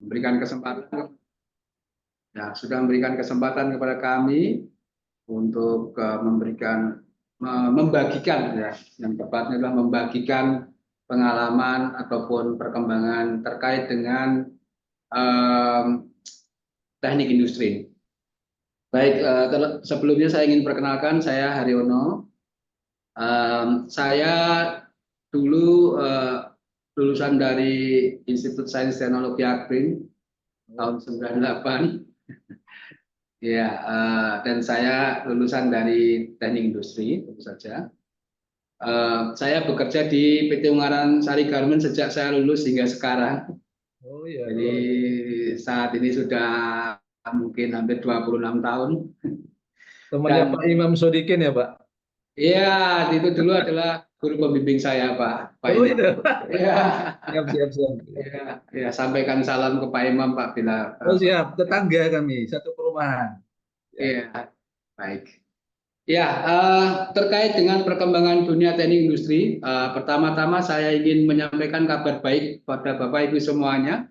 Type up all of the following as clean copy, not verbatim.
memberikan kesempatan, ya, sudah memberikan kesempatan kepada kami untuk membagikan, ya, yang tepatnya adalah membagikan pengalaman ataupun perkembangan terkait dengan um, teknik industri. Baik, sebelumnya saya ingin perkenalkan, saya Haryono. Saya dulu lulusan dari Institut Sains Teknologi Akring tahun 98. Ya, dan saya lulusan dari teknik industri, tentu saja. Saya bekerja di PT Ungaran Sari Garmen sejak saya lulus hingga sekarang. Oh iya, Jadi luar biasa. saat ini sudah mungkin hampir 26 tahun. Temannya Pak Dan Imam Sodikin ya, Pak? iya, itu dulu adalah guru pembimbing saya, Pak Oh Imam. itu. Iya, Siap, siap, siap. iya, ya, sampaikan salam ke Pak Imam, Pak, bila Oh apa. siap, tetangga kami, satu perumahan. Ya. Iya, baik. Ya, terkait dengan perkembangan dunia teknik industri, pertama-tama saya ingin menyampaikan kabar baik pada Bapak Ibu semuanya,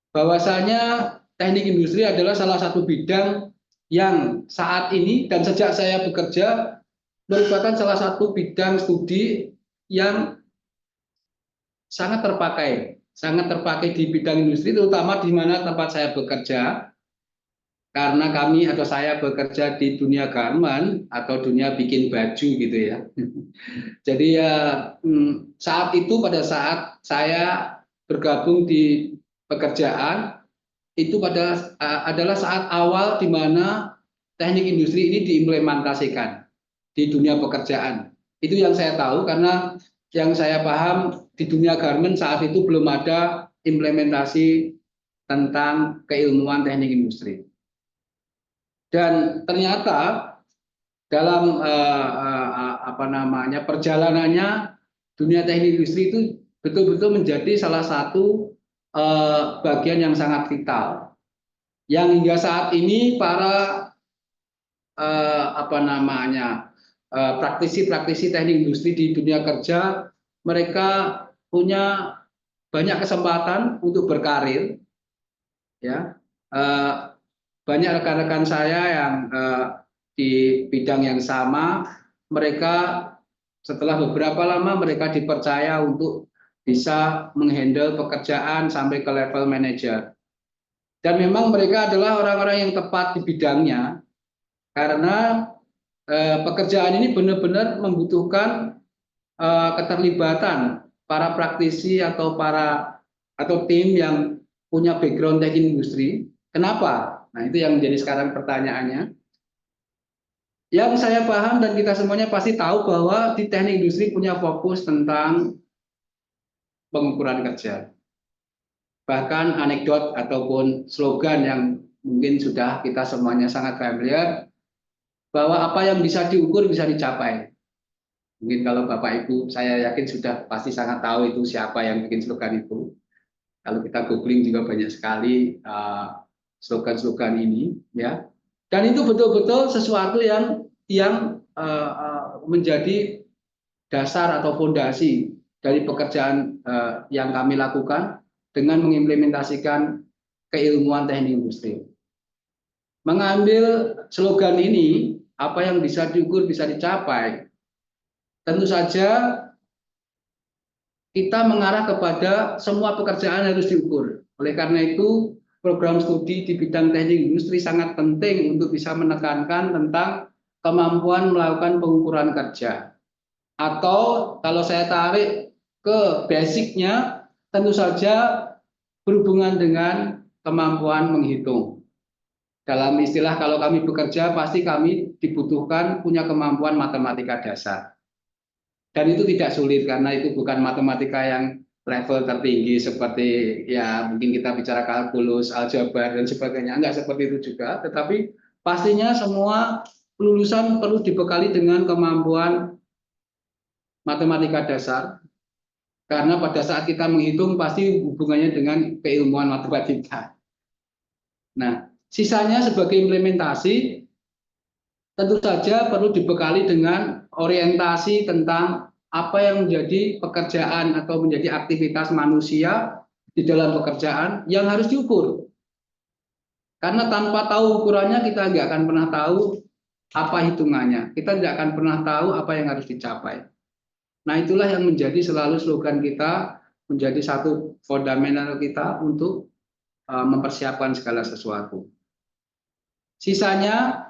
bahwasanya teknik industri adalah salah satu bidang yang saat ini dan sejak saya bekerja merupakan salah satu bidang studi yang sangat terpakai di bidang industri, terutama di mana tempat saya bekerja, karena kami atau saya bekerja di dunia garment atau dunia bikin baju gitu ya. Jadi ya, saat itu pada saat saya bergabung di pekerjaan itu adalah saat awal di mana teknik industri ini diimplementasikan di dunia pekerjaan. Itu yang saya tahu, karena yang saya paham di dunia garment saat itu belum ada implementasi tentang keilmuan teknik industri. Dan ternyata dalam apa namanya perjalanannya dunia teknik industri itu betul-betul menjadi salah satu bagian yang sangat vital, yang hingga saat ini para apa namanya praktisi-praktisi teknik industri di dunia kerja, mereka punya banyak kesempatan untuk berkarir, ya. Eh, Banyak rekan-rekan saya yang di bidang yang sama, mereka setelah beberapa lama mereka dipercaya untuk bisa menghandle pekerjaan sampai ke level manajer. Dan memang mereka adalah orang-orang yang tepat di bidangnya, karena pekerjaan ini benar-benar membutuhkan keterlibatan para praktisi atau tim yang punya background teknik industri. Kenapa? Nah, itu yang menjadi sekarang pertanyaannya. Yang saya paham dan kita semuanya pasti tahu bahwa di teknik industri punya fokus tentang pengukuran kerja. Bahkan anekdot ataupun slogan yang mungkin sudah kita semuanya sangat familiar, bahwa apa yang bisa diukur bisa dicapai. Mungkin kalau Bapak Ibu saya yakin sudah pasti sangat tahu itu siapa yang bikin slogan itu. Kalau kita googling juga banyak sekali slogan-slogan ini, ya. Dan itu betul-betul sesuatu yang menjadi dasar atau fondasi dari pekerjaan yang kami lakukan dengan mengimplementasikan keilmuan teknik industri. Mengambil slogan ini, apa yang bisa diukur bisa dicapai. Tentu saja kita mengarah kepada semua pekerjaan harus diukur. Oleh karena itu, program studi di bidang teknik industri sangat penting untuk bisa menekankan tentang kemampuan melakukan pengukuran kerja. Atau kalau saya tarik ke basicnya, tentu saja berhubungan dengan kemampuan menghitung. Dalam istilah kalau kami bekerja, pasti kami dibutuhkan punya kemampuan matematika dasar. Dan itu tidak sulit karena itu bukan matematika yang level tertinggi seperti, ya, mungkin kita bicara kalkulus, aljabar dan sebagainya. Enggak seperti itu juga, tetapi pastinya semua lulusan perlu dibekali dengan kemampuan matematika dasar, karena pada saat kita menghitung pasti hubungannya dengan keilmuan matematika. Nah, sisanya sebagai implementasi tentu saja perlu dibekali dengan orientasi tentang apa yang menjadi pekerjaan atau menjadi aktivitas manusia di dalam pekerjaan yang harus diukur. Karena tanpa tahu ukurannya kita nggak akan pernah tahu apa hitungannya. Kita tidak akan pernah tahu apa yang harus dicapai. Nah, itulah yang menjadi selalu slogan kita, menjadi satu fundamental kita untuk mempersiapkan segala sesuatu. Sisanya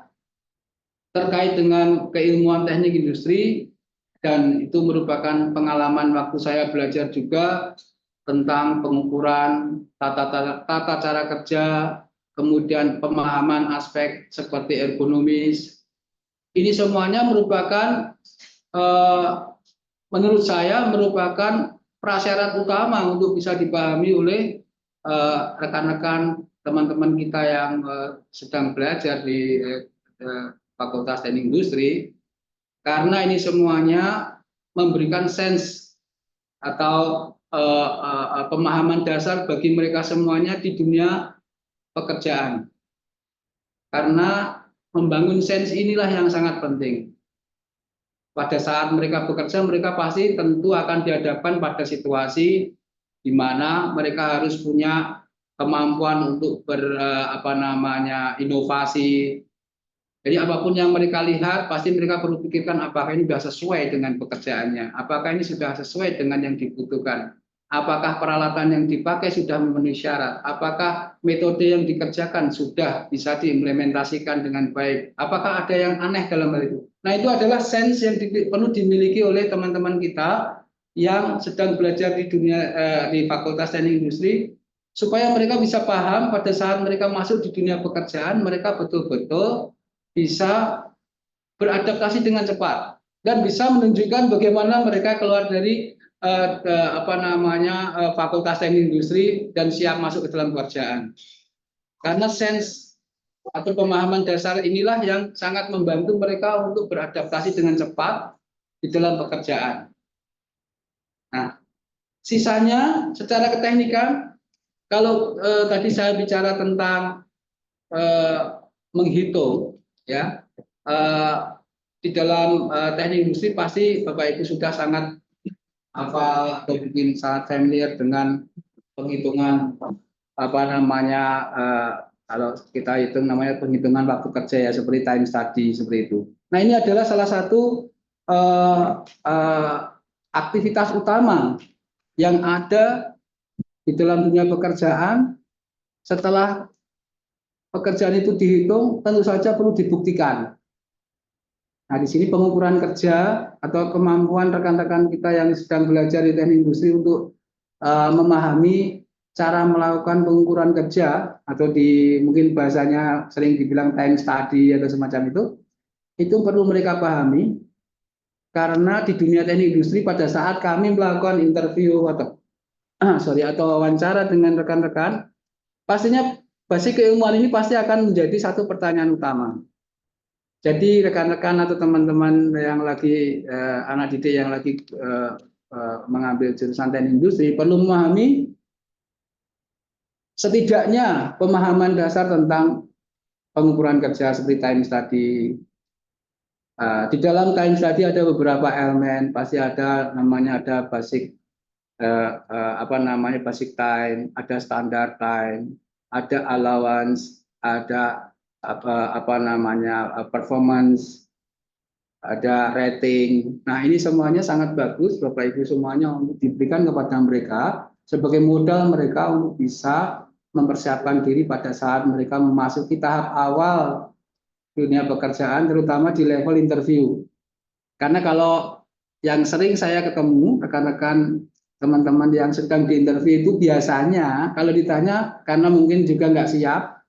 terkait dengan keilmuan teknik industri, dan itu merupakan pengalaman waktu saya belajar juga tentang pengukuran tata cara kerja, kemudian pemahaman aspek seperti ergonomis. Ini semuanya merupakan menurut saya merupakan prasyarat utama untuk bisa dipahami oleh rekan-rekan teman-teman kita yang sedang belajar di Fakultas Teknik Industri, karena ini semuanya memberikan sense atau pemahaman dasar bagi mereka semuanya di dunia pekerjaan. Karena membangun sense inilah yang sangat penting. Pada saat mereka bekerja, mereka pasti tentu akan dihadapkan pada situasi di mana mereka harus punya kemampuan untuk inovasi. Jadi apapun yang mereka lihat, pasti mereka perlu pikirkan apakah ini sudah sesuai dengan pekerjaannya, apakah ini sudah sesuai dengan yang dibutuhkan, apakah peralatan yang dipakai sudah memenuhi syarat, apakah metode yang dikerjakan sudah bisa diimplementasikan dengan baik, apakah ada yang aneh dalam hal itu. Nah, itu adalah sense yang perlu dimiliki oleh teman-teman kita yang sedang belajar di dunia di Fakultas Teknik Industri, supaya mereka bisa paham pada saat mereka masuk di dunia pekerjaan, mereka betul-betul bisa beradaptasi dengan cepat dan bisa menunjukkan bagaimana mereka keluar dari Fakultas Teknik Industri dan siap masuk ke dalam pekerjaan. Karena sense atau pemahaman dasar inilah yang sangat membantu mereka untuk beradaptasi dengan cepat di dalam pekerjaan. Nah, sisanya secara keteknikan, kalau tadi saya bicara tentang menghitung, ya, di dalam teknik industri pasti Bapak Ibu sudah sangat hafal atau mungkin sangat familiar dengan penghitungan kalau kita hitung namanya penghitungan waktu kerja, ya, seperti time study seperti itu. Nah, ini adalah salah satu aktivitas utama yang ada di dalam dunia pekerjaan. Setelah pekerjaan itu dihitung, tentu saja perlu dibuktikan. Nah, di sini pengukuran kerja atau kemampuan rekan-rekan kita yang sedang belajar di teknik industri untuk memahami cara melakukan pengukuran kerja, atau mungkin bahasanya sering dibilang time study atau semacam itu perlu mereka pahami. Karena di dunia teknik industri pada saat kami melakukan interview atau wawancara dengan rekan-rekan, pastinya basis keilmuan ini pasti akan menjadi satu pertanyaan utama. Jadi rekan-rekan atau teman-teman yang lagi anak didik yang lagi mengambil jurusan teknik industri perlu memahami setidaknya pemahaman dasar tentang pengukuran kerja seperti time study. Di dalam time study ada beberapa elemen, pasti ada basic basic time, ada standard time, ada allowance, ada performance, ada rating. Nah, ini semuanya sangat bagus Bapak Ibu semuanya untuk diberikan kepada mereka sebagai modal mereka untuk bisa mempersiapkan diri pada saat mereka memasuki tahap awal dunia pekerjaan, terutama di level interview. Karena kalau yang sering saya ketemu rekan-rekan teman-teman yang sedang diinterview itu biasanya kalau ditanya karena mungkin juga nggak siap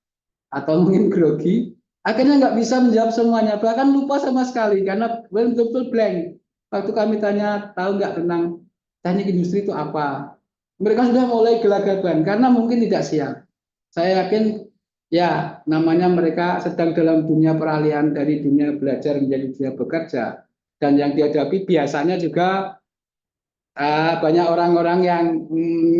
atau mungkin grogi, akhirnya nggak bisa menjawab semuanya, bahkan lupa sama sekali karena betul-betul blank. Waktu kami tanya tahu nggak tentang teknik industri itu apa, mereka sudah mulai gelagapan karena mungkin tidak siap. Saya yakin ya namanya mereka sedang dalam dunia peralihan dari dunia belajar menjadi dunia bekerja, dan yang dihadapi biasanya juga banyak orang-orang yang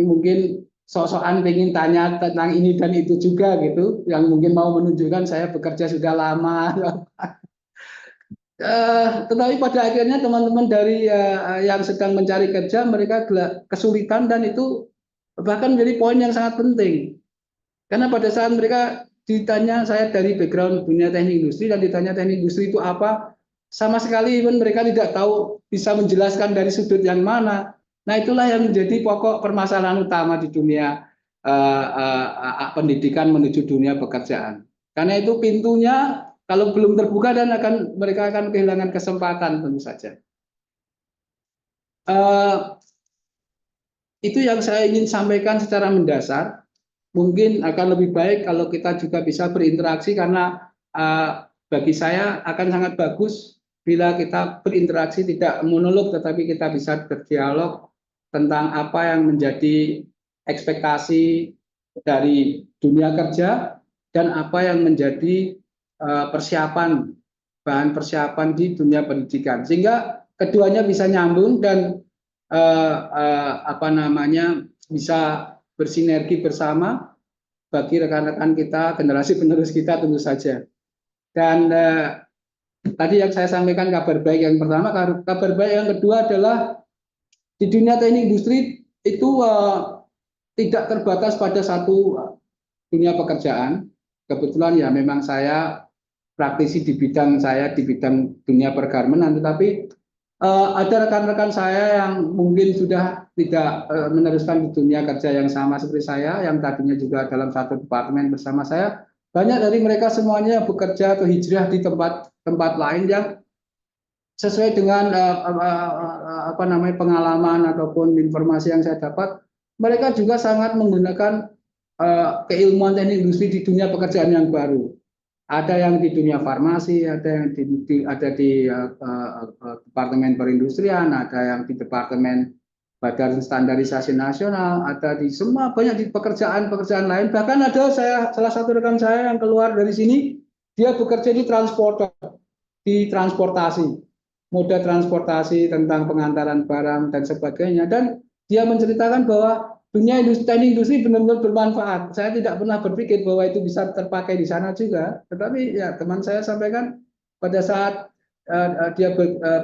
mungkin sok-sokan ingin tanya tentang ini dan itu juga gitu, yang mungkin mau menunjukkan saya bekerja sudah lama. Tetapi pada akhirnya teman-teman dari yang sedang mencari kerja mereka kesulitan, dan itu bahkan menjadi poin yang sangat penting. Karena pada saat mereka ditanya, saya dari background dunia teknik industri, dan ditanya teknik industri itu apa, sama sekali even mereka tidak tahu bisa menjelaskan dari sudut yang mana. Nah, itulah yang menjadi pokok permasalahan utama di dunia pendidikan menuju dunia pekerjaan. Karena itu pintunya kalau belum terbuka dan mereka akan kehilangan kesempatan tentu saja. Itu yang saya ingin sampaikan secara mendasar. Mungkin akan lebih baik kalau kita juga bisa berinteraksi, karena bagi saya akan sangat bagus bila kita berinteraksi, tidak monolog tetapi kita bisa berdialog tentang apa yang menjadi ekspektasi dari dunia kerja dan apa yang menjadi bahan persiapan di dunia pendidikan, sehingga keduanya bisa nyambung dan apa namanya bisa bersinergi bersama bagi rekan-rekan kita, generasi penerus kita tentu saja. Dan tadi yang saya sampaikan kabar baik yang pertama, kabar baik yang kedua adalah di dunia teknik industri itu tidak terbatas pada satu dunia pekerjaan. Kebetulan ya memang saya praktisi di bidang saya di bidang dunia pergarmenan, tetapi ada rekan-rekan saya yang mungkin sudah tidak meneruskan di dunia kerja yang sama seperti saya, yang tadinya juga dalam satu departemen bersama saya. Banyak dari mereka semuanya bekerja atau hijrah di tempat lain yang sesuai dengan apa namanya pengalaman ataupun informasi yang saya dapat. Mereka juga sangat menggunakan keilmuan teknik industri di dunia pekerjaan yang baru. Ada yang di dunia farmasi, ada yang ada di departemen perindustrian, ada yang di departemen Badan Standarisasi Nasional, ada di semua banyak di pekerjaan-pekerjaan lain. Bahkan ada salah satu rekan saya yang keluar dari sini, dia bekerja di transportasi, moda transportasi tentang pengantaran barang dan sebagainya. Dan dia menceritakan bahwa dunia teknik industri benar-benar bermanfaat. Saya tidak pernah berpikir bahwa itu bisa terpakai di sana juga. Tetapi ya teman saya sampaikan pada saat dia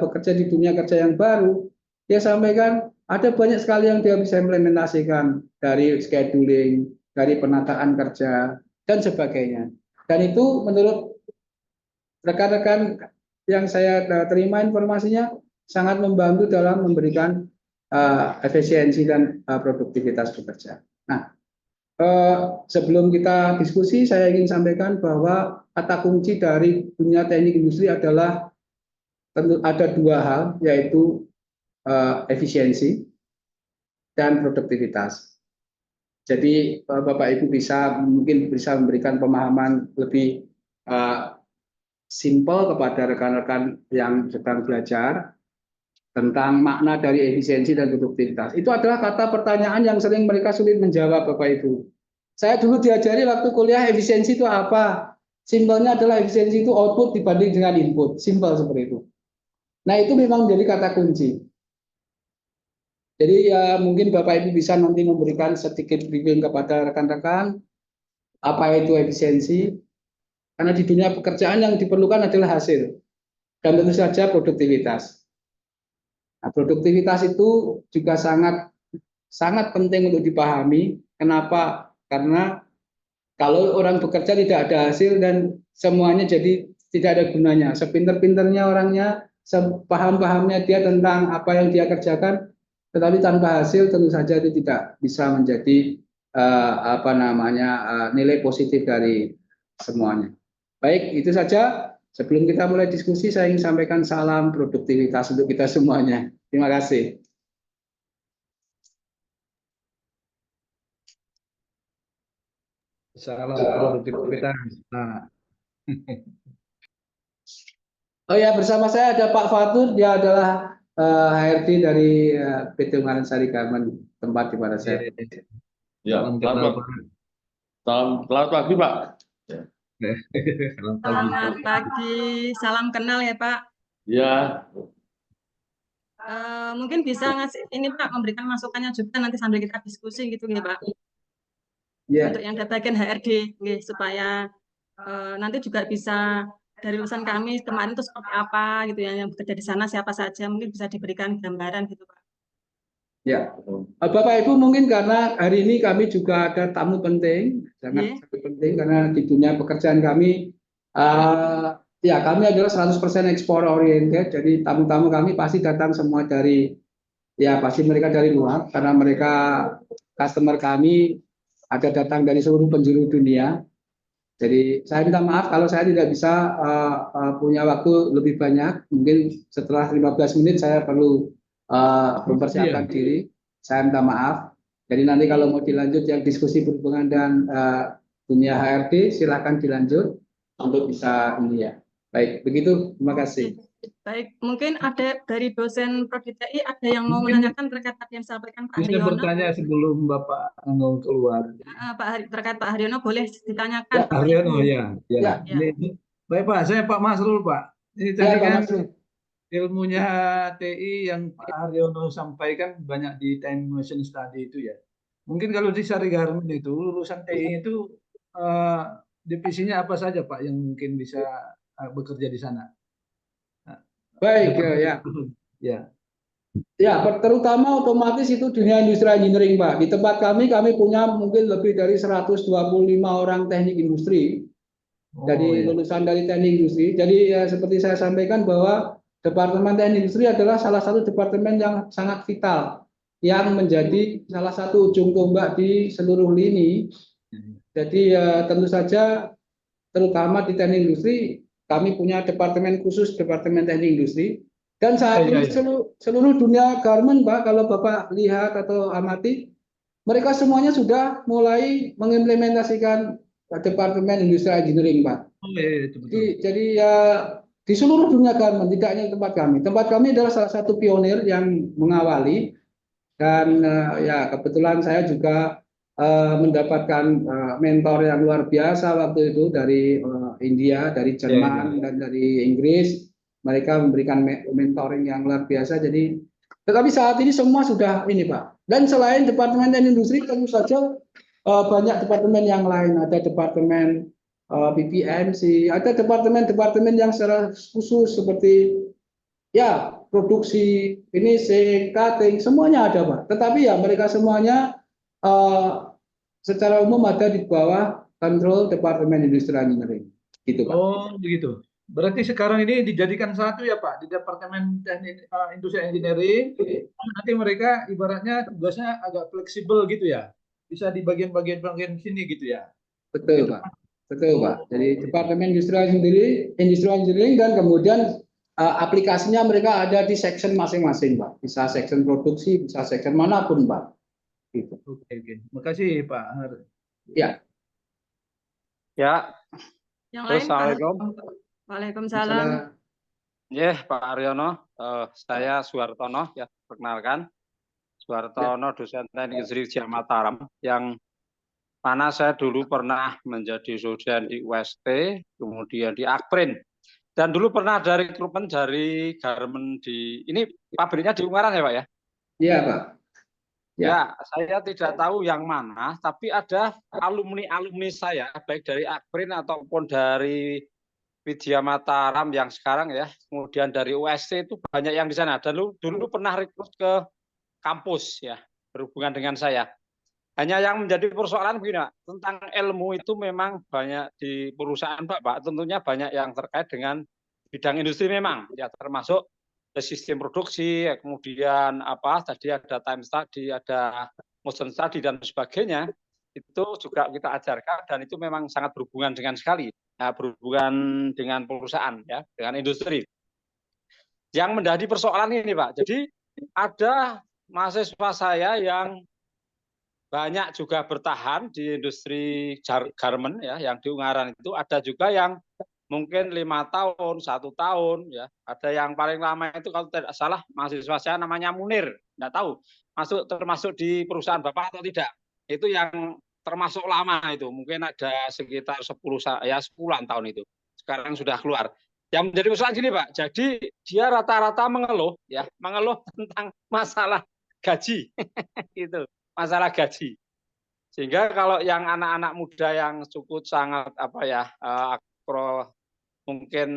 bekerja di dunia kerja yang baru, dia sampaikan ada banyak sekali yang dia bisa implementasikan dari scheduling, dari penataan kerja dan sebagainya. Dan itu menurut rekan-rekan yang saya terima informasinya sangat membantu dalam memberikan efisiensi dan produktivitas bekerja. Nah, sebelum kita diskusi, saya ingin sampaikan bahwa kata kunci dari dunia teknik industri adalah tentu ada dua hal, yaitu efisiensi dan produktivitas. Jadi Bapak Ibu mungkin bisa memberikan pemahaman lebih simpel kepada rekan-rekan yang sedang belajar tentang makna dari efisiensi dan produktivitas. Itu adalah kata pertanyaan yang sering mereka sulit menjawab, Bapak Ibu. Saya dulu diajari waktu kuliah efisiensi itu apa? Simpelnya adalah efisiensi itu output dibanding dengan input. Simpel seperti itu. Nah, itu memang menjadi kata kunci. Jadi ya mungkin Bapak Ibu bisa nanti memberikan sedikit briefing kepada rekan-rekan apa itu efisiensi. Karena di dunia pekerjaan yang diperlukan adalah hasil dan tentu saja produktivitas. Nah, produktivitas itu juga sangat sangat penting untuk dipahami. Kenapa? Karena kalau orang bekerja tidak ada hasil dan semuanya jadi tidak ada gunanya. Sepinter-pinternya orangnya, sepaham-pahamnya dia tentang apa yang dia kerjakan, tetapi tanpa hasil tentu saja itu tidak bisa menjadi apa namanya nilai positif dari semuanya. Baik, itu saja. Sebelum kita mulai diskusi, saya ingin sampaikan salam produktivitas untuk kita semuanya. Terima kasih. Salam produktivitas. Nah, Oh ya, bersama saya ada Pak Fatur, dia adalah HRD dari PT Ungaran Sari Garmen, tempat di mana iya, saya. iya. Ya, Salam kenal Pak. selamat pagi, Pak. Salam pagi. Selamat pagi, salam kenal ya Pak. Ya, Mungkin bisa ngasih ini Pak, memberikan masukannya juga nanti sambil kita diskusi gitu ya Pak. Ya, Untuk yang dari bagian HRD, nggih, supaya nanti juga bisa dari lulusan kami kemarin itu seperti apa gitu ya, yang bekerja di sana siapa saja, mungkin bisa diberikan gambaran gitu Pak. Ya, Bapak Ibu mungkin karena hari ini kami juga ada tamu penting, Nggih. sangat penting karena di dunia pekerjaan kami, ya kami adalah 100% ekspor oriented, jadi tamu-tamu kami pasti datang semua dari, ya pasti mereka dari luar karena mereka customer kami ada datang dari seluruh penjuru dunia. Jadi saya minta maaf kalau saya tidak bisa punya waktu lebih banyak. Mungkin setelah 15 menit saya perlu mempersiapkan Iya. diri. Saya minta maaf. Jadi nanti kalau mau dilanjut yang diskusi berhubungan dengan dunia HRD, silakan dilanjut untuk bisa ini ya. Baik, begitu. Terima kasih. Baik, mungkin ada dari dosen Prodi TI ada yang mau Mungkin menanyakan terkait tadi yang disampaikan Pak bisa Haryono. bertanya sebelum Bapak keluar. Terkait Pak Haryono boleh ditanyakan. Ya, Bapak Haryono Ibu. ya, ya. Ya, Ya. Baik Pak, saya Pak Masrul Pak. Ini ya tadi Pak kan Masrul. ilmunya TI yang Pak Haryono sampaikan banyak di time motion study itu ya. Mungkin kalau di Sari Garmen itu lulusan TI itu eh, divisinya apa saja Pak yang mungkin bisa bekerja di sana? Nah, Baik, departemen ya. khusus. Ya. Ya, terutama otomatis itu dunia industri engineering, Pak. Di tempat kami punya mungkin lebih dari 125 orang teknik industri, Oh dari ya. lulusan dari teknik industri. Jadi ya seperti saya sampaikan bahwa Departemen Teknik Industri adalah salah satu departemen yang sangat vital, yang menjadi salah satu ujung tombak di seluruh lini. Jadi tentu saja terutama di teknik industri, kami punya departemen khusus, Departemen Teknik Industri. Dan saat Iya, ini iya. seluruh dunia garment, Pak, kalau Bapak lihat atau amati, mereka semuanya sudah mulai mengimplementasikan Departemen Industri Engineering, Pak. Oh iya, iya, itu betul. Jadi ya di seluruh dunia garment, tidak hanya di tempat kami. Tempat kami adalah salah satu pionir yang mengawali, dan ya kebetulan saya juga mendapatkan mentor yang luar biasa waktu itu dari India, dari Iya, iya. Jerman, dan dari Inggris. Mereka memberikan mentoring yang luar biasa. Jadi, tetapi saat ini semua sudah ini Pak. Dan selain Departemen Teknik Industri, tentu saja banyak departemen yang lain. Ada Departemen PPMC, ada departemen-departemen yang secara khusus seperti ya produksi, finishing, cutting, semuanya ada Pak. Tetapi ya mereka semuanya eh, secara umum ada di bawah kontrol Departemen Industri Engineering. Gitu Pak. Oh, begitu. Berarti sekarang ini dijadikan satu ya Pak, di Departemen Teknik Industri Engineering. Nanti mereka ibaratnya tugasnya agak fleksibel gitu ya. Bisa di bagian-bagian sini gitu ya. Betul Gitu. Pak. Betul Pak. Oh, Jadi gitu. Departemen Industri Engineering dan kemudian aplikasinya mereka ada di section masing-masing Pak. Bisa section produksi, bisa section manapun Pak. Gitu. Oke, oke. Makasih Pak Har. Ya. Ya, Yang terus lain Pak Assalamualaikum. Waalaikumsalam. Ya, Pak Haryono, saya Suhartono, ya, perkenalkan. Suhartono, dosen teknik industri Jaya Mataram, yang mana saya dulu pernah menjadi dosen di UST, kemudian di Akprin, dan dulu pernah ada rekrutmen dari Garmen di, ini pabriknya di Ungaran ya Pak ya? Iya Pak. Ya. Ya, saya tidak tahu yang mana, tapi ada alumni-alumni saya, baik dari Akprin ataupun dari Widya Mataram yang sekarang ya, kemudian dari USC itu banyak yang di sana. Dan dulu pernah rekrut ke kampus ya, berhubungan dengan saya. Hanya yang menjadi persoalan begini, Pak, tentang ilmu itu memang banyak di perusahaan Pak, tentunya banyak yang terkait dengan bidang industri memang, ya termasuk sistem produksi, kemudian apa tadi ada time study, ada motion study dan sebagainya, itu juga kita ajarkan dan itu memang sangat berhubungan dengan sekali, ya, berhubungan dengan perusahaan, ya, dengan industri. Yang menjadi persoalan ini Pak, jadi ada mahasiswa saya yang banyak juga bertahan di industri garment ya, yang di Ungaran itu ada juga yang mungkin 5 tahun, 1 tahun ya. Ada yang paling lama itu kalau tidak salah mahasiswa saya namanya Munir, tidak tahu termasuk di perusahaan Bapak atau tidak. Itu yang termasuk lama itu, mungkin ada sekitar 10-an tahun itu. Sekarang sudah keluar. Yang menjadi persoalan gini Pak, jadi dia rata-rata mengeluh tentang masalah gaji itu. Masalah gaji. Sehingga kalau yang anak-anak muda yang cukup sangat apa ya, mungkin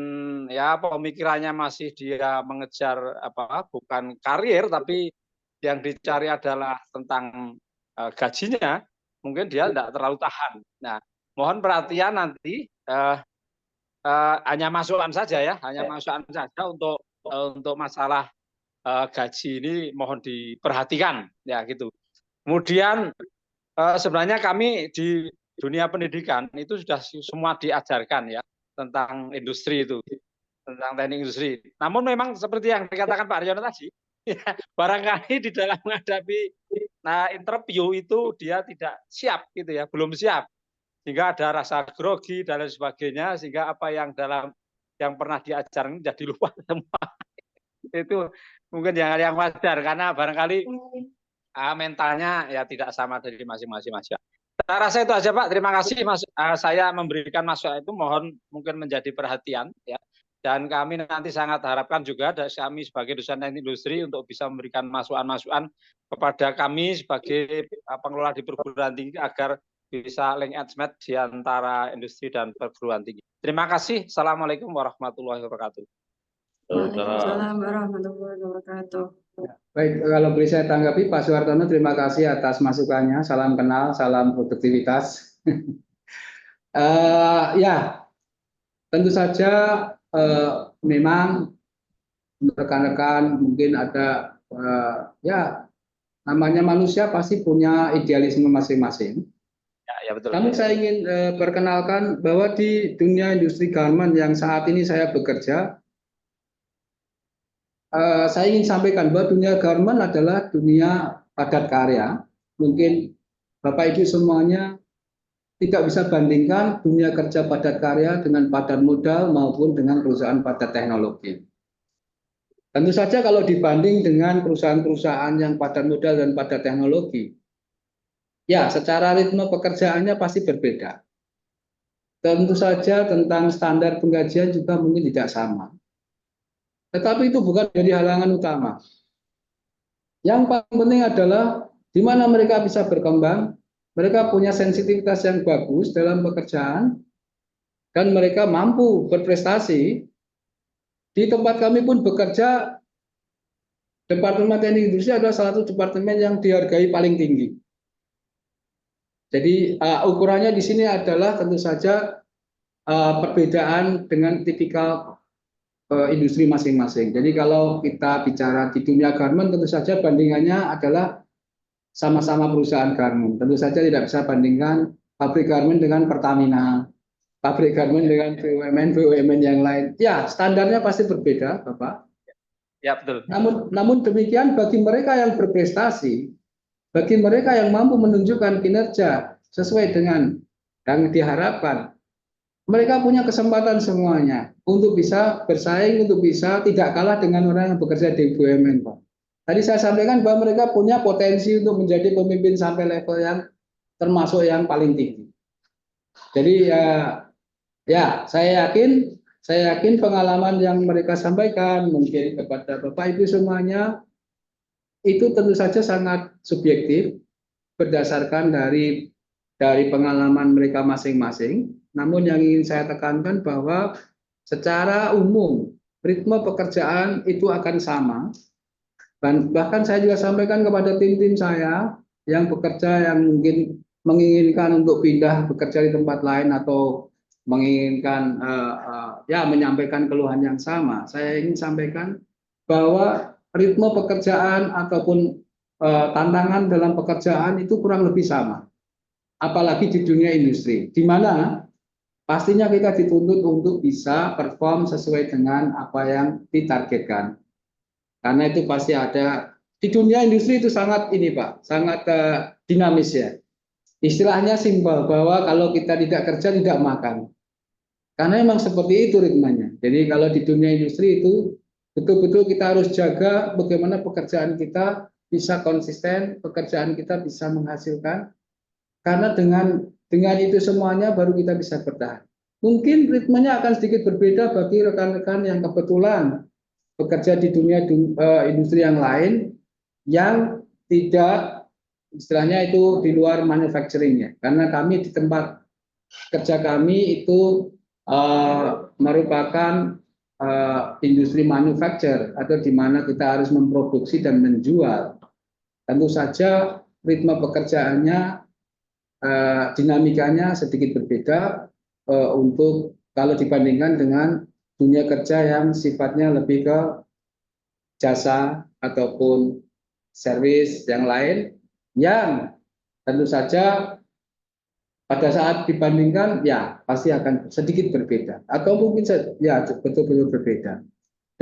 ya pemikirannya masih dia mengejar apa bukan karir tapi yang dicari adalah tentang gajinya, mungkin dia tidak terlalu tahan. Nah, mohon perhatian nanti hanya masukan saja ya, hanya masukan saja untuk masalah gaji ini mohon diperhatikan ya gitu. Kemudian sebenarnya kami di dunia pendidikan itu sudah semua diajarkan ya tentang industri itu, tentang teknik industri. Namun memang seperti yang dikatakan Pak Haryono tadi, ya, barangkali di dalam menghadapi interview itu dia tidak siap gitu ya, belum siap. Sehingga ada rasa grogi dan lain sebagainya, sehingga apa yang pernah diajarkan jadi lupa semua. Itu mungkin yang wajar karena barangkali mentalnya ya tidak sama dari masing-masing masyarakat. Saya rasa itu aja Pak. Terima kasih Mas. Saya memberikan masukan itu mohon mungkin menjadi perhatian ya. Dan kami nanti sangat harapkan juga kami sebagai dosen teknik industri untuk bisa memberikan masukan-masukan kepada kami sebagai pengelola di perguruan tinggi agar bisa link match di antara industri dan perguruan tinggi. Terima kasih. Assalamualaikum warahmatullahi wabarakatuh. Waalaikumsalam warahmatullahi wabarakatuh. Baik, kalau boleh saya tanggapi Pak Suhartono, terima kasih atas masukannya. Salam kenal, salam produktivitas. Ya, tentu saja memang rekan-rekan mungkin ada ya namanya manusia pasti punya idealisme masing-masing. Ya, betul. Namun saya ingin perkenalkan bahwa di dunia industri garment yang saat ini saya bekerja, saya ingin sampaikan bahwa dunia garment adalah dunia padat karya. Mungkin Bapak Ibu semuanya tidak bisa bandingkan dunia kerja padat karya dengan padat modal maupun dengan perusahaan padat teknologi. Tentu saja kalau dibanding dengan perusahaan-perusahaan yang padat modal dan padat teknologi, ya secara ritme pekerjaannya pasti berbeda. Tentu saja tentang standar penggajian juga mungkin tidak sama. Tetapi itu bukan jadi halangan utama. Yang paling penting adalah di mana mereka bisa berkembang, mereka punya sensitivitas yang bagus dalam pekerjaan, dan mereka mampu berprestasi. Di tempat kami pun bekerja, Departemen Teknik Industri adalah salah satu departemen yang dihargai paling tinggi. Jadi ukurannya di sini adalah tentu saja perbedaan dengan tipikal industri masing-masing. Jadi kalau kita bicara di dunia garment, tentu saja bandingannya adalah sama-sama perusahaan garment. Tentu saja tidak bisa bandingkan pabrik garment dengan Pertamina, pabrik garment dengan BUMN yang lain. Ya, standarnya pasti berbeda, Bapak. Ya, betul. Namun demikian bagi mereka yang berprestasi, bagi mereka yang mampu menunjukkan kinerja sesuai dengan yang diharapkan, mereka punya kesempatan semuanya untuk bisa bersaing, untuk bisa tidak kalah dengan orang yang bekerja di BUMN, Pak. Tadi saya sampaikan bahwa mereka punya potensi untuk menjadi pemimpin sampai level yang termasuk yang paling tinggi. Jadi ya saya yakin pengalaman yang mereka sampaikan mungkin kepada Bapak Ibu semuanya itu tentu saja sangat subjektif berdasarkan dari pengalaman mereka masing-masing. Namun yang ingin saya tekankan bahwa secara umum ritme pekerjaan itu akan sama. Dan bahkan saya juga sampaikan kepada tim-tim saya yang bekerja yang mungkin menginginkan untuk pindah bekerja di tempat lain atau menginginkan menyampaikan keluhan yang sama. Saya ingin sampaikan bahwa ritme pekerjaan ataupun tantangan dalam pekerjaan itu kurang lebih sama. Apalagi di dunia industri, di mana pastinya kita dituntut untuk bisa perform sesuai dengan apa yang ditargetkan. Karena itu pasti ada di dunia industri itu sangat ini Pak, sangat dinamis ya. Istilahnya simpel bahwa kalau kita tidak kerja tidak makan. Karena memang seperti itu ritmenya. Jadi kalau di dunia industri itu betul-betul kita harus jaga bagaimana pekerjaan kita bisa konsisten, pekerjaan kita bisa menghasilkan. Karena dengan itu semuanya baru kita bisa bertahan. Mungkin ritmenya akan sedikit berbeda bagi rekan-rekan yang kebetulan bekerja di dunia industri yang lain yang tidak istilahnya itu di luar manufacturing-nya. Karena kami di tempat kerja kami itu merupakan industri manufacture atau di mana kita harus memproduksi dan menjual tentu saja ritme pekerjaannya, dinamikanya sedikit berbeda untuk kalau dibandingkan dengan dunia kerja yang sifatnya lebih ke jasa ataupun servis yang lain, yang tentu saja pada saat dibandingkan ya pasti akan sedikit berbeda atau mungkin ya betul-betul berbeda.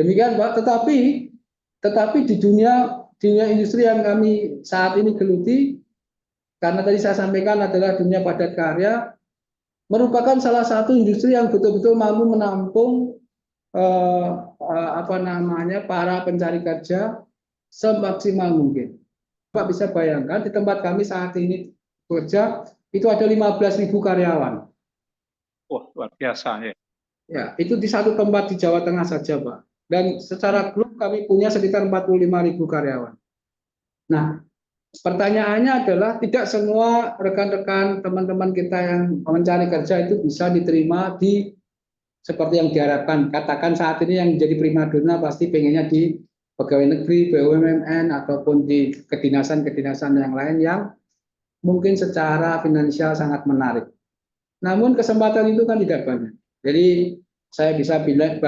Demikian Pak, tetapi di dunia industri yang kami saat ini geluti, karena tadi saya sampaikan adalah dunia padat karya, merupakan salah satu industri yang betul-betul mampu menampung para pencari kerja semaksimal mungkin. Pak bisa bayangkan di tempat kami saat ini bekerja itu ada 15.000 karyawan. Wah, luar biasa ya. Ya, itu di satu tempat di Jawa Tengah saja, Pak. Dan secara grup kami punya sekitar 45.000 karyawan. Nah, pertanyaannya adalah tidak semua rekan-rekan teman-teman kita yang mencari kerja itu bisa diterima di seperti yang diharapkan. Katakan saat ini yang menjadi primadona pasti pengennya di pegawai negeri, BUMN, ataupun di kedinasan-kedinasan yang lain yang mungkin secara finansial sangat menarik. Namun kesempatan itu kan tidak banyak. Jadi saya bisa bilang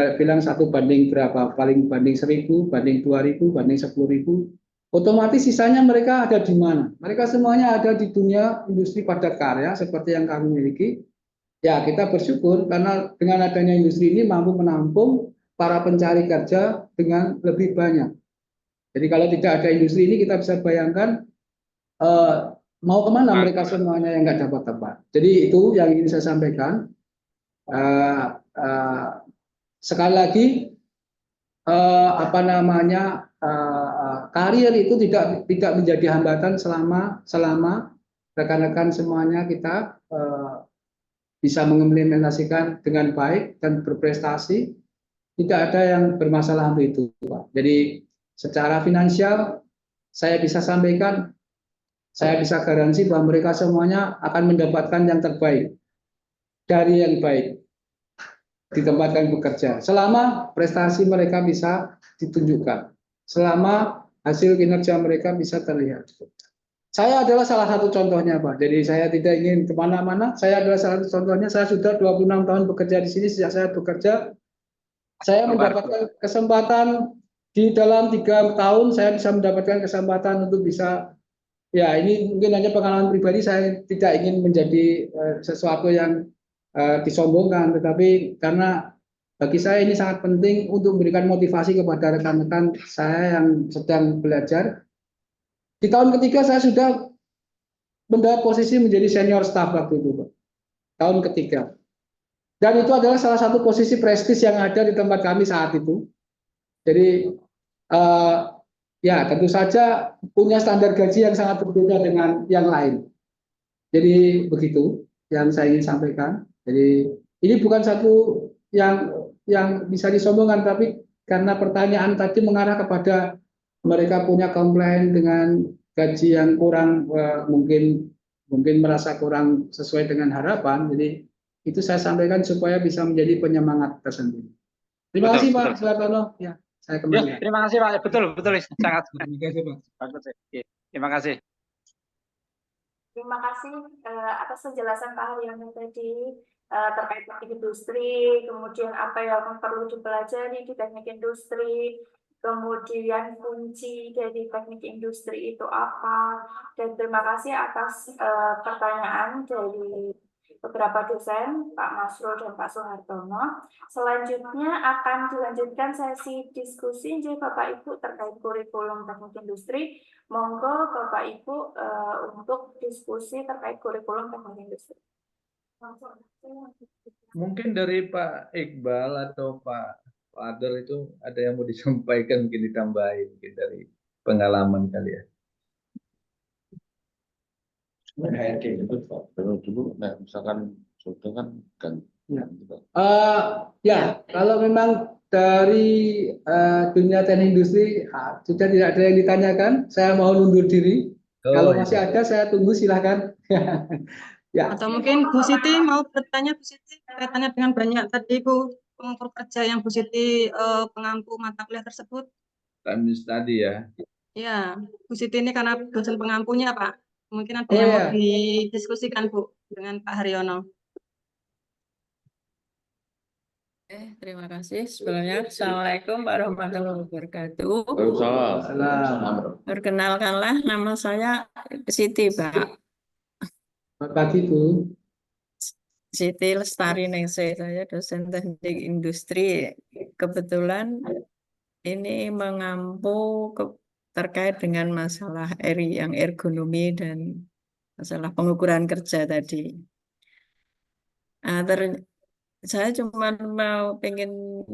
1 banding berapa, paling banding 1.000, banding 2.000, banding 10.000. Otomatis sisanya mereka ada di mana? Mereka semuanya ada di dunia industri padat karya seperti yang kami miliki. Ya, kita bersyukur karena dengan adanya industri ini mampu menampung para pencari kerja dengan lebih banyak. Jadi kalau tidak ada industri ini kita bisa bayangkan mau kemana mereka semuanya yang nggak dapat tempat. Jadi itu yang ingin saya sampaikan. Sekali lagi, karir itu tidak menjadi hambatan selama rekan-rekan semuanya kita bisa mengimplementasikan dengan baik dan berprestasi. Tidak ada yang bermasalah untuk itu, Pak. Jadi secara finansial saya bisa sampaikan, saya bisa garansi bahwa mereka semuanya akan mendapatkan yang terbaik dari yang baik di tempat kami bekerja. Selama prestasi mereka bisa ditunjukkan, selama hasil kinerja mereka bisa terlihat. Saya adalah salah satu contohnya, Pak. Jadi saya tidak ingin kemana-mana. Saya adalah salah satu contohnya. Saya sudah 26 tahun bekerja di sini. Sejak saya bekerja, saya mendapatkan kesempatan di dalam 3 tahun. Saya bisa mendapatkan kesempatan untuk bisa, ya ini mungkin hanya pengalaman pribadi. Saya tidak ingin menjadi sesuatu yang disombongkan, tetapi karena bagi saya ini sangat penting untuk memberikan motivasi kepada rekan-rekan saya yang sedang belajar. Di tahun ketiga saya sudah mendapat posisi menjadi senior staff waktu itu, Pak. Tahun ketiga. Dan itu adalah salah satu posisi prestis yang ada di tempat kami saat itu. Jadi ya tentu saja punya standar gaji yang sangat berbeda dengan yang lain. Jadi begitu yang saya ingin sampaikan. Jadi ini bukan satu yang bisa disombongkan, tapi karena pertanyaan tadi mengarah kepada mereka punya komplain dengan gaji yang kurang, mungkin merasa kurang sesuai dengan harapan. Jadi itu saya sampaikan supaya bisa menjadi penyemangat tersendiri. Terima kasih Pak Sulartono. Ya, saya kembali. Terima kasih Pak. Betul sangat. Terima kasih Pak. Terima kasih. Terima kasih atas penjelasan Pak Haryono tadi terkait teknik industri, kemudian apa yang perlu dipelajari di teknik industri, kemudian kunci dari teknik industri itu apa, dan terima kasih atas pertanyaan dari beberapa dosen, Pak Masrul dan Pak Soehartono. Selanjutnya akan dilanjutkan sesi diskusi Bapak Ibu terkait kurikulum teknik industri. Monggo Bapak Ibu untuk diskusi terkait kurikulum teknik industri. Mungkin dari Pak Iqbal atau Pak Fadel itu ada yang mau disampaikan, mungkin ditambahin mungkin dari pengalaman kali ya. Dulu, misalkan sudah kan ya, kalau memang dari dunia teknik industri sudah tidak ada yang ditanyakan, saya mau undur diri. Kalau masih ada, saya tunggu, silahkan. Ya. Atau mungkin Bu Siti mau bertanya, Bu Siti, kaitannya dengan banyak tadi Bu pengukur kerja yang Bu Siti pengampu mata kuliah tersebut. Time study ya. Ya, Bu Siti ini karena dosen pengampunya, Pak. Mungkin ada Oh yang mau ya, didiskusikan, Bu, dengan Pak Haryono. Terima kasih sebelumnya. Assalamualaikum warahmatullahi wabarakatuh. Waalaikumsalam. Perkenalkanlah, nama saya Siti, Pak. selamat pagi Bu. Siti Lestari Ningsih, saya dosen teknik industri. Kebetulan ini mengampu terkait dengan masalah yang ergonomi dan masalah pengukuran kerja tadi. Nah, saya cuma pengen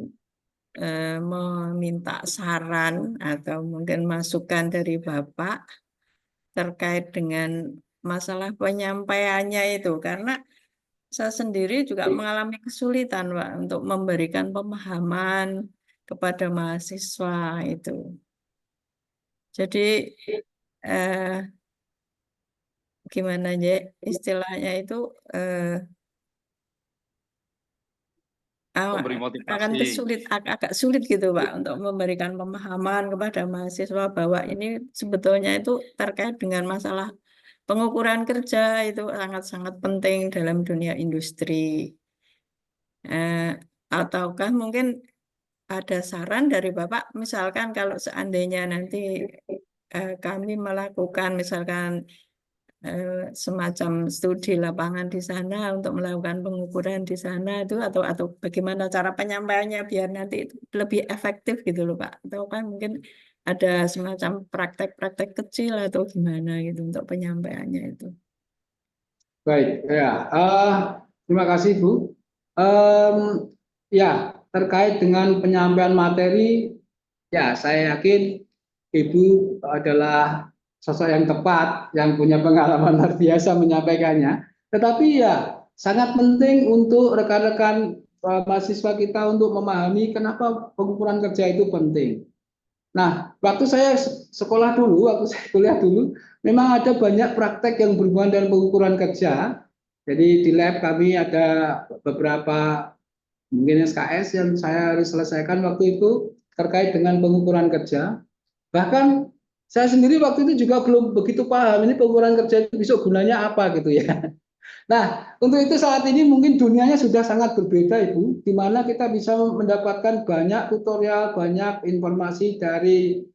meminta saran atau mungkin masukan dari Bapak terkait dengan masalah penyampaiannya itu, karena saya sendiri juga mengalami kesulitan, Pak, untuk memberikan pemahaman kepada mahasiswa itu. Jadi gimana ya istilahnya itu Memberi akan motivasi. agak sulit gitu, Pak, untuk memberikan pemahaman kepada mahasiswa bahwa ini sebetulnya itu terkait dengan masalah pengukuran kerja itu sangat-sangat penting dalam dunia industri. Ataukah mungkin ada saran dari Bapak, misalkan kalau seandainya nanti kami melakukan misalkan semacam studi lapangan di sana untuk melakukan pengukuran di sana itu, atau bagaimana cara penyampaiannya biar nanti itu lebih efektif gitu loh, Pak. Atau kan mungkin ada semacam praktek-praktek kecil atau gimana gitu untuk penyampaiannya itu. Baik, ya. Terima kasih Bu. Ya, terkait dengan penyampaian materi, ya saya yakin Ibu adalah sosok yang tepat, yang punya pengalaman luar biasa menyampaikannya. Tetapi ya sangat penting untuk rekan-rekan mahasiswa kita untuk memahami kenapa pengukuran kerja itu penting. Nah, waktu saya sekolah dulu, waktu saya kuliah dulu, memang ada banyak praktek yang berhubungan dengan pengukuran kerja. Jadi di lab kami ada beberapa mungkin SKS yang saya harus selesaikan waktu itu terkait dengan pengukuran kerja. Bahkan saya sendiri waktu itu juga belum begitu paham ini pengukuran kerja itu besok gunanya apa gitu ya. Nah, untuk itu saat ini mungkin dunianya sudah sangat berbeda, Ibu, di mana kita bisa mendapatkan banyak tutorial, banyak informasi dari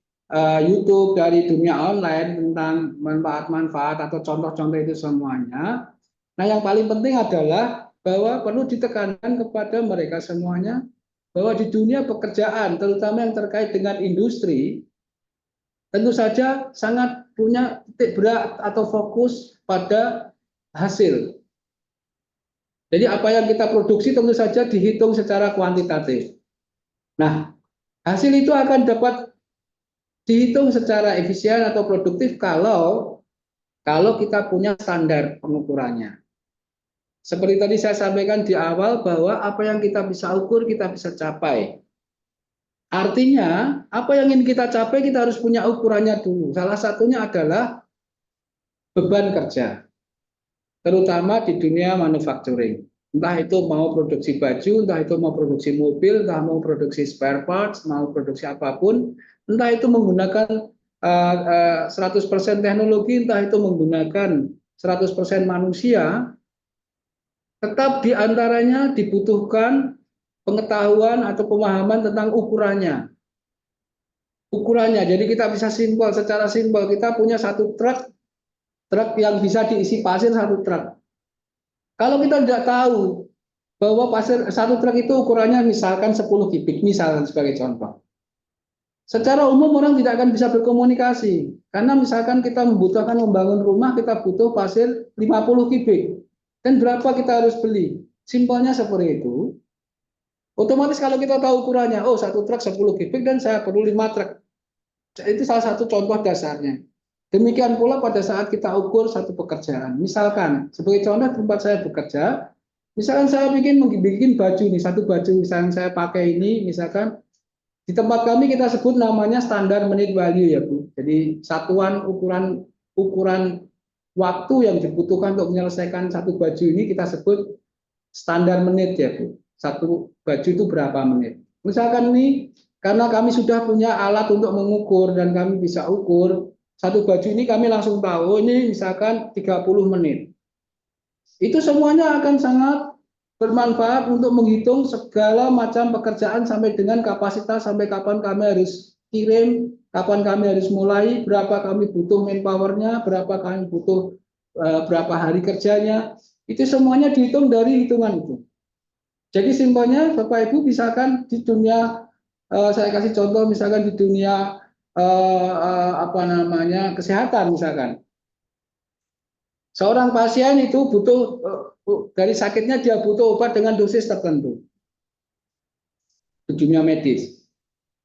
YouTube, dari dunia online tentang manfaat-manfaat atau contoh-contoh itu semuanya. Nah, yang paling penting adalah bahwa perlu ditekankan kepada mereka semuanya bahwa di dunia pekerjaan, terutama yang terkait dengan industri, tentu saja sangat punya titik berat atau fokus pada hasil. Jadi apa yang kita produksi tentu saja dihitung secara kuantitatif. Nah, hasil itu akan dapat dihitung secara efisien atau produktif kalau kita punya standar pengukurannya. Seperti tadi saya sampaikan di awal bahwa apa yang kita bisa ukur kita bisa capai. Artinya, apa yang ingin kita capai kita harus punya ukurannya dulu. Salah satunya adalah beban kerja, terutama di dunia manufacturing. Entah itu mau produksi baju, entah itu mau produksi mobil, entah mau produksi spare parts, mau produksi apapun, entah itu menggunakan 100% teknologi, entah itu menggunakan 100% manusia, tetap diantaranya dibutuhkan pengetahuan atau pemahaman tentang ukurannya. Ukurannya, jadi kita bisa simpel, secara simpel kita punya satu truk yang bisa diisi pasir satu truk. Kalau kita tidak tahu bahwa pasir satu truk itu ukurannya misalkan 10 kubik, misalkan sebagai contoh. Secara umum orang tidak akan bisa berkomunikasi. Karena misalkan kita membutuhkan membangun rumah, kita butuh pasir 50 kubik. Dan berapa kita harus beli? Simpelnya seperti itu. Otomatis kalau kita tahu ukurannya, oh satu truk 10 kubik dan saya perlu 5 truk. Itu salah satu contoh dasarnya. Demikian pula pada saat kita ukur satu pekerjaan. Misalkan, sebagai contoh tempat saya bekerja, misalkan saya bikin baju nih, satu baju misalkan saya pakai ini, misalkan di tempat kami kita sebut namanya standar menit value ya Bu. Jadi satuan ukuran waktu yang dibutuhkan untuk menyelesaikan satu baju ini kita sebut standar menit ya Bu. Satu baju itu berapa menit. Misalkan ini karena kami sudah punya alat untuk mengukur dan kami bisa ukur satu baju ini, kami langsung tahu ini misalkan 30 menit. Itu semuanya akan sangat bermanfaat untuk menghitung segala macam pekerjaan sampai dengan kapasitas, sampai kapan kami harus kirim, kapan kami harus mulai, berapa kami butuh manpower-nya, berapa kami butuh berapa hari kerjanya. Itu semuanya dihitung dari hitungan itu. Jadi simpelnya Bapak Ibu, misalkan di dunia, saya kasih contoh misalkan di dunia kesehatan misalkan. Seorang pasien itu butuh dari sakitnya dia butuh obat dengan dosis tertentu di dunia medis.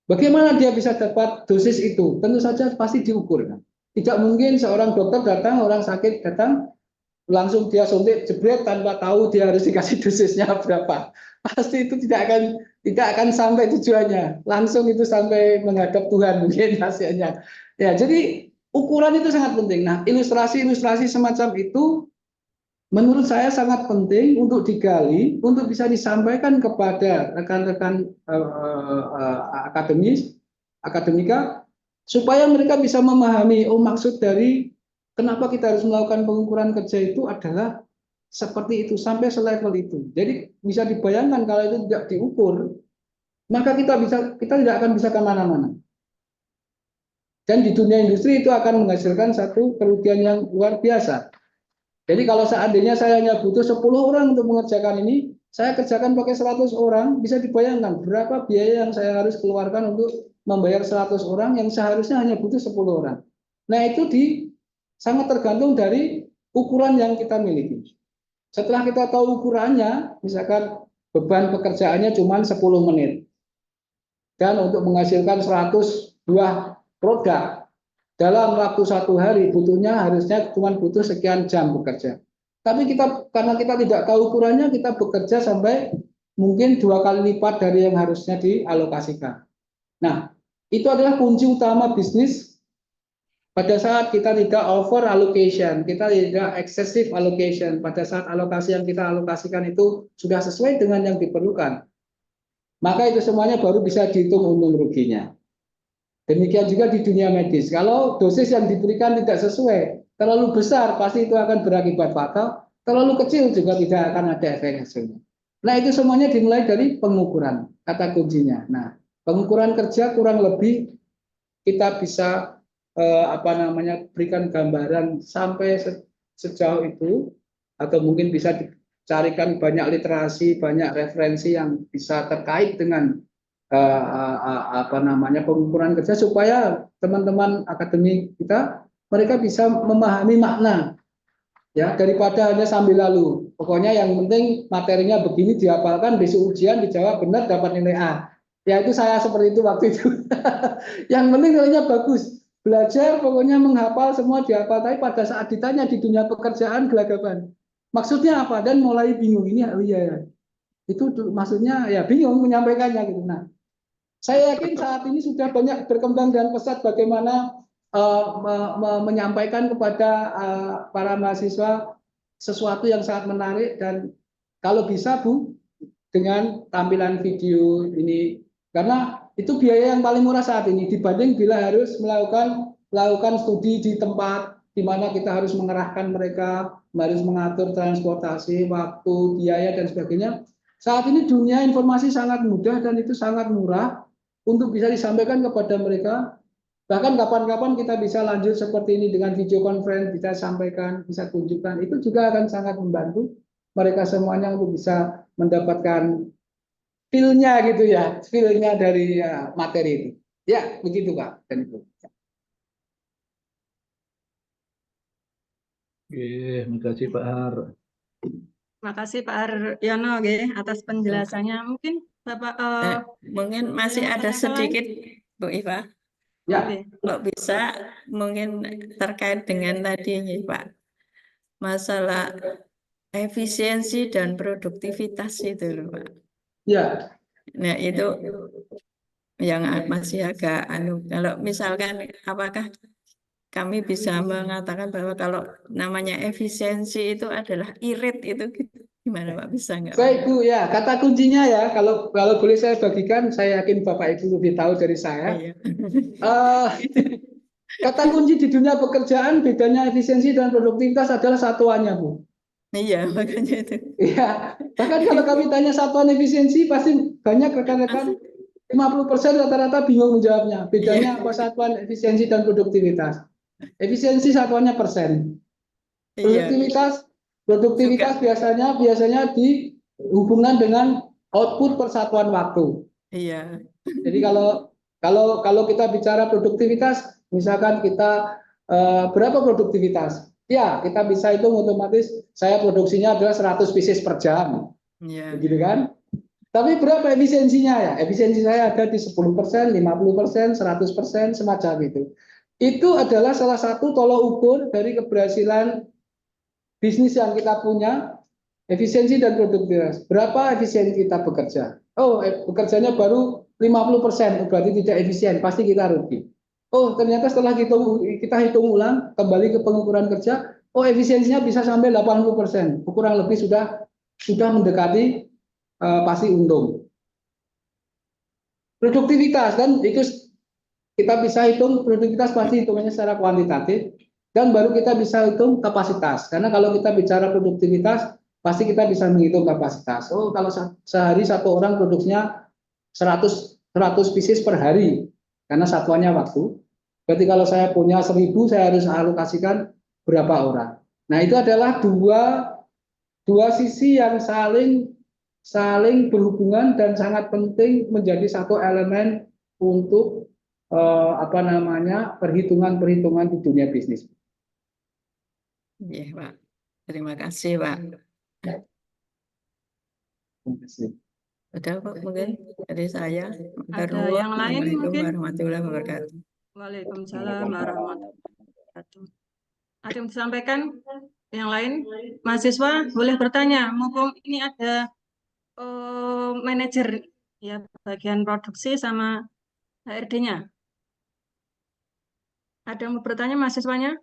Bagaimana dia bisa dapat dosis itu? Tentu saja pasti diukur. Kan? Tidak mungkin seorang dokter datang, orang sakit datang, langsung dia suntik jebret tanpa tahu dia harus dikasih dosisnya berapa. Pasti itu tidak akan sampai tujuannya. Langsung itu sampai menghadap Tuhan mungkin hasilnya. Ya, jadi ukuran itu sangat penting. Nah, ilustrasi-ilustrasi semacam itu menurut saya sangat penting untuk digali, untuk bisa disampaikan kepada rekan-rekan akademika, supaya mereka bisa memahami, oh maksud dari kenapa kita harus melakukan pengukuran kerja itu adalah seperti itu, sampai selevel itu. Jadi bisa dibayangkan kalau itu tidak diukur, maka kita tidak akan bisa kemana-mana. Dan di dunia industri itu akan menghasilkan satu kerugian yang luar biasa. Jadi kalau seandainya saya hanya butuh 10 orang untuk mengerjakan ini, saya kerjakan pakai 100 orang, bisa dibayangkan berapa biaya yang saya harus keluarkan untuk membayar 100 orang yang seharusnya hanya butuh 10 orang. Nah itu sangat tergantung dari ukuran yang kita miliki. Setelah kita tahu ukurannya, misalkan beban pekerjaannya cuma 10 menit. Dan untuk menghasilkan 100 buah produk dalam waktu 1 hari harusnya cuma butuh sekian jam bekerja. Tapi karena kita tidak tahu ukurannya, kita bekerja sampai mungkin 2 kali lipat dari yang harusnya dialokasikan. Nah, itu adalah kunci utama bisnis pada saat kita tidak over allocation, kita tidak excessive allocation. Pada saat alokasi yang kita alokasikan itu sudah sesuai dengan yang diperlukan, maka itu semuanya baru bisa dihitung untung ruginya. Demikian juga di dunia medis. Kalau dosis yang diberikan tidak sesuai, terlalu besar pasti itu akan berakibat fatal. Terlalu kecil juga tidak akan ada efek hasilnya. Nah itu semuanya dimulai dari pengukuran, kata kuncinya. Nah pengukuran kerja kurang lebih kita bisa berikan gambaran sampai sejauh itu, atau mungkin bisa dicarikan banyak literasi, banyak referensi yang bisa terkait dengan pengukuran kerja supaya teman-teman akademik kita mereka bisa memahami makna ya daripada hanya sambil lalu. Pokoknya yang penting materinya begini dihafalkan, besok ujian dijawab benar dapat nilai A. Ya itu saya seperti itu waktu itu. Yang penting nilainya bagus. Belajar pokoknya menghafal semua dihafal, tapi pada saat ditanya di dunia pekerjaan gelagapan. Maksudnya apa? Dan mulai bingung ini ya. Itu maksudnya ya bingung menyampaikannya gitu. Nah, saya yakin saat ini sudah banyak berkembang dan pesat bagaimana menyampaikan kepada para mahasiswa sesuatu yang sangat menarik, dan kalau bisa Bu dengan tampilan video ini, karena itu biaya yang paling murah saat ini dibanding bila harus melakukan studi di tempat di mana kita harus mengerahkan mereka, harus mengatur transportasi, waktu, biaya dan sebagainya. Saat ini dunia informasi sangat mudah dan itu sangat murah untuk bisa disampaikan kepada mereka. Bahkan kapan-kapan kita bisa lanjut seperti ini dengan video conference, bisa sampaikan, bisa tunjukkan. Itu juga akan sangat membantu mereka semuanya untuk bisa mendapatkan feel-nya gitu ya, feel-nya dari materi itu. Ya, begitu Pak dan Ibu. Oke, terima kasih Pak Har. Terima kasih Pak Haryono atas penjelasannya. Mungkin Bapak mungkin masih ada sedikit Bu Iva. Ya, kalau bisa mungkin terkait dengan tadi Pak, masalah efisiensi dan produktivitas itu loh Pak. ya. Nah itu yang masih agak kalau misalkan apakah kami bisa mengatakan bahwa kalau namanya efisiensi itu adalah irit itu gitu. Gimana Pak, bisa nggak Pak? Baik Bu, ya kata kuncinya ya, kalau boleh saya bagikan, saya yakin Bapak Ibu lebih tahu dari saya. Iya. Eh, kata kunci di dunia pekerjaan bedanya efisiensi dan produktivitas adalah satuannya Bu. Iya, makanya itu. Iya, bahkan kalau kami tanya satuan efisiensi, pasti banyak rekan-rekan 50% rata-rata bingung menjawabnya. Bedanya Iya. apa satuan efisiensi dan produktivitas? Efisiensi satuannya persen. Iya, Produktivitas suka. biasanya dihubungkan dengan output persatuan waktu. Iya. Jadi kalau kita bicara produktivitas, misalkan kita berapa produktivitas? Ya, kita bisa hitung otomatis saya produksinya adalah 100 pieces per jam. Iya. Begitu kan? Tapi berapa efisiensinya ya? Efisiensi saya ada di 10%, 50%, 100%, semacam itu. Itu adalah salah satu tolok ukur dari keberhasilan bisnis yang kita punya, efisiensi dan produktivitas. Berapa efisien kita bekerja? Oh, bekerjanya baru 50%, berarti tidak efisien, pasti kita rugi. Oh, ternyata setelah kita hitung ulang, kembali ke pengukuran kerja, oh efisiensinya bisa sampai 80%, kurang lebih sudah mendekati pasti untung. Produktivitas kan itu kita bisa hitung produktivitas, pasti hitungannya secara kuantitatif, dan baru kita bisa hitung kapasitas. Karena kalau kita bicara produktivitas, pasti kita bisa menghitung kapasitas. Oh, kalau sehari satu orang produksinya 100 pieces per hari, karena satuannya waktu. Berarti kalau saya punya 1000, saya harus alokasikan berapa orang. Nah, itu adalah dua sisi yang saling berhubungan dan sangat penting menjadi satu elemen untuk perhitungan-perhitungan di dunia bisnis. Iya, Pak. Terima kasih, Pak. Terima kasih. Udah, Pak, mungkin dari saya. Ada yang lain Assalamualaikum mungkin? warahmatullahi wabarakatuh. Waalaikumsalam warahmatullahi wabarakatuh. Ada yang disampaikan? Yang lain? Mahasiswa boleh bertanya. Mumpung ini ada manajer ya bagian produksi sama HRD-nya. Ada yang mau bertanya mahasiswanya?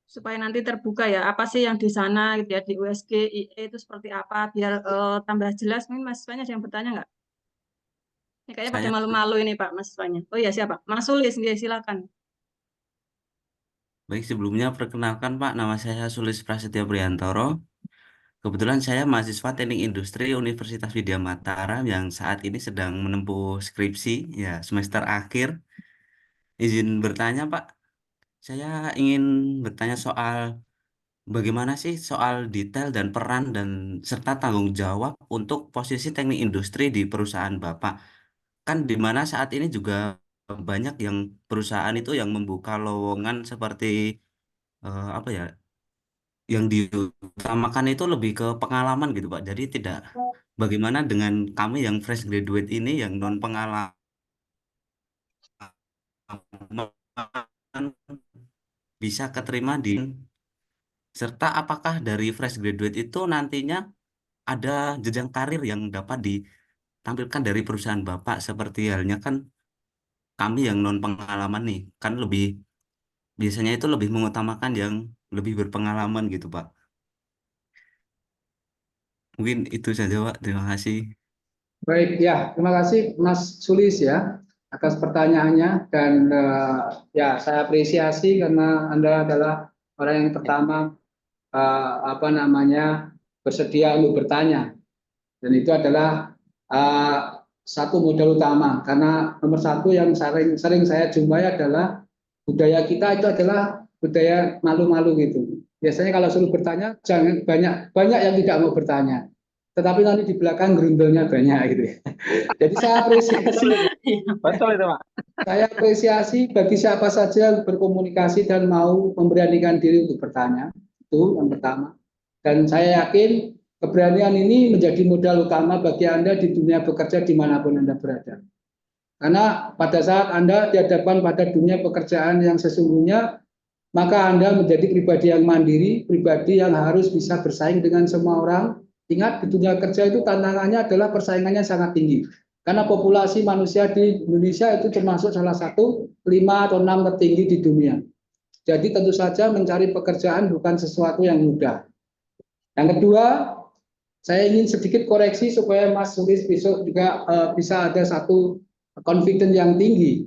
Supaya nanti terbuka ya, apa sih yang di sana gitu ya, di USG, IE itu seperti apa, biar tambah jelas. Mungkin mahasiswanya ada yang bertanya nggak? Ini kayaknya pada Saya, malu-malu ini Pak mahasiswanya. Oh iya siapa? Mas Sulis, ya, silakan. baik sebelumnya perkenalkan Pak, nama saya Sulis Prasetya Priantoro. Kebetulan saya mahasiswa Teknik Industri Universitas Widya Mataram yang saat ini sedang menempuh skripsi, ya semester akhir. Izin bertanya Pak, saya ingin bertanya soal bagaimana sih soal detail dan peran dan serta tanggung jawab untuk posisi teknik industri di perusahaan Bapak. Kan di mana saat ini juga banyak yang perusahaan itu yang membuka lowongan seperti apa ya, yang diutamakan itu lebih ke pengalaman gitu Pak. Jadi tidak bagaimana dengan kami yang fresh graduate ini yang non pengalaman bisa keterima di, serta apakah dari fresh graduate itu nantinya ada jenjang karir yang dapat ditampilkan dari perusahaan Bapak, seperti halnya kan kami yang non pengalaman nih kan lebih biasanya itu lebih mengutamakan yang lebih berpengalaman gitu Pak. Mungkin itu saja Pak, terima kasih. Baik, ya, terima kasih Mas Sulis ya atas pertanyaannya, dan ya saya apresiasi karena Anda adalah orang yang pertama bersedia untuk bertanya, dan itu adalah satu modal utama, karena nomor satu yang sering saya jumpai adalah budaya kita itu adalah budaya malu-malu gitu. Biasanya kalau suruh bertanya, jangan banyak yang tidak mau bertanya, tetapi nanti di belakang gerundelnya banyak gitu ya. Jadi saya apresiasi, Betul itu Pak. saya apresiasi bagi siapa saja yang berkomunikasi dan mau memberanikan diri untuk bertanya. Itu yang pertama. Dan saya yakin keberanian ini menjadi modal utama bagi Anda di dunia bekerja dimanapun Anda berada. Karena pada saat Anda dihadapkan pada dunia pekerjaan yang sesungguhnya, maka Anda menjadi pribadi yang mandiri, pribadi yang harus bisa bersaing dengan semua orang. Ingat, di dunia kerja itu tantangannya adalah persaingannya sangat tinggi. Karena populasi manusia di Indonesia itu termasuk salah satu 5 atau 6 tertinggi di dunia. Jadi tentu saja mencari pekerjaan bukan sesuatu yang mudah. Yang kedua, saya ingin sedikit koreksi supaya Mas Sulis besok juga bisa ada satu confidence yang tinggi.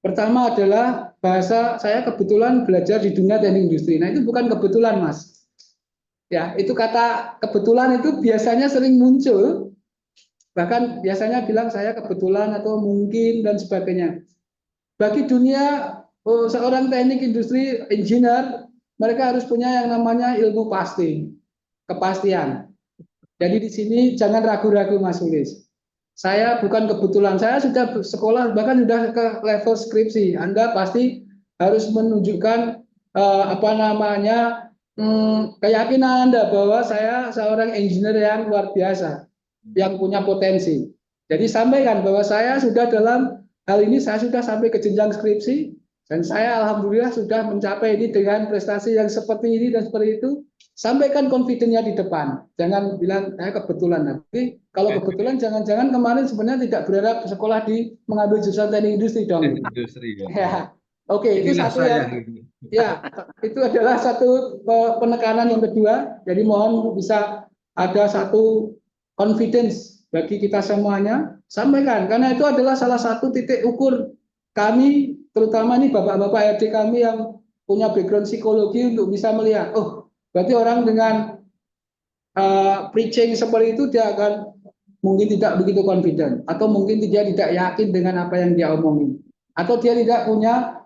Pertama adalah bahasa saya kebetulan belajar di dunia teknik industri. Nah, itu bukan kebetulan, Mas. Ya, itu kata kebetulan itu biasanya sering muncul. Bahkan biasanya bilang saya kebetulan atau mungkin dan sebagainya. Bagi dunia seorang teknik industri engineer, mereka harus punya yang namanya ilmu pasti, kepastian. Jadi di sini jangan ragu-ragu, Mas Sulis. Saya bukan kebetulan, saya sudah sekolah bahkan sudah ke level skripsi. Anda pasti harus menunjukkan keyakinan Anda bahwa saya seorang engineer yang luar biasa, yang punya potensi. Jadi sampaikan bahwa saya sudah dalam hal ini, saya sudah sampai ke jenjang skripsi, dan saya alhamdulillah sudah mencapai ini dengan prestasi yang seperti ini dan seperti itu. Sampaikan confidence-nya di depan. Jangan bilang saya kebetulan. Tapi kalau kebetulan jangan-jangan kemarin sebenarnya tidak berharap sekolah di mengambil jurusan teknik industri dong. Industri ya. Ya. Oke, itu Inilah satu saya. ya, itu adalah satu penekanan yang kedua. Jadi mohon bisa ada satu confidence bagi kita semuanya. Sampaikan, karena itu adalah salah satu titik ukur kami, terutama nih bapak-bapak RD kami yang punya background psikologi untuk bisa melihat, oh, berarti orang dengan preaching seperti itu dia akan mungkin tidak begitu confident, atau mungkin dia tidak yakin dengan apa yang dia omongin, atau dia tidak punya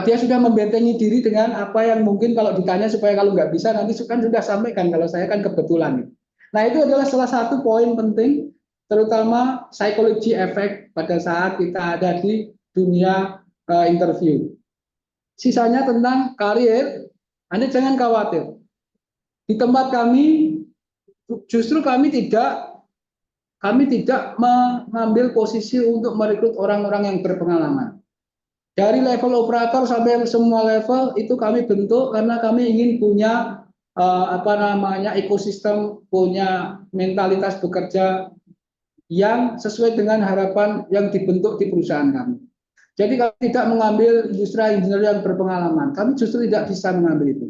dia sudah membentengi diri dengan apa yang mungkin kalau ditanya supaya kalau nggak bisa nanti kan sudah sampaikan kalau saya kan kebetulan. Nah, itu adalah salah satu poin penting, terutama psychology effect pada saat kita ada di dunia interview. Sisanya tentang karir, Anda jangan khawatir. Di tempat kami justru kami tidak mengambil posisi untuk merekrut orang-orang yang berpengalaman. Dari level operator sampai semua level itu kami bentuk karena kami ingin punya ekosistem, punya mentalitas bekerja yang sesuai dengan harapan yang dibentuk di perusahaan kami. Jadi kami tidak mengambil industri engineer yang berpengalaman. Kami justru tidak bisa mengambil itu.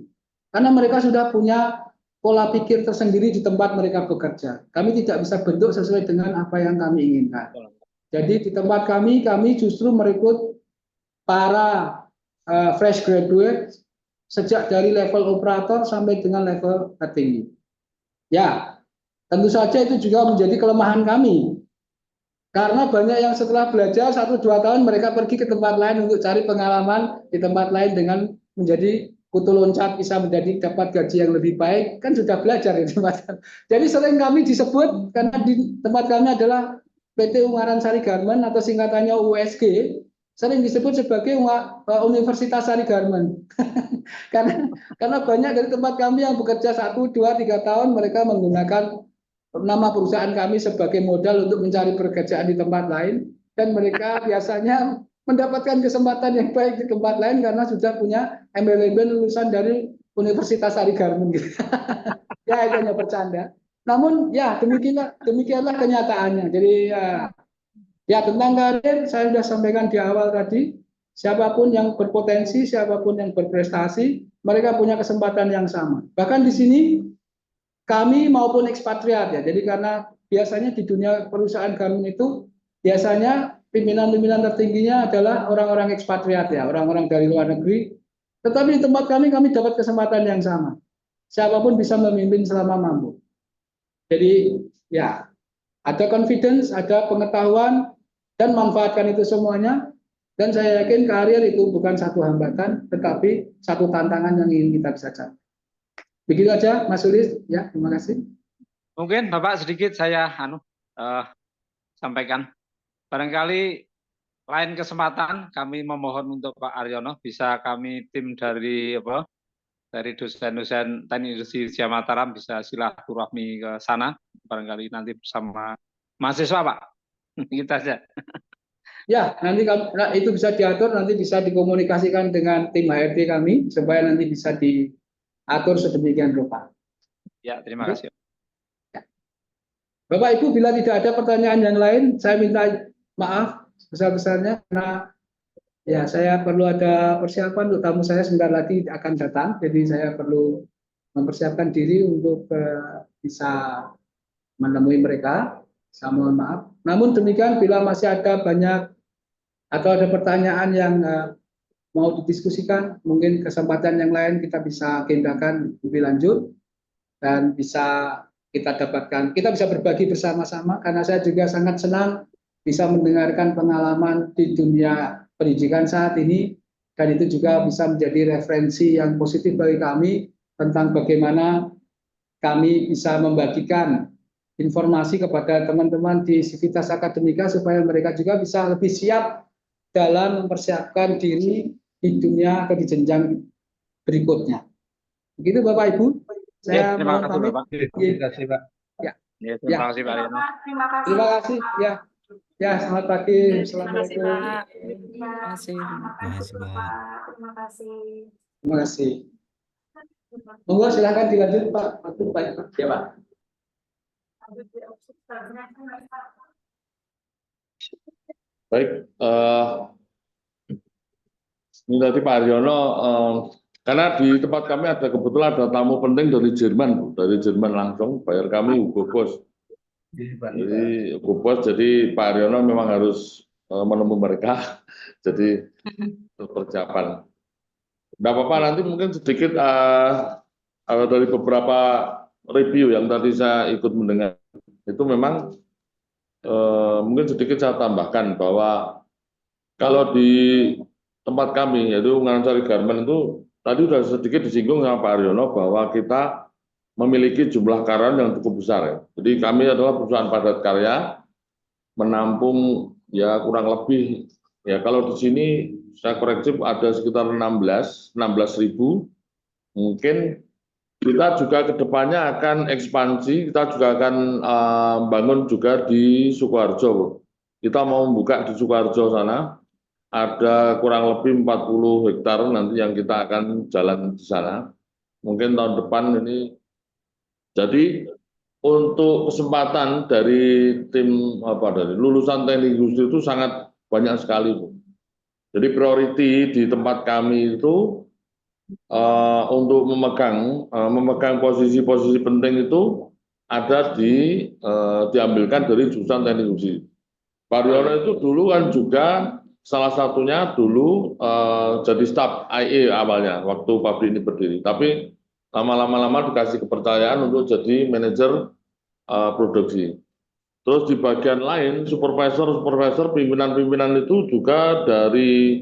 Karena mereka sudah punya pola pikir tersendiri di tempat mereka bekerja. Kami tidak bisa bentuk sesuai dengan apa yang kami inginkan. Jadi di tempat kami justru merekrut para fresh graduate sejak dari level operator sampai dengan level tertinggi. Ya, tentu saja itu juga menjadi kelemahan kami. Karena banyak yang setelah belajar 1-2 tahun mereka pergi ke tempat lain untuk cari pengalaman di tempat lain dengan menjadi kutu loncat, bisa menjadi dapat gaji yang lebih baik, kan sudah belajar di tempat. Jadi sering kami disebut karena di tempat kami adalah PT Ungaran Sari Garmen atau singkatannya USG, sering disebut sebagai Universitas Sari Garmen. karena banyak dari tempat kami yang bekerja 1, 2, 3 tahun mereka menggunakan nama perusahaan kami sebagai modal untuk mencari pekerjaan di tempat lain, dan mereka biasanya mendapatkan kesempatan yang baik di tempat lain karena sudah punya embel-embel lulusan dari Universitas Sari Garmen. Ya, itu hanya bercanda. Namun ya demikianlah kenyataannya. Jadi ya tentang karir saya sudah sampaikan di awal tadi. Siapapun yang berpotensi, siapapun yang berprestasi, mereka punya kesempatan yang sama. Bahkan di sini kami maupun ekspatriat ya. Jadi karena biasanya di dunia perusahaan kami itu biasanya pimpinan-pimpinan tertingginya adalah orang-orang ekspatriat ya, orang-orang dari luar negeri. Tetapi di tempat kami dapat kesempatan yang sama. Siapapun bisa memimpin selama mampu. Jadi ya ada confidence, ada pengetahuan, dan manfaatkan itu semuanya. Dan saya yakin karir itu bukan satu hambatan, tetapi satu tantangan yang ingin kita bisa capai. Begitu aja, Mas Sulis. Ya, terima kasih. Mungkin Bapak sedikit saya sampaikan. Barangkali lain kesempatan kami memohon untuk Pak Aryono bisa kami tim dari dosen-dosen teknik industri Vidya Mataram bisa silaturahmi ke sana. Barangkali nanti bersama mahasiswa, Pak. Kita saja. Ya, nanti itu bisa diatur, nanti bisa dikomunikasikan dengan tim HRD kami supaya nanti bisa diatur sedemikian rupa. Ya, terima kasih. Ya. Bapak Ibu, bila tidak ada pertanyaan yang lain, saya minta maaf sebesar-besarnya karena ya saya perlu ada persiapan untuk tamu saya sebentar lagi akan datang, jadi saya perlu mempersiapkan diri untuk bisa menemui mereka. Saya mohon maaf. Namun demikian, bila masih ada banyak atau ada pertanyaan yang mau didiskusikan, mungkin kesempatan yang lain kita bisa agendakan lebih lanjut dan bisa kita dapatkan, kita bisa berbagi bersama-sama, karena saya juga sangat senang bisa mendengarkan pengalaman di dunia pendidikan saat ini, dan itu juga bisa menjadi referensi yang positif bagi kami tentang bagaimana kami bisa membagikan informasi kepada teman-teman di Civitas Akademika supaya mereka juga bisa lebih siap dalam mempersiapkan diri di dunia atau di jenjang berikutnya. Begitu Bapak Ibu. Saya terima mohon kasih pamit. Bapak. Terima kasih Pak. Ya, Terima kasih Pak Aryono. Terima kasih. terima kasih. Ya, ya, selamat pagi. Terima kasih Assalamualaikum. Pak. Ya, Terima kasih. makan Terima kasih, dulu, Pak. Pak. Terima kasih. Terima kasih. Monggo silakan dilanjut Pak. Ya Pak. Baik, ini tadi Pak Aryono, karena di tempat kami ada kebetulan ada tamu penting dari Jerman, Bu. Dari Jerman langsung, bayar kami Hugo Boss. Jadi Hugo Boss, jadi Pak Aryono memang harus menemui mereka, jadi persiapan. Nggak apa-apa, nanti mungkin sedikit dari beberapa review yang tadi saya ikut mendengar, itu memang mungkin sedikit saya tambahkan bahwa kalau di tempat kami, yaitu Ungaran Sari Garmen itu, tadi sudah sedikit disinggung sama Pak Aryono bahwa kita memiliki jumlah karyawan yang cukup besar. Ya. Jadi kami adalah perusahaan padat karya, menampung ya kurang lebih, ya kalau di sini saya koreksi ada sekitar 16.000, mungkin kita juga kedepannya akan ekspansi, kita juga akan bangun juga di Sukoharjo. Kita mau membuka di Sukoharjo sana, ada kurang lebih 40 hektar nanti yang kita akan jalan di sana. Mungkin tahun depan ini. Jadi untuk kesempatan dari tim dari lulusan teknik industri itu sangat banyak sekali, Bu. Jadi priority di tempat kami itu untuk memegang posisi-posisi penting itu ada diambilkan dari jurusan teknik industri. Pak Aryono itu dulu kan juga salah satunya dulu jadi staf IE awalnya waktu pabrik ini berdiri, tapi lama-lama dikasih kepercayaan untuk jadi manajer produksi. Terus di bagian lain supervisor, pimpinan-pimpinan itu juga dari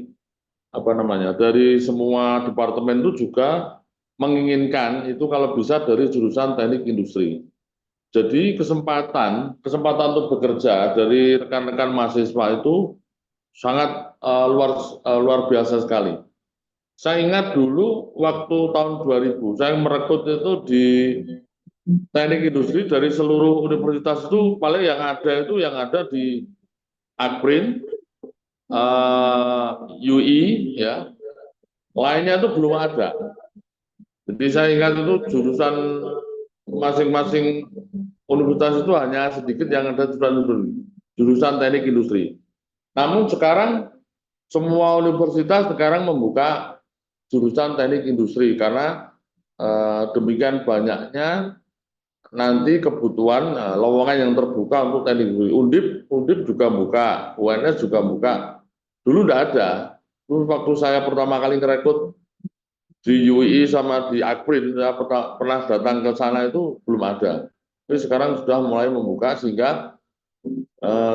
dari semua departemen itu juga menginginkan itu kalau bisa dari jurusan teknik industri. Jadi kesempatan untuk bekerja dari rekan-rekan mahasiswa itu sangat luar biasa sekali. Saya ingat dulu waktu tahun 2000 saya merekrut itu di teknik industri dari seluruh universitas itu paling yang ada di Akprin, UI, ya, lainnya itu belum ada. Jadi saya ingat itu jurusan masing-masing universitas itu hanya sedikit yang ada jurusan teknik industri. Namun sekarang semua universitas sekarang membuka jurusan teknik industri karena demikian banyaknya nanti kebutuhan lowongan yang terbuka untuk teknik industri. Undip juga buka, UNS juga buka. Dulu tidak ada. Dulu waktu saya pertama kali ngerekrut di UI sama di Akprin, saya pernah datang ke sana itu belum ada. Tapi sekarang sudah mulai membuka sehingga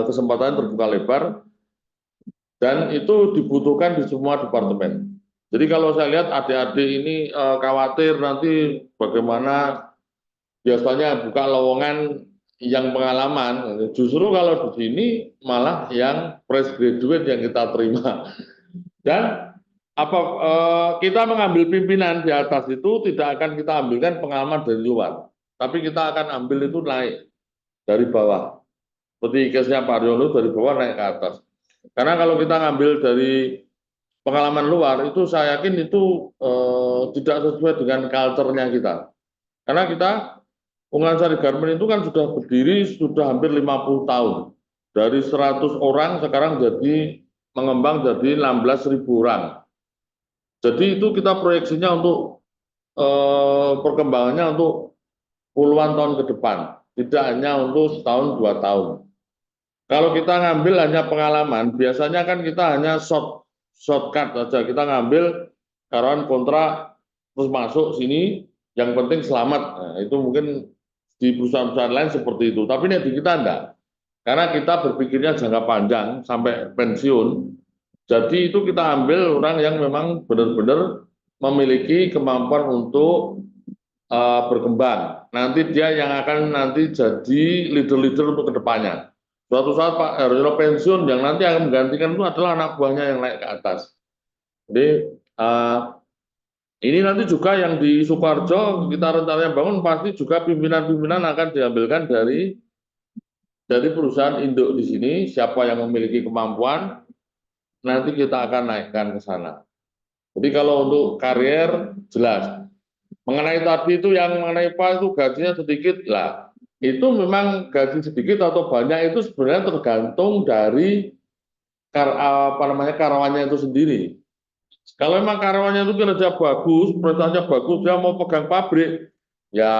kesempatan terbuka lebar dan itu dibutuhkan di semua departemen. Jadi kalau saya lihat adik-adik ini khawatir nanti bagaimana biasanya buka lowongan yang pengalaman, justru kalau di sini malah yang fresh graduate yang kita terima. Dan kita mengambil pimpinan di atas itu tidak akan kita ambilkan pengalaman dari luar, tapi kita akan ambil itu naik dari bawah. Seperti case-nya Pak Aryono dari bawah naik ke atas. Karena kalau kita ngambil dari pengalaman luar itu saya yakin itu tidak sesuai dengan culture-nya kita. Karena kita Ungaran Sari Garmen itu kan sudah berdiri sudah hampir 50 tahun. Dari 100 orang sekarang jadi mengembang jadi 16.000 orang. Jadi itu kita proyeksinya untuk perkembangannya untuk puluhan tahun ke depan, tidak hanya untuk setahun 2 tahun. Kalau kita ngambil hanya pengalaman, biasanya kan kita hanya shortcut saja. Kita ngambil karyawan kontrak terus masuk sini, yang penting selamat. Nah, itu mungkin di perusahaan-perusahaan lain seperti itu. Tapi ini di kita enggak. Karena kita berpikirnya jangka panjang sampai pensiun. Jadi itu kita ambil orang yang memang benar-benar memiliki kemampuan untuk berkembang. Nanti dia yang akan nanti jadi leader-leader untuk kedepannya. Suatu saat Pak Haryono pensiun, yang nanti akan menggantikan itu adalah anak buahnya yang naik ke atas. Jadi ini nanti juga yang di Sukoharjo kita rencananya bangun, pasti juga pimpinan-pimpinan akan diambilkan dari perusahaan induk di sini. Siapa yang memiliki kemampuan, nanti kita akan naikkan ke sana. Jadi kalau untuk karier jelas. Mengenai tadi itu yang mengenai Pak itu gajinya sedikit lah. Itu memang gaji sedikit atau banyak itu sebenarnya tergantung dari karyawannya itu sendiri. Kalau memang karyawannya itu kinerja bagus, prestasinya bagus, dia mau pegang pabrik, ya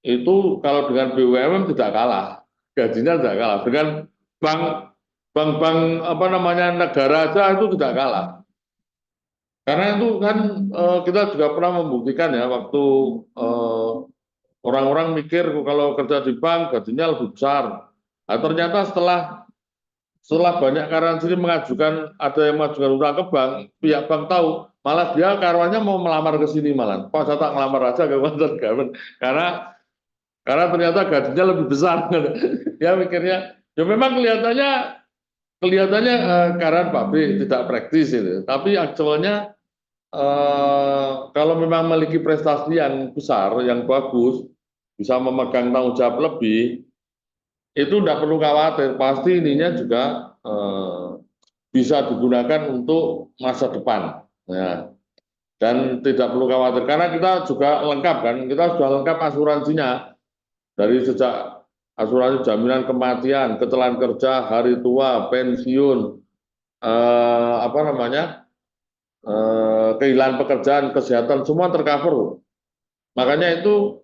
itu kalau dengan BUMN tidak kalah, gajinya tidak kalah. Dengan bank negara aja itu tidak kalah. Karena itu kan kita juga pernah membuktikan ya waktu orang-orang mikir kalau kerja di bank gajinya lebih besar. Nah, ternyata setelah banyak karyawan sini mengajukan, ada yang mengajukan utang ke bank, pihak bank tahu, malah dia karyawannya mau melamar ke sini malah. Pak, saya tak ngelamar aja ke Kementerian Government karena ternyata gajinya lebih besar. Ya mikirnya, ya memang kelihatannya karyawan pabrik tidak praktis itu, tapi aktualnya kalau memang memiliki prestasi yang besar, yang bagus, bisa memegang tanggung jawab lebih, itu tidak perlu khawatir, pasti ininya juga bisa digunakan untuk masa depan. Ya. Dan tidak perlu khawatir, karena kita juga lengkap kan, kita sudah lengkap asuransinya, dari sejak asuransi jaminan kematian, kecelakaan kerja, hari tua, pensiun, kehilangan pekerjaan, kesehatan, semua tercover. Makanya itu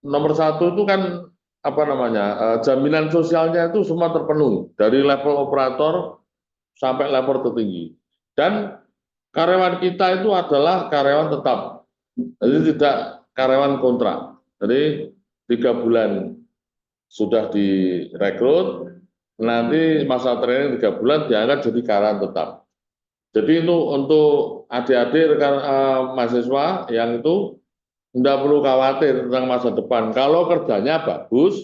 nomor satu itu kan jaminan sosialnya itu semua terpenuhi dari level operator sampai level tertinggi. Dan karyawan kita itu adalah karyawan tetap, jadi tidak karyawan kontrak. Jadi 3 bulan sudah direkrut, nanti masa training 3 bulan diangkat jadi karyawan tetap. Jadi itu untuk adik-adik rekan mahasiswa yang itu tidak perlu khawatir tentang masa depan. Kalau kerjanya bagus,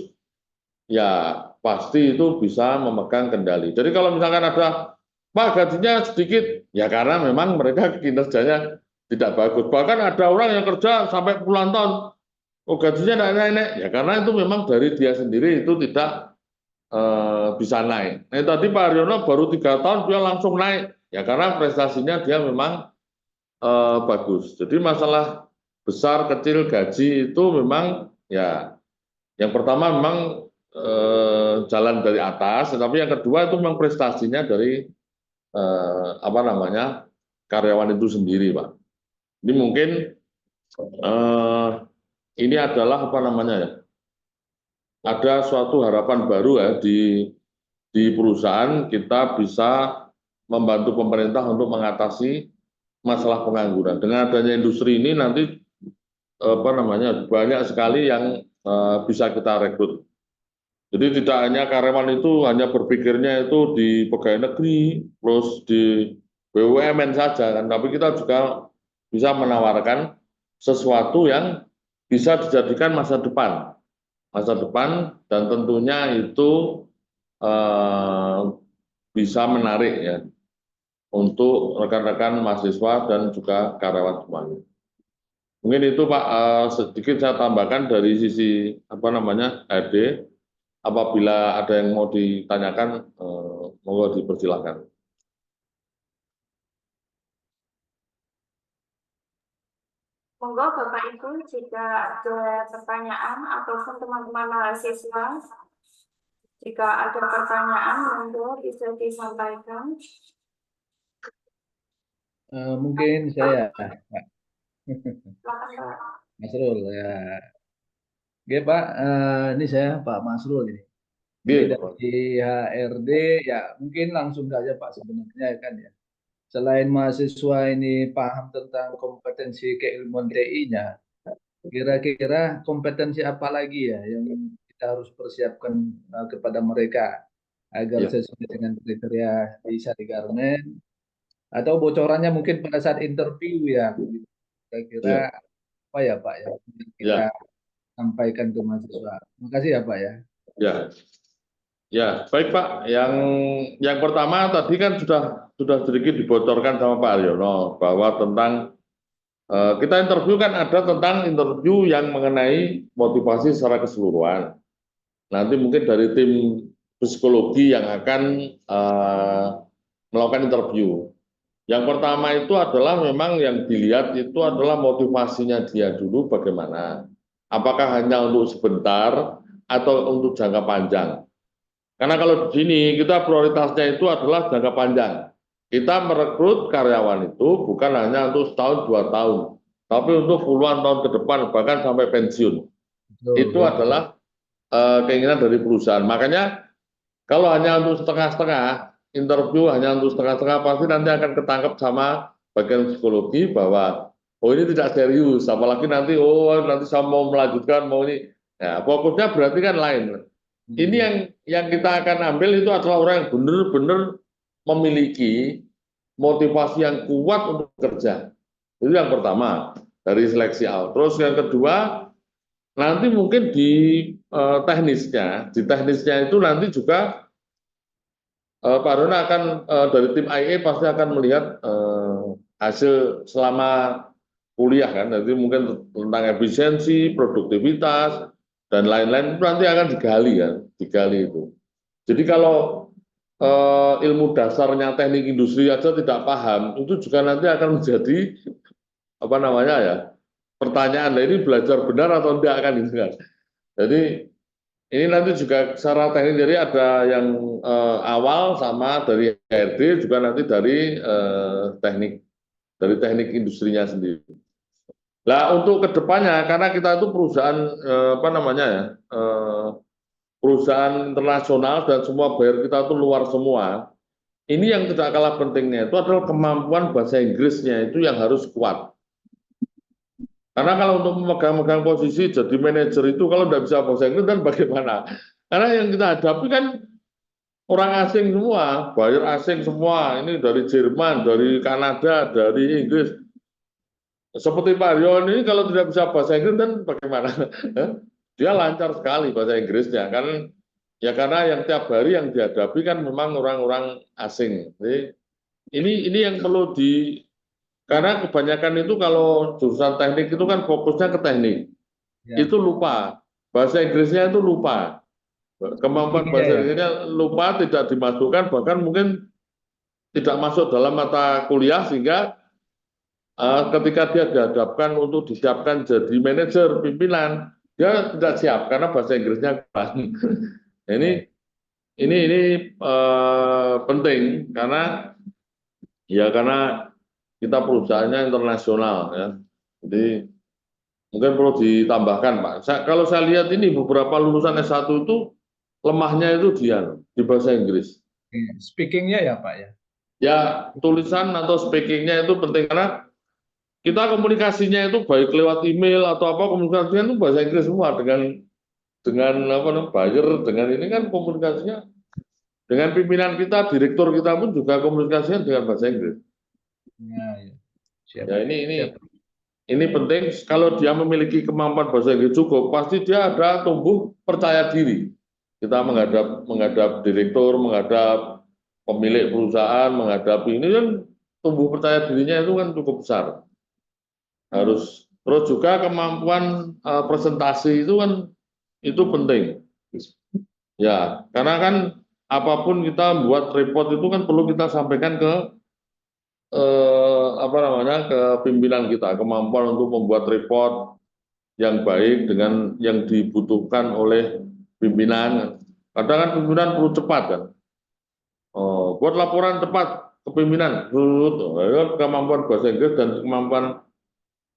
ya pasti itu bisa memegang kendali. Jadi kalau misalkan ada, Pak gajinya sedikit, ya karena memang mereka kinerjanya tidak bagus. Bahkan ada orang yang kerja sampai puluhan tahun, gajinya naik-naik, ya karena itu memang dari dia sendiri itu tidak bisa naik. Nah tadi Pak Haryono baru 3 tahun dia langsung naik, ya karena prestasinya dia memang bagus. Jadi masalah besar kecil gaji itu memang ya yang pertama memang jalan dari atas, tetapi yang kedua itu memang prestasinya dari karyawan itu sendiri, Pak. Ini mungkin ini adalah ada suatu harapan baru ya di perusahaan, kita bisa membantu pemerintah untuk mengatasi masalah pengangguran. Dengan adanya industri ini nanti banyak sekali yang bisa kita rekrut. Jadi tidak hanya karyawan itu hanya berpikirnya itu di pegawai negeri, terus di BUMN saja, kan? Tapi kita juga bisa menawarkan sesuatu yang bisa dijadikan masa depan, dan tentunya itu bisa menarik ya untuk rekan-rekan mahasiswa dan juga karyawan semuanya. Mungkin itu Pak, sedikit saya tambahkan dari sisi HRD. Apabila ada yang mau ditanyakan, monggo dipersilakan. Monggo Bapak Ibu, jika ada pertanyaan ataupun teman-teman mahasiswa, jika ada pertanyaan, monggo bisa disampaikan. Mungkin saya, Pak. Silakan Pak. Masrul ya. Oke Pak, ini saya Pak Masrul ini. Ini Iya, dari HRD ya mungkin langsung saja Pak sebenarnya kan ya. Selain mahasiswa ini paham tentang kompetensi keilmuan TI-nya, kira-kira kompetensi apa lagi ya yang kita harus persiapkan kepada mereka agar Iya. sesuai dengan kriteria di Sari Garmen atau bocorannya mungkin pada saat interview ya. Kira-kira apa ya Pak ya yang kita Ya, sampaikan ke mahasiswa. Terima kasih ya Pak ya. ya, ya, baik Pak. Yang pertama tadi kan sudah sedikit dibocorkan sama Pak Haryono bahwa tentang kita interview kan ada tentang interview yang mengenai motivasi secara keseluruhan. Nanti mungkin dari tim psikologi yang akan melakukan interview. Yang pertama itu adalah memang yang dilihat itu adalah motivasinya dia dulu bagaimana. Apakah hanya untuk sebentar atau untuk jangka panjang. Karena kalau di sini kita prioritasnya itu adalah jangka panjang. Kita merekrut karyawan itu bukan hanya untuk setahun 2 tahun, tapi untuk puluhan tahun ke depan bahkan sampai pensiun. Itu adalah keinginan dari perusahaan. Makanya kalau hanya untuk setengah-setengah, interview hanya untuk setengah-setengah, pasti nanti akan ketangkep sama bagian psikologi bahwa oh ini tidak serius, apalagi nanti nanti saya mau melanjutkan mau ini. Nah, fokusnya berarti kan lain. Ini yang kita akan ambil itu adalah orang yang benar-benar memiliki motivasi yang kuat untuk bekerja. Itu yang pertama dari seleksi awal. Terus yang kedua, nanti mungkin di teknisnya itu nanti juga Pak Rona akan dari tim IE pasti akan melihat hasil selama kuliah kan, nanti mungkin tentang efisiensi, produktivitas dan lain-lain itu nanti akan digali itu. Jadi kalau ilmu dasarnya teknik industri aja tidak paham, itu juga nanti akan menjadi apa namanya ya pertanyaan, ini belajar benar atau enggak kan gitu kan. Jadi ini nanti juga secara teknik, jadi ada yang awal sama dari HRD juga nanti dari teknik industrinya sendiri. Nah untuk kedepannya karena kita itu perusahaan apa namanya ya perusahaan internasional dan semua buyer kita itu luar semua. Ini yang tidak kalah pentingnya itu adalah kemampuan bahasa Inggrisnya itu yang harus kuat. Karena kalau untuk memegang posisi jadi manajer itu kalau tidak bisa bahasa Inggris dan bagaimana? Karena yang kita hadapi kan orang asing semua, buyer asing semua, ini dari Jerman, dari Kanada, dari Inggris. Seperti Pak Haryono ini kalau tidak bisa bahasa Inggris dan bagaimana? Dia lancar sekali bahasa Inggrisnya kan, ya karena yang tiap hari yang dihadapi kan memang orang-orang asing. Jadi, ini yang perlu karena kebanyakan itu kalau jurusan teknik itu kan fokusnya ke teknik, itu lupa bahasa Inggrisnya itu lupa, kemampuan bahasa Inggrisnya lupa, tidak dimasukkan, bahkan mungkin tidak masuk dalam mata kuliah sehingga ketika dia dihadapkan untuk disiapkan jadi manajer pimpinan, dia tidak siap karena bahasa Inggrisnya kurang. Ini penting karena kita perusahaannya internasional ya. Jadi mungkin perlu ditambahkan Pak. Kalau saya lihat ini beberapa lulusan S1 itu lemahnya itu di bahasa Inggris. Speakingnya ya Pak ya. Ya tulisan atau speakingnya itu penting karena kita komunikasinya itu baik lewat email atau apa, komunikasinya itu bahasa Inggris semua dengan apa namanya buyer, dengan ini kan komunikasinya dengan pimpinan kita, direktur kita pun juga komunikasinya dengan bahasa Inggris. Ya. Siap. Ya ini penting. Kalau dia memiliki kemampuan bahasa Inggris cukup, pasti dia ada tumbuh percaya diri. Kita menghadap direktur, menghadap pemilik perusahaan, menghadapi ini kan tumbuh percaya dirinya itu kan cukup besar. Terus juga kemampuan presentasi itu kan itu penting. Ya, karena kan apapun kita buat report itu kan perlu kita sampaikan ke ke pimpinan kita, kemampuan untuk membuat report yang baik dengan yang dibutuhkan oleh pimpinan. Kadang kan pimpinan perlu cepat kan. Buat laporan cepat ke pimpinan, kemampuan bahasa Inggris dan kemampuan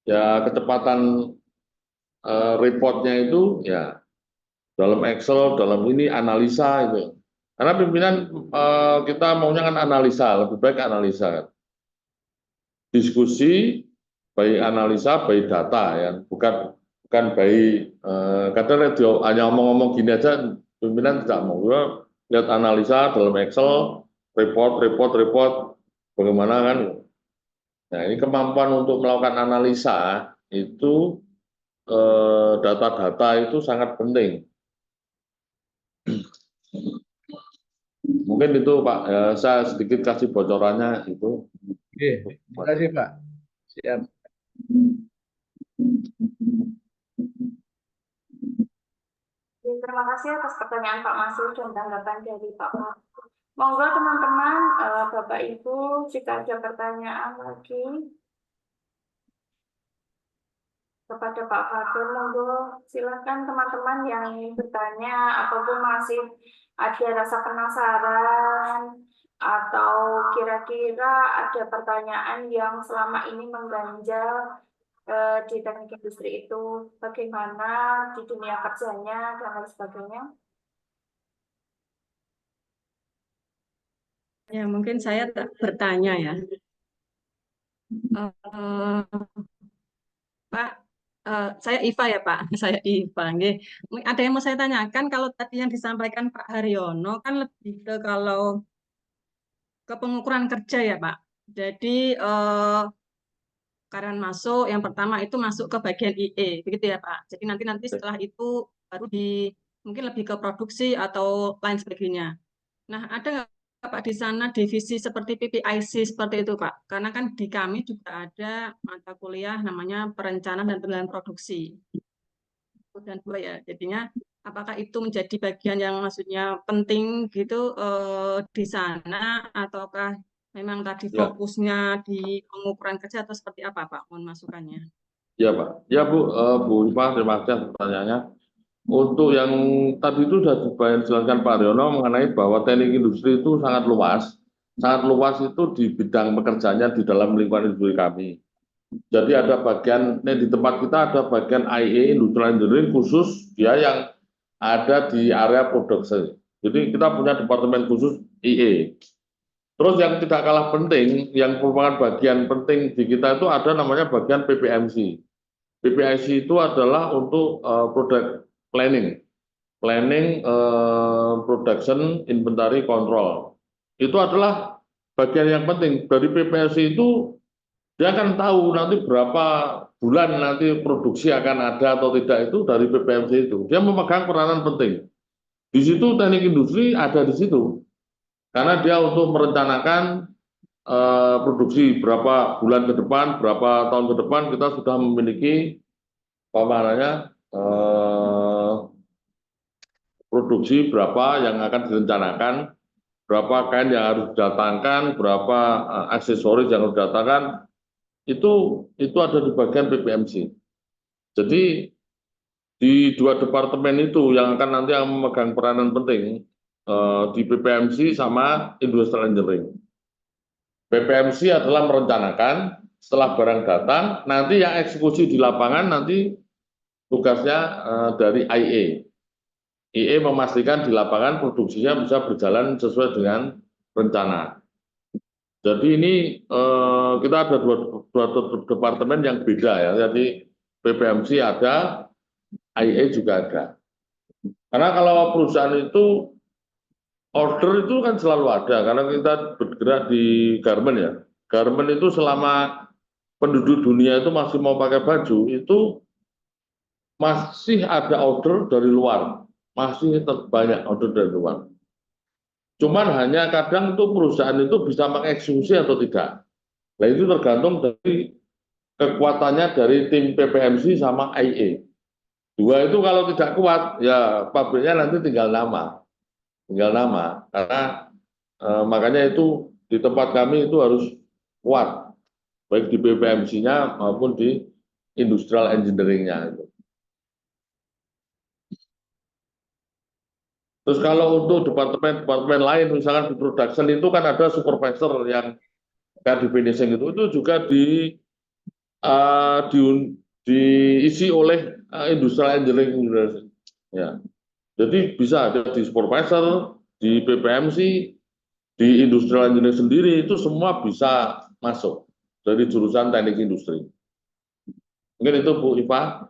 ya kecepatan reportnya itu ya dalam Excel, dalam ini analisa itu. Karena pimpinan kita maunya kan analisa, lebih baik analisa kan. Diskusi by analisa, by data ya, bukan by kadang dia hanya ngomong-ngomong gini aja, pimpinan tidak mau. Lihat analisa dalam Excel, report, bagaimana kan. Nah, ini kemampuan untuk melakukan analisa itu data-data itu sangat penting. Mungkin itu Pak, saya sedikit kasih bocorannya itu. Oke, terima kasih Pak. Siap. Terima kasih atas pertanyaan Pak Masud dan tanggapan dari Pak Fatur. Monggo teman-teman, Bapak Ibu, jika ada pertanyaan lagi kepada Pak Fatur, monggo silakan teman-teman yang ingin bertanya ataupun masih ada rasa penasaran atau kira-kira ada pertanyaan yang selama ini mengganjal di teknik industri itu, bagaimana di dunia kerjanya dan lain sebagainya. Ya, mungkin saya tak bertanya ya. Pak, saya Iva ya Pak, saya Iva. Nggih. Ada yang mau saya tanyakan, kalau tadi yang disampaikan Pak Haryono kan lebih ke kalau ke pengukuran kerja ya Pak. Jadi karena masuk yang pertama itu masuk ke bagian IE, begitu ya Pak. Jadi nanti setelah itu baru mungkin lebih ke produksi atau lain sebagainya. Nah, ada nggak Pak di sana divisi seperti PPIC seperti itu Pak? Karena kan di kami juga ada mata kuliah namanya perencanaan dan penilaian produksi. Dan dua ya, jadinya apakah itu menjadi bagian yang maksudnya penting gitu di sana, ataukah memang tadi Ya. fokusnya di pengukuran kerja atau seperti apa Pak? Mohon masukannya. Ya Pak, ya Bu, Bu Iva, terima kasih atas pertanyaannya. Untuk yang tadi itu sudah dijelaskan Pak Haryono mengenai bahwa teknik industri itu sangat luas itu di bidang pekerjaannya di dalam lingkungan industri kami. Jadi ada bagian, di tempat kita ada bagian IE, Industrial Engineering khusus dia yang ada di area produksi. Jadi kita punya departemen khusus IE. Terus yang tidak kalah penting, yang merupakan bagian penting di kita itu ada namanya bagian PPMC. PPIC itu adalah untuk product planning, production, inventory, control. Itu adalah bagian yang penting. Dari PPIC itu dia akan tahu nanti berapa bulan nanti produksi akan ada atau tidak itu dari PPMC itu. Dia memegang peranan penting. Di situ teknik industri ada di situ. Karena dia untuk merencanakan produksi berapa bulan ke depan, berapa tahun ke depan kita sudah memiliki produksi berapa yang akan direncanakan, berapa kain yang harus didatangkan, berapa aksesoris yang harus didatangkan, itu ada di bagian PPMC. Jadi di dua departemen itu yang akan nanti yang memegang peranan penting di PPMC sama Industrial Engineering. PPMC adalah merencanakan, setelah barang datang, nanti yang eksekusi di lapangan nanti tugasnya dari IE. IE memastikan di lapangan produksinya bisa berjalan sesuai dengan rencana. Jadi ini kita ada dua departemen yang beda ya. Jadi PPMC ada, IE juga ada. Karena kalau perusahaan itu order itu kan selalu ada, karena kita bergerak di garment ya. Garment itu selama penduduk dunia itu masih mau pakai baju, itu masih ada order dari luar. Masih banyak order dari luar. Cuman hanya kadang itu perusahaan itu bisa mengeksekusi atau tidak. Nah itu tergantung dari kekuatannya dari tim PPMC sama IE. Dua itu kalau tidak kuat, ya pabriknya nanti tinggal nama. Karena makanya itu di tempat kami itu harus kuat, baik di PPMC-nya maupun di Industrial Engineering-nya. Terus kalau untuk departemen lain, misalkan di production itu kan ada supervisor yang kayak di finishing itu juga diisi oleh industrial engineering. Ya. Jadi bisa ada di supervisor, di PPMC, di industrial engineering sendiri, itu semua bisa masuk dari jurusan teknik industri. Mungkin itu Bu Iva,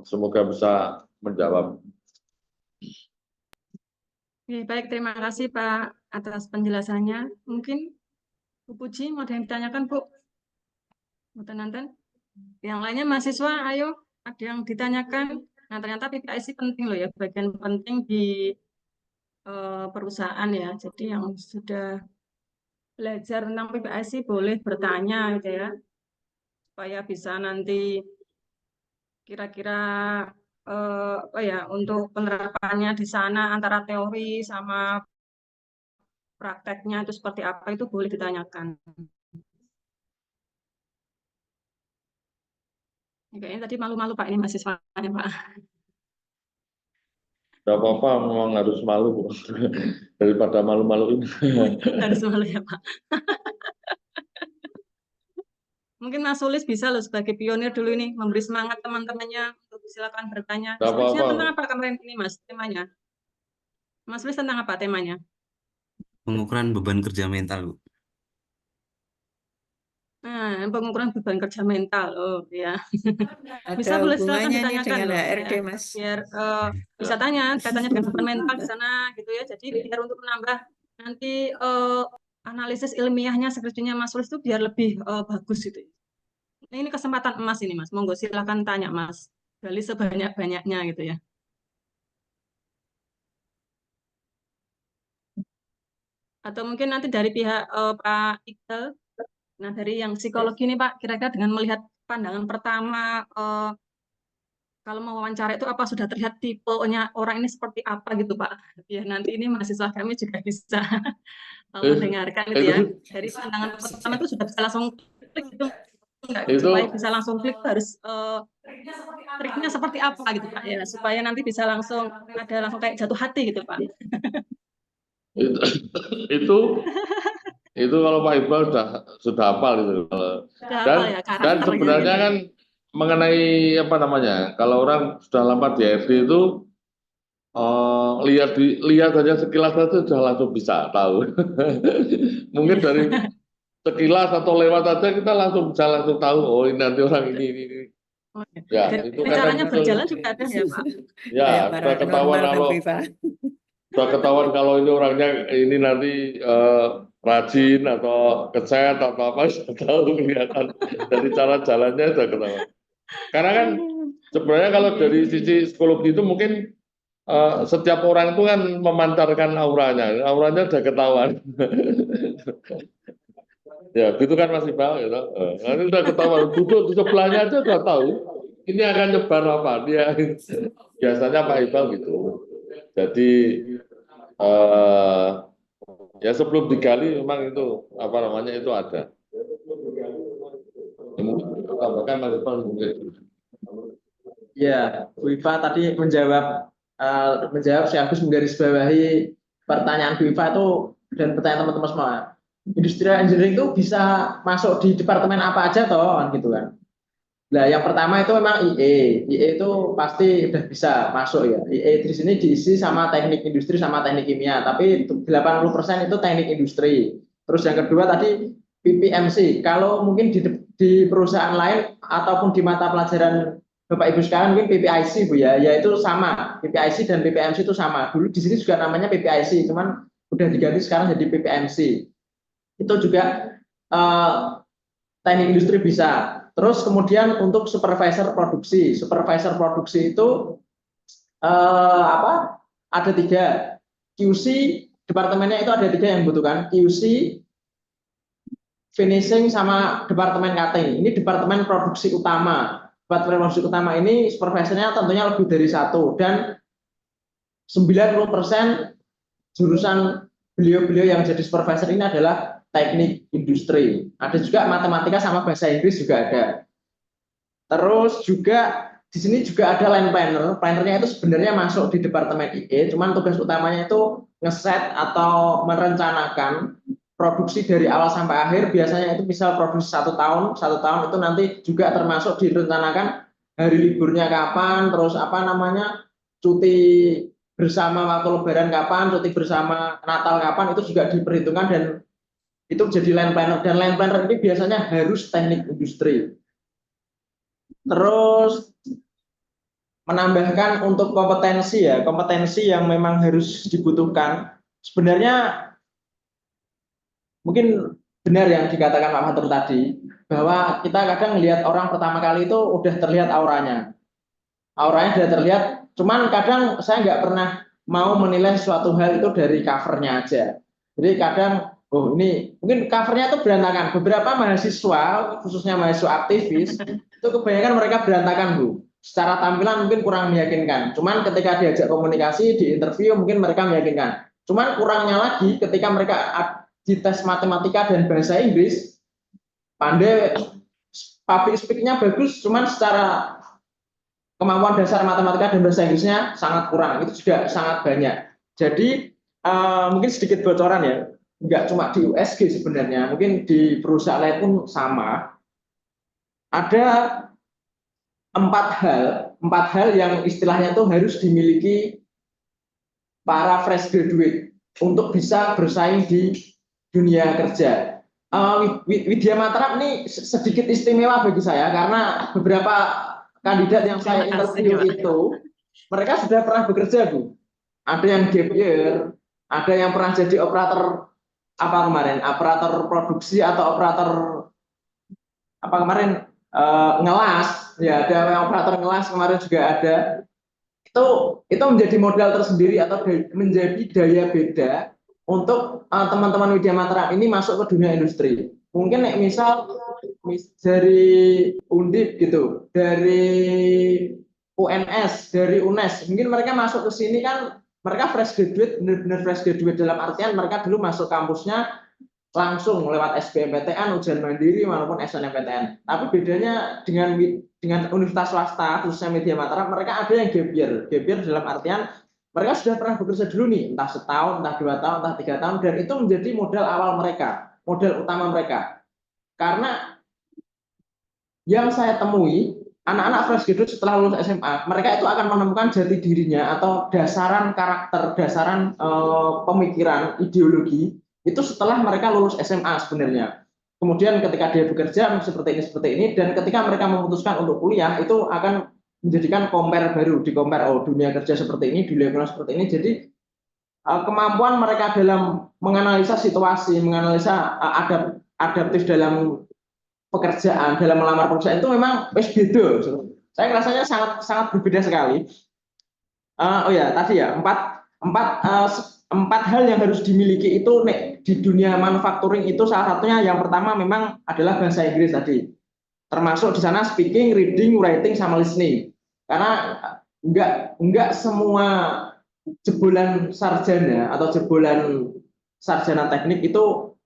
semoga bisa menjawab. Oke, baik, terima kasih Pak atas penjelasannya. Mungkin Bu Puji mau ada yang ditanyakan Bu? Nanten. Yang lainnya mahasiswa, ayo ada yang ditanyakan. Nah, ternyata PPIC penting loh ya, bagian penting di perusahaan ya. Jadi yang sudah belajar tentang PPIC boleh bertanya gitu ya, supaya bisa nanti kira-kira apa ya, untuk penerapannya di sana antara teori sama prakteknya itu seperti apa, itu boleh ditanyakan. Kayaknya tadi malu-malu Pak, ini mahasiswanya Pak. Tidak apa-apa, memang harus malu Bu. Daripada malu-maluin. Harus malu ya Pak. Mungkin Mas Sulis bisa loh sebagai pionir dulu ini memberi semangat teman-temannya untuk silakan bertanya. Tidak Diskusinya apa-apa. tentang apa kemarin ini Mas temanya? Mas Sulis tentang apa temanya? Pengukuran beban kerja mental, Bu. Nah, pengukuran beban kerja mental. Oh ya. Bisa Ada boleh silakan hubungannya nih ditanyakan dengan loh HRD, ya. Mas. Biar bisa tanya kaitannya dengan beban mental di sana gitu ya. Jadi biar untuk menambah nanti analisis ilmiahnya skripsinya Mas Sulis itu biar lebih bagus gitu. Ini kesempatan emas ini Mas. Monggo silakan tanya Mas. Gali sebanyak-banyaknya gitu ya. Atau mungkin nanti dari pihak Pak Iqbal. Nah, dari yang psikologi ini Pak, kira-kira dengan melihat pandangan pertama kalau mau wawancara itu apa sudah terlihat tipenya orang ini seperti apa gitu Pak? Ya nanti ini mahasiswa kami juga bisa mendengarkan gitu ya. Dari pandangan pertama itu sudah bisa langsung klik gitu. Enggak, supaya bisa langsung klik harus triknya seperti apa gitu Pak ya, supaya nanti bisa langsung ada langsung kayak jatuh hati gitu Pak. itu kalau Pak Iqbal sudah hafal itu. Dan sebenarnya kan mengenai apa namanya, kalau orang sudah lama di FD itu lihat aja sekilas itu sudah langsung bisa tahu. Mungkin dari sekilas atau lewat aja kita langsung tahu, oh ini nanti orang ini. Ya, itu caranya berjalan juga ada ya Pak. Ya, sudah ketahuan kalau ini orangnya ini nanti rajin atau keset atau apa, sudah tahu kelihatan dari cara jalannya sudah ketahuan. Karena kan sebenarnya kalau dari sisi psikologi itu mungkin setiap orang itu kan memancarkan auranya sudah ketahuan. Ya, gitu kan Mas Iqbal, gitu. Nanti sudah ketahuan, duduk di sebelahnya aja sudah tahu ini akan nyebar apa. Dia biasanya Pak Iqbal gitu. Jadi ya sebelum digali memang itu apa namanya itu ada. Tambahkan Mas Iqbal mungkin. Ya, Bu Iva tadi menjawab sekaligus menggarisbawahi pertanyaan Bu Iva itu dan pertanyaan teman-teman semua. Industrial engineering itu bisa masuk di departemen apa aja toh gitu kan. Nah, yang pertama itu memang IE. IE itu pasti udah bisa masuk ya. IE di sini diisi sama teknik industri sama teknik kimia, tapi 80% itu teknik industri. Terus yang kedua tadi PPMC. Kalau mungkin di perusahaan lain ataupun di mata pelajaran Bapak Ibu sekalian mungkin PPIC Bu ya, yaitu sama. PPIC dan PPMC itu sama. Dulu di sini juga namanya PPIC, cuman udah diganti sekarang jadi PPMC. Itu juga teknik industri bisa. Terus kemudian untuk supervisor produksi itu ada 3. QC departemennya itu ada 3 yang butuhkan, QC, finishing sama departemen cutting. Ini departemen produksi utama. Departemen produksi utama ini supervisornya tentunya lebih dari 1 dan 90% jurusan beliau-beliau yang jadi supervisor ini adalah teknik industri. Ada juga matematika sama bahasa Inggris juga ada. Terus juga di sini juga ada line planner. Plannernya itu sebenarnya masuk di departemen IE, cuman tugas utamanya itu ngeset atau merencanakan produksi dari awal sampai akhir, biasanya itu misal produksi 1 tahun itu nanti juga termasuk direncanakan hari liburnya kapan, terus apa namanya, cuti bersama waktu lebaran kapan, cuti bersama Natal kapan, itu juga diperhitungkan dan itu menjadi line planner, dan line planner ini biasanya harus teknik industri. Terus menambahkan untuk kompetensi ya, kompetensi yang memang harus dibutuhkan. Sebenarnya mungkin benar yang dikatakan Pak Fatur tadi, bahwa kita kadang melihat orang pertama kali itu udah terlihat auranya. Auranya sudah terlihat, cuman kadang saya nggak pernah mau menilai suatu hal itu dari covernya aja. Jadi kadang, oh ini mungkin covernya itu berantakan. Beberapa mahasiswa, khususnya mahasiswa aktivis, itu kebanyakan mereka berantakan, Bu. Secara tampilan mungkin kurang meyakinkan. Cuman ketika diajak komunikasi, di interview mungkin mereka meyakinkan. Cuman kurangnya lagi ketika mereka di tes matematika dan bahasa Inggris, pandai, public speaking-nya bagus, cuman secara kemampuan dasar matematika dan bahasa Inggrisnya sangat kurang. Itu juga sangat banyak. Jadi mungkin sedikit bocoran ya, nggak cuma di USG sebenarnya, mungkin di perusahaan lain pun sama. Ada 4 hal yang istilahnya itu harus dimiliki para fresh graduate untuk bisa bersaing di dunia kerja. Widya Mataram ini sedikit istimewa bagi saya karena beberapa kandidat yang saya interview itu mereka sudah pernah bekerja, Bu. Ada yang gap year, ada yang pernah jadi operator operator produksi atau operator ngelas, ya ada yang operator ngelas kemarin juga ada. Itu menjadi modal tersendiri atau menjadi daya beda untuk teman-teman Widya Mataram ini masuk ke dunia industri. Mungkin misal dari Undip gitu, dari UNS, dari UNES, mungkin mereka masuk ke sini kan mereka fresh graduate, benar-benar fresh graduate dalam artian mereka dulu masuk kampusnya langsung lewat SBMPTN, ujian mandiri maupun SNMPTN. Tapi bedanya dengan universitas swasta, khususnya Widya Mataram, mereka ada yang gap year. Gap year dalam artian mereka sudah pernah bekerja dulu nih, entah setahun, entah 2 tahun, entah 3 tahun, dan itu menjadi modal awal mereka, modal utama mereka. Karena yang saya temui, anak-anak fresh graduate setelah lulus SMA, mereka itu akan menemukan jati dirinya atau dasaran karakter, dasaran pemikiran, ideologi, itu setelah mereka lulus SMA sebenarnya. Kemudian ketika dia bekerja seperti ini, dan ketika mereka memutuskan untuk kuliah, itu akan menjadikan compare baru, di compare, oh dunia kerja seperti ini, dunia kuliah seperti ini. Jadi kemampuan mereka dalam menganalisa situasi, menganalisa adaptif dalam pekerjaan, dalam melamar pekerjaan itu memang beda. Saya rasanya sangat berbeda sekali. Oh ya, tadi ya, empat hal yang harus dimiliki itu di dunia manufacturing itu salah satunya yang pertama memang adalah bahasa Inggris tadi. Termasuk di sana speaking, reading, writing, sama listening. Karena enggak semua jebolan sarjana atau jebolan sarjana teknik itu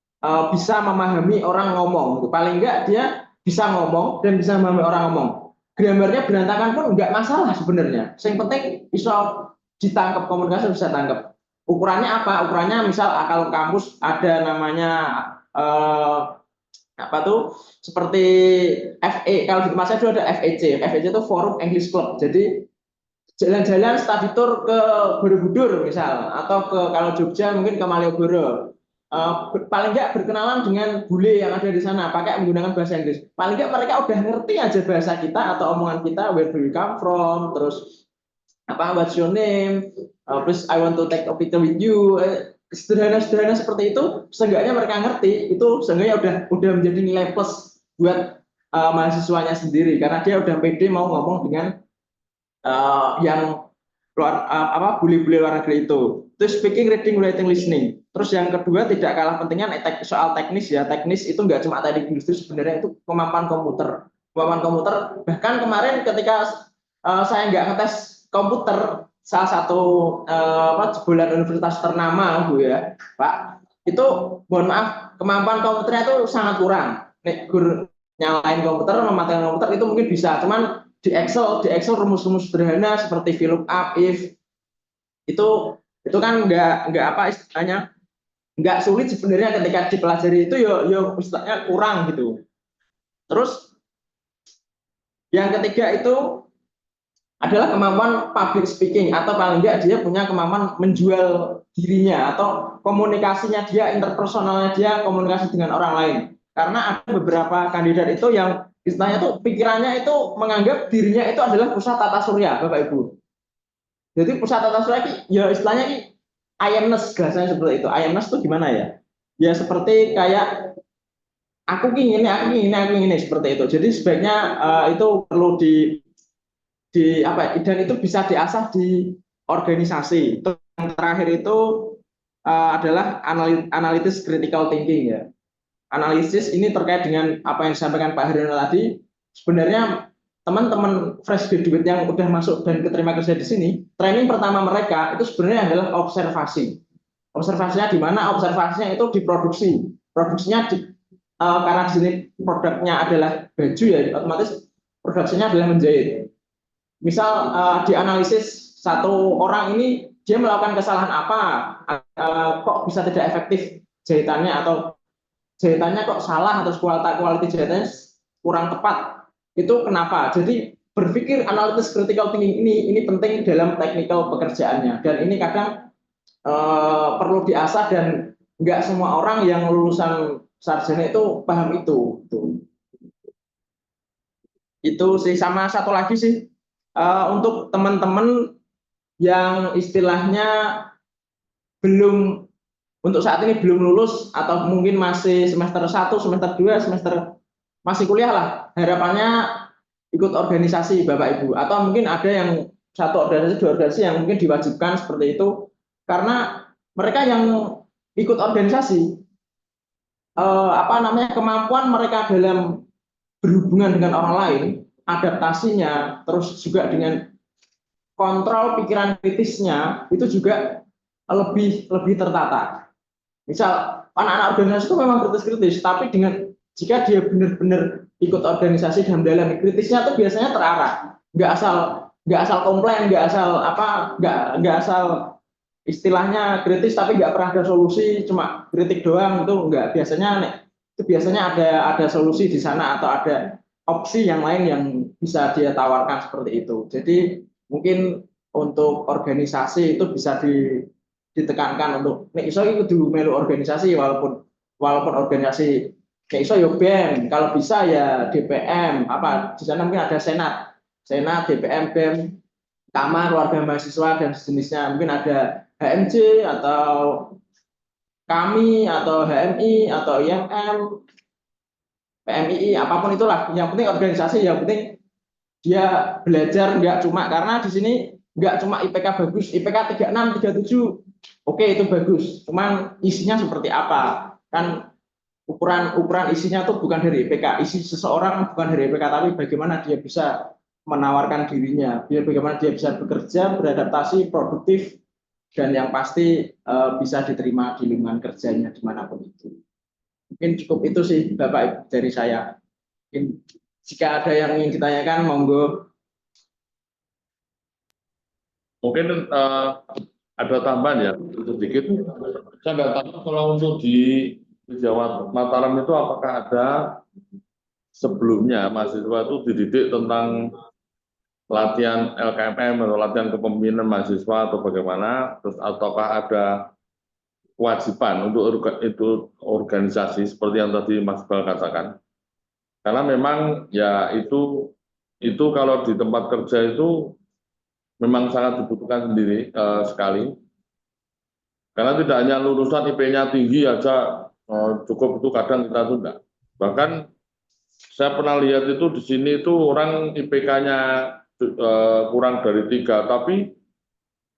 bisa memahami orang ngomong. Paling enggak dia bisa ngomong dan bisa memahami orang ngomong. Grammarnya berantakan pun enggak masalah sebenarnya. Yang penting bisa ditangkap, komunikasi bisa tangkap. Ukurannya apa? Ukurannya misal kalau kampus ada namanya seperti FE, kalau di tempat saya dulu ada FEC. FEC itu Forum English Club. Jadi jalan-jalan study tour ke Borobudur misal, atau kalau Jogja mungkin ke Malioboro. Paling nggak berkenalan dengan bule yang ada di sana, pakai menggunakan bahasa Inggris. Paling nggak mereka udah ngerti aja bahasa kita atau omongan kita, where do you come from, terus what's your name, please I want to take a picture with you. Sederhana seperti itu, seenggaknya mereka ngerti, itu seenggaknya udah menjadi nilai plus buat mahasiswanya sendiri, karena dia udah pede mau ngomong dengan yang luar bule-bule luar negeri itu. Terus speaking, reading, writing, listening. Terus yang kedua tidak kalah pentingnya soal teknis ya. Teknis itu nggak cuma teknik industri, sebenarnya itu kemampuan komputer. Kemampuan komputer, bahkan kemarin ketika saya nggak ngetes komputer, salah satu jebolan universitas ternama, Bu ya, Pak, itu mohon maaf kemampuan komputernya itu sangat kurang. Nek guru nyalain komputer, mematikan komputer itu mungkin bisa, cuman di Excel rumus-rumus sederhana seperti VLOOKUP, if itu kan nggak istilahnya nggak sulit sebenarnya ketika dipelajari itu yo istilahnya kurang gitu. Terus yang ketiga itu adalah kemampuan public speaking, atau paling enggak dia punya kemampuan menjual dirinya atau komunikasinya dia, interpersonalnya dia, komunikasi dengan orang lain. Karena ada beberapa kandidat itu yang istilahnya tuh pikirannya itu menganggap dirinya itu adalah pusat tata surya, Bapak Ibu. Jadi pusat tata surya ini ya istilahnya ini I amness, bahasanya seperti itu. I amness itu gimana ya? Ya seperti kayak aku ingin ini seperti itu. Jadi sebaiknya itu perlu di apa, dan itu bisa diasah di organisasi. Yang terakhir itu adalah analitis critical thinking ya. Analisis ini terkait dengan apa yang disampaikan Pak Haryono tadi. Sebenarnya teman-teman fresh graduate yang udah masuk dan keterima kerja di sini, training pertama mereka itu sebenarnya adalah observasi. Observasinya di mana? Observasinya itu di produksi. Produksinya karena di sini produknya adalah baju ya, otomatis produksinya adalah menjahit. Misal dianalisis satu orang ini dia melakukan kesalahan apa, kok bisa tidak efektif jahitannya, atau jahitannya kok salah, atau kualitas jahitannya kurang tepat, itu kenapa? Jadi berpikir analitis critical thinking ini penting dalam technical pekerjaannya, dan ini kadang perlu diasah, dan nggak semua orang yang lulusan sarjana itu paham itu. Itu sih. Sama satu lagi sih, untuk teman-teman yang istilahnya belum, untuk saat ini belum lulus atau mungkin masih semester 1, semester 2, semester masih kuliah lah, harapannya ikut organisasi Bapak Ibu, atau mungkin ada yang satu organisasi, 2 organisasi yang mungkin diwajibkan seperti itu, karena mereka yang ikut organisasi kemampuan mereka dalam berhubungan dengan orang lain, adaptasinya, terus juga dengan kontrol pikiran kritisnya itu juga lebih tertata. Misal anak-anak organisasi itu memang kritis, tapi jika dia benar-benar ikut organisasi dan mendalami, kritisnya itu biasanya terarah, nggak asal komplain, nggak asal istilahnya kritis tapi nggak pernah ada solusi, cuma kritik doang, itu nggak. Biasanya ada solusi di sana, atau ada opsi yang lain yang bisa dia tawarkan seperti itu. Jadi mungkin untuk organisasi itu bisa ditekankan untuk nek iso kudu melu organisasi, walaupun organisasi nek iso ya BEM, kalau bisa ya DPM, apa di sana mungkin ada senat, DPM, BEM, Kamar Warga Mahasiswa dan sejenisnya, mungkin ada HMJ atau kami atau HMI atau IMM, PMII, apapun itulah. Yang penting organisasi, yang penting dia belajar, nggak cuma karena di sini nggak cuma IPK bagus, IPK 36, 37, oke itu bagus. Cuman isinya seperti apa? Kan ukuran isinya tuh bukan dari IPK, isi seseorang bukan dari IPK, tapi bagaimana dia bisa menawarkan dirinya, bagaimana dia bisa bekerja, beradaptasi, produktif, dan yang pasti bisa diterima di lingkungan kerjanya dimanapun itu. Mungkin cukup itu sih Bapak Ibu dari saya. Mungkin jika ada yang ingin ditanyakan, monggo. Mungkin ada tambahan ya sedikit. Saya nggak tahu kalau untuk di Jawa Mataram itu apakah ada sebelumnya mahasiswa itu dididik tentang latihan LKMM atau latihan kepemimpinan mahasiswa atau bagaimana, terus ataukah ada kewajiban untuk itu organisasi seperti yang tadi Mas Bal katakan. Karena memang ya itu kalau di tempat kerja itu memang sangat dibutuhkan sendiri sekali. Karena tidak hanya lulusan IP-nya tinggi aja cukup, itu kadang kita tunda. Bahkan saya pernah lihat itu di sini itu orang IPK-nya kurang dari 3, tapi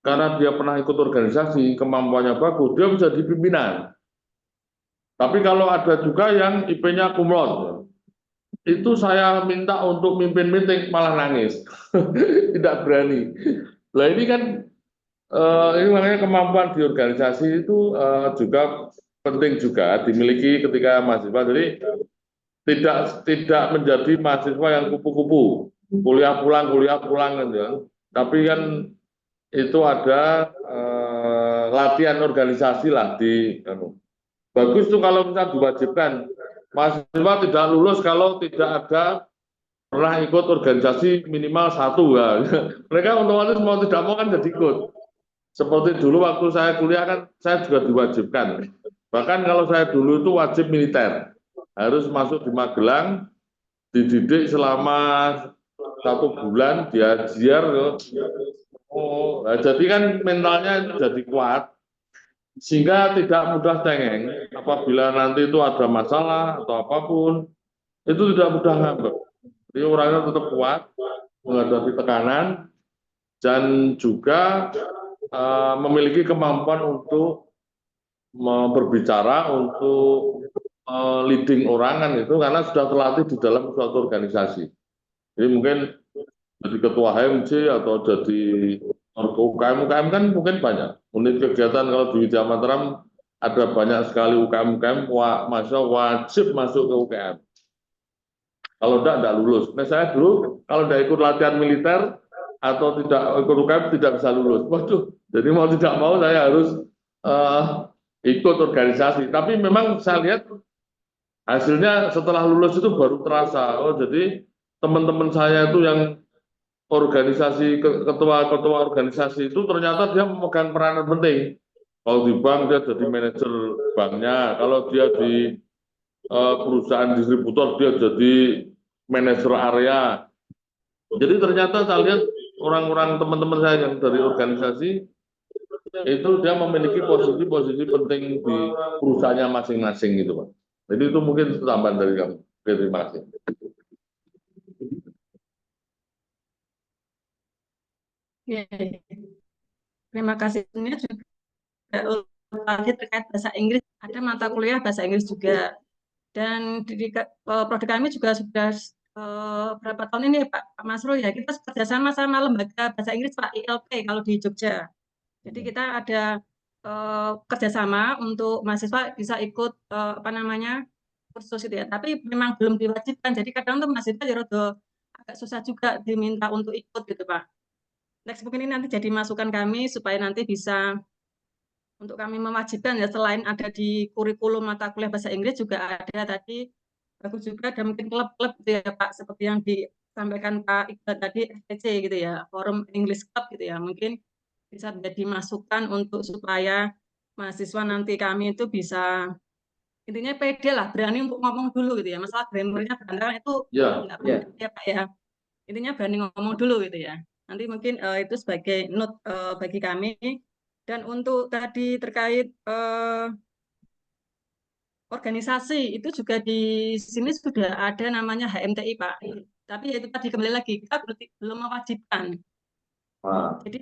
karena dia pernah ikut organisasi, kemampuannya bagus, dia bisa di pimpinan. Tapi kalau ada juga yang IP-nya cum laude, itu saya minta untuk mimpin meeting malah nangis, tidak berani. Nah ini kan ini makanya kemampuan di organisasi itu juga penting juga dimiliki ketika mahasiswa. Jadi tidak menjadi mahasiswa yang kupu-kupu, kuliah pulang gitu ya. Tapi kan itu ada latihan organisasi lah di Bagus tuh kalau misalnya diwajibkan. Mahasiswa tidak lulus kalau tidak ada pernah ikut organisasi minimal 1 ya. Mereka otomatis mau tidak mau kan jadi ikut. Seperti dulu waktu saya kuliah kan saya juga diwajibkan. Bahkan kalau saya dulu itu wajib militer. Harus masuk di Magelang, dididik selama 1 bulan, diajar. Oh, nah, jadi kan mentalnya itu jadi kuat. Sehingga tidak mudah cengeng apabila nanti itu ada masalah atau apapun, itu tidak mudah ngambek. Jadi orangnya tetap kuat menghadapi tekanan dan juga memiliki kemampuan untuk berbicara, untuk leading orang kan itu karena sudah terlatih di dalam suatu organisasi. Jadi mungkin jadi ketua HMC atau jadi UKM kan mungkin banyak. Unit kegiatan kalau di Widya Mataram ada banyak sekali UKM, mahasiswa wajib masuk ke UKM. Kalau tidak lulus. Nah saya dulu kalau tidak ikut latihan militer atau tidak ikut UKM tidak bisa lulus. Waduh, jadi mau tidak mau saya harus ikut organisasi. Tapi memang saya lihat hasilnya setelah lulus itu baru terasa. Oh jadi teman-teman saya itu yang organisasi ketua organisasi itu ternyata dia memegang peranan penting. Kalau di bank dia jadi manajer banknya, kalau dia di perusahaan distributor dia jadi manajer area. Jadi ternyata saya lihat orang-orang teman-teman saya yang dari organisasi itu dia memiliki posisi-posisi penting di perusahaannya masing-masing gitu Pak. Jadi itu mungkin tambahan dari kami. Oke, terima kasih. Oke. Terima kasih. Ini juga lagi terkait bahasa Inggris, ada mata kuliah bahasa Inggris juga. Dan di prodi kami juga sudah berapa tahun ini Pak Masrul ya, kita kerjasama sama lembaga bahasa Inggris Pak ILP kalau di Jogja. Jadi kita ada kerjasama untuk mahasiswa bisa ikut apa namanya kursus itu ya. Tapi memang belum diwajibkan. Jadi kadang tuh mahasiswa ya agak susah juga diminta untuk ikut gitu Pak. Next mungkin ini nanti jadi masukan kami supaya nanti bisa untuk kami mewajibkan ya, selain ada di kurikulum mata kuliah bahasa Inggris juga ada tadi bagus juga, ada mungkin klub-klub gitu ya Pak, seperti yang disampaikan Pak Iqbal tadi, FTC gitu ya, Forum English Club gitu ya, mungkin bisa menjadi masukan untuk supaya mahasiswa nanti kami itu bisa intinya pede lah, berani untuk ngomong dulu gitu ya, masalah grammarnya berantakan itu nggak penting ya Pak ya, intinya berani ngomong dulu gitu ya. Nanti mungkin itu sebagai note bagi kami. Dan untuk tadi terkait organisasi, itu juga di sini sudah ada namanya HMTI Pak. Tapi itu tadi kembali lagi, kita belum mewajibkan. Jadi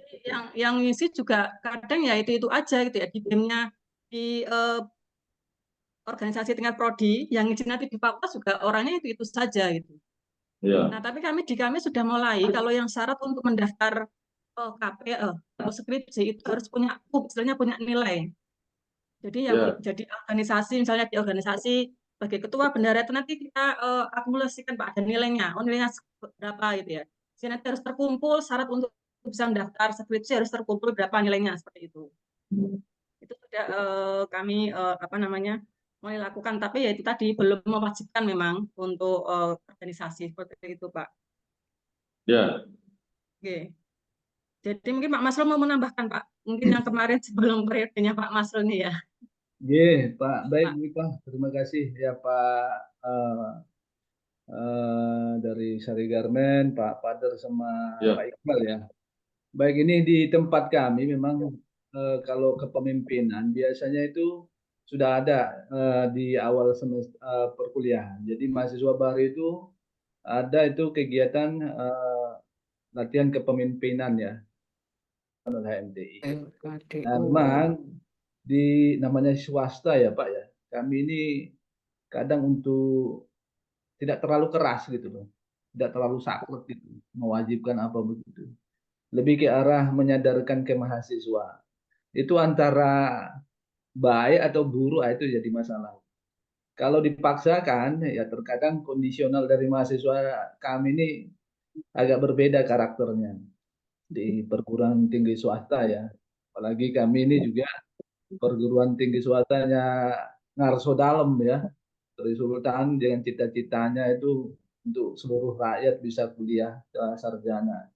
yang ngisi juga kadang ya itu aja gitu ya, di BEM-nya, di organisasi tingkat prodi, yang ngisi nanti di fakultas juga orangnya itu saja gitu. Nah, tapi kami sudah mulai kalau yang syarat untuk mendaftar KP atau skripsi itu harus punya istilahnya punya nilai. Jadi yang jadi organisasi misalnya di organisasi sebagai ketua bendahara itu nanti kita akumulasikan Pak, ada nilainya. Oh, nilainya berapa gitu ya. Jadi nanti harus terkumpul syarat untuk bisa mendaftar skripsi harus terkumpul berapa nilainya seperti itu. Itu sudah kami apa namanya mulai lakukan, tapi ya itu tadi belum mewajibkan memang untuk organisasi seperti itu Pak. Ya. Oke. Jadi mungkin Pak Masrul mau menambahkan Pak, mungkin yang kemarin sebelum periodenya Pak Masrul nih ya. Iya Pak, baik Pak, terima kasih ya Pak dari Sari Garmen, Pak Pader sama Pak Iqbal ya. Baik, ini di tempat kami memang kalau kepemimpinan biasanya itu sudah ada di awal semester perkuliahan. Jadi mahasiswa baru itu ada itu kegiatan latihan kepemimpinan ya, HMDI. Nah, memang di namanya swasta ya Pak ya. Kami ini kadang untuk tidak terlalu keras gitu loh, tidak terlalu saklek gitu, mewajibkan apa begitu. Lebih ke arah menyadarkan ke mahasiswa. Itu antara baik atau buruk itu jadi masalah. Kalau dipaksakan ya terkadang kondisional dari mahasiswa kami ini agak berbeda karakternya di perguruan tinggi swasta ya. Apalagi kami ini juga perguruan tinggi swastanya ngarso dalam ya, Sri Sultan dengan cita-citanya itu untuk seluruh rakyat bisa kuliah sarjana.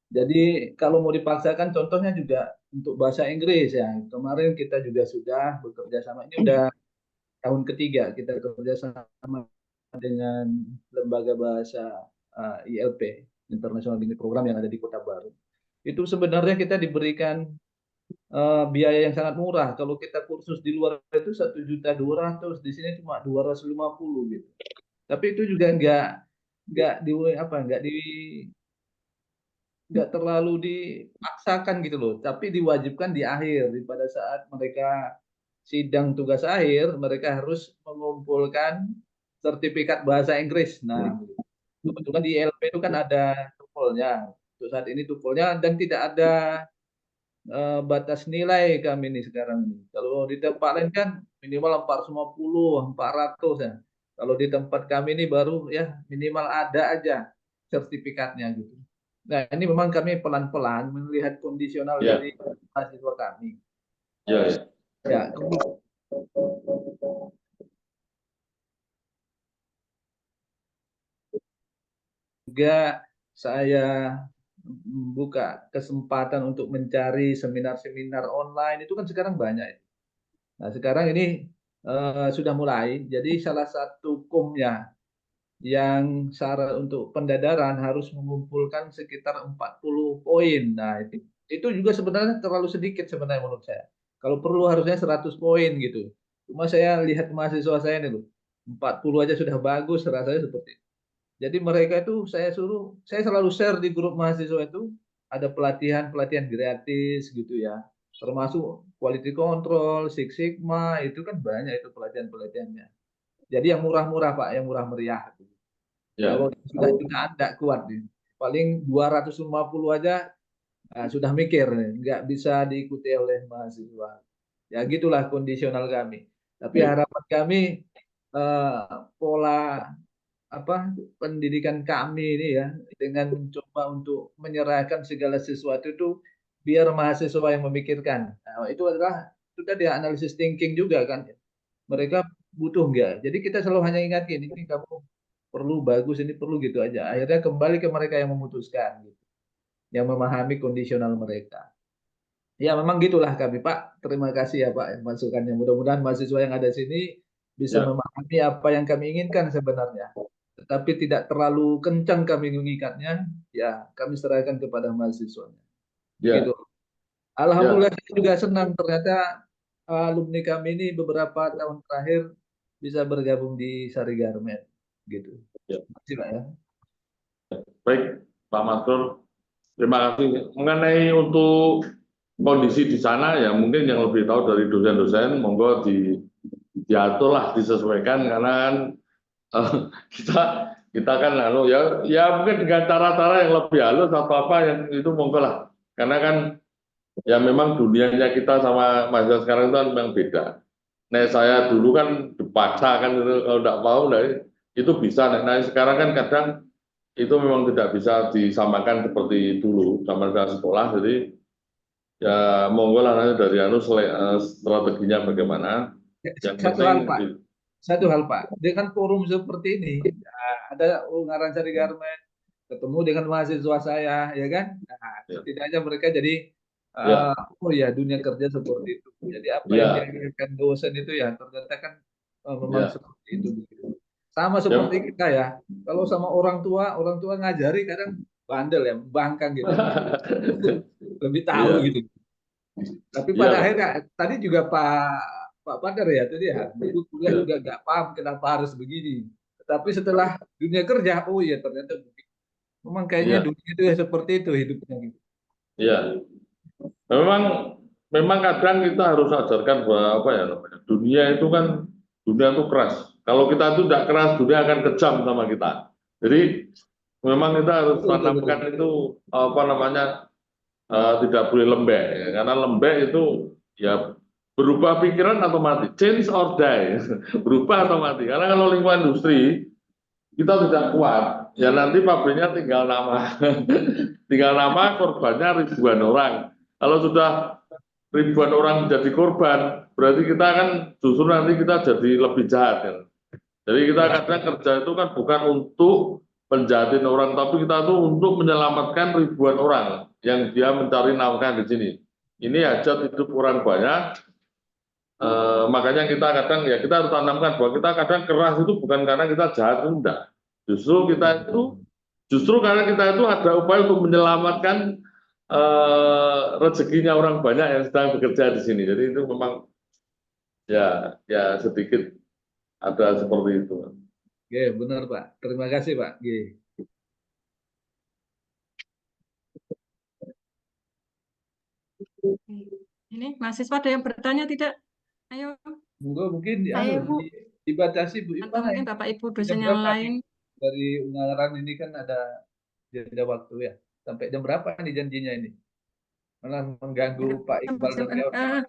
Jadi kalau mau dipaksakan contohnya juga untuk bahasa Inggris ya. Kemarin kita juga sudah bekerja sama, ini udah tahun ketiga kita bekerja sama dengan lembaga bahasa ILP, International Language Program yang ada di Kota Baru. Itu sebenarnya kita diberikan biaya yang sangat murah. Kalau kita kursus di luar itu 1.200.000, di sini cuma 250 gitu. Tapi itu juga nggak di apa nggak terlalu dipaksakan gitu loh, tapi diwajibkan di akhir. Pada saat mereka sidang tugas akhir, mereka harus mengumpulkan sertifikat bahasa Inggris. Nah, kebetulan di ILP itu kan ada TOEFL-nya. Untuk saat ini TOEFL-nya dan tidak ada batas nilai kami ini sekarang ini. Kalau di tempat lain kan minimal 450, 400 ya. Kalau di tempat kami ini baru ya minimal ada aja sertifikatnya gitu. Nah, ini memang kami pelan-pelan melihat kondisional Ya. dari mahasiswa kami. Ya, ya. Ya, juga saya buka kesempatan untuk mencari seminar-seminar online itu kan sekarang banyak. Nah, sekarang ini sudah mulai. Jadi salah satu hukumnya yang syarat untuk pendadaran harus mengumpulkan sekitar 40 poin. Nah, itu juga sebenarnya terlalu sedikit sebenarnya menurut saya. Kalau perlu harusnya 100 poin gitu. Cuma saya lihat mahasiswa saya ini loh, 40 aja sudah bagus rasanya seperti itu. Jadi mereka itu saya selalu share di grup mahasiswa itu ada pelatihan-pelatihan gratis gitu ya. Termasuk quality control, Six Sigma, itu kan banyak itu pelatihan-pelatihannya. Jadi yang murah-murah Pak, yang murah meriah. Ya. Kalau sudah jutaan tidak kuat nih. Paling 250 aja sudah mikir nih, nggak bisa diikuti oleh mahasiswa. Ya gitulah kondisional kami. Tapi harapan kami pola pendidikan kami ini ya dengan mencoba untuk menyerahkan segala sesuatu itu biar mahasiswa yang memikirkan. Nah, itu tadi analisis thinking juga kan. Mereka butuh enggak. Jadi kita selalu hanya ingatin ini kamu perlu bagus, ini perlu gitu aja. Akhirnya kembali ke mereka yang memutuskan gitu. Yang memahami kondisional mereka. Ya memang gitulah kami Pak. Terima kasih ya Pak masukannya. Mudah-mudahan mahasiswa yang ada sini bisa memahami apa yang kami inginkan sebenarnya. Tetapi tidak terlalu kencang kami mengikatnya, ya kami serahkan kepada mahasiswanya. Ya. Gitu. Alhamdulillah saya juga senang ternyata alumni kami ini beberapa tahun terakhir bisa bergabung di Sari Garmen. Gitu. Ya. Terima kasih Pak ya. Baik, Pak Masrul. Terima kasih. Mengenai untuk kondisi di sana ya mungkin yang lebih tahu dari dosen-dosen, monggo diaturlah, disesuaikan karena kan kita kan ya mungkin dengan cara-cara yang lebih halus atau apa yang itu monggo lah. Karena kan ya memang dunianya kita sama mahasiswa sekarang itu kan memang beda. Nah saya dulu kan dipaksa kan itu, kalau tidak mau itu bisa. Nah sekarang kan kadang itu memang tidak bisa disamakan seperti dulu zaman saya sekolah. Jadi ya monggo lah nanti dari strateginya bagaimana. Yang penting satu hal Pak, dengan forum seperti ini ada Ungaran Sari Garmen ketemu dengan mahasiswa saya, ya kan? Nah, setidaknya mereka jadi oh ya dunia kerja seperti itu. Jadi apa yang diajarkan dosen itu ya ternyata kan memang seperti itu. Sama seperti kita ya. Kalau sama orang tua ngajari kadang bandel ya, membangkang gitu. Lebih tahu gitu. Tapi pada akhirnya tadi juga Pak Padar ya tadi ya, dulu kuliah juga nggak paham kenapa harus begini. Tapi setelah dunia kerja, oh ya ternyata begitu. Memang kayaknya dunia itu ya seperti itu hidupnya gitu. Iya. Memang kadang kita harus ajarkan bahwa apa ya namanya, dunia itu keras. Kalau kita itu tidak keras, dunia akan kejam sama kita. Jadi memang kita harus tanamkan itu apa namanya tidak boleh lembek, ya. Karena lembek itu ya berubah pikiran atau mati, change or die, berubah atau mati. Karena kalau lingkungan industri kita tidak kuat, ya nanti pabriknya tinggal nama, tinggal nama, korbannya ribuan orang. Kalau sudah ribuan orang menjadi korban, berarti kita kan justru nanti kita jadi lebih jahat kan. Jadi kita kadang kerja itu kan bukan untuk penjahatin orang, tapi kita tuh untuk menyelamatkan ribuan orang yang dia mencari nafkah di sini. Ini hajat hidup orang banyak. Makanya kita kadang ya kita harus tanamkan bahwa kita kadang keras itu bukan karena kita jahat, enggak. Justru karena kita itu ada upaya untuk menyelamatkan rezekinya orang banyak yang sedang bekerja di sini. Jadi itu memang ya sedikit ada seperti itu. Oke, benar Pak. Terima kasih Pak. Oke. Ini mahasiswa ada yang bertanya tidak? Ayo, Mungkin Saya, Bu. dibatasi Bu atau Ipa. mungkin Bapak Ibu Jam dosen berapa yang lain. Dari Ungaran ini kan ada jeda waktu ya. Sampai jam berapa nih janjinya ini? Malah mengganggu Pak Iqbal dan kawan-kawan.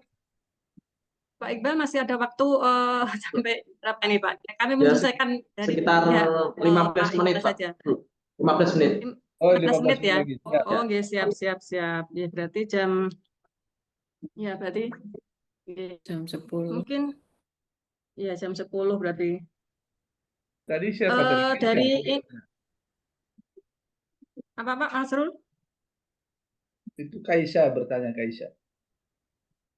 Pak Iqbal masih ada waktu sampai berapa nih Pak? Kami Ya, menyelesaikan dari sekitar pihak, 15 Pak menit, Iqbal Pak. saja. 15 menit. Oh, 15 menit ya. lagi. Ya, Oh, nggih, siap. Ya, berarti berarti nggih, Jam 10. mungkin ya jam 10 berarti. Tadi siapa tadi? Dari apa Pak Masrul? Itu Kaisa bertanya, Kaisa.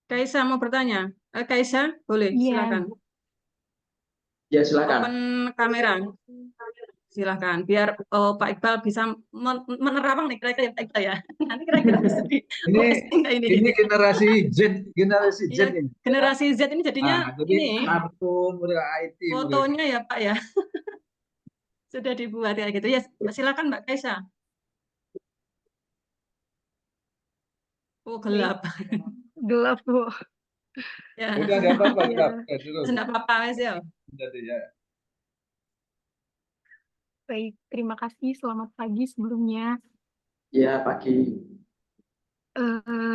Kaisa mau bertanya? Kaisa, boleh, Iya, silakan. Bu. Ya, silakan. Open kamera. Silakan, biar Pak Iqbal bisa menerawang nih kira-kira ya Pak Iqbal ya. Nanti kira-kira bisa di Ini generasi Z Iya, ini. generasi Z ini jadinya Jadi ini kartun, model IT. fotonya ya Pak ya. Sudah dibuat kayak gitu. Ya, silakan Mbak Kaisa. Oh, gelap. Gelap, Bu. Ya. Udah nggak apa-apa, Iya. gelap. Enggak apa-apa, Mas ya. Jadi ya. Baik, terima kasih. Selamat pagi sebelumnya. Ya, pagi.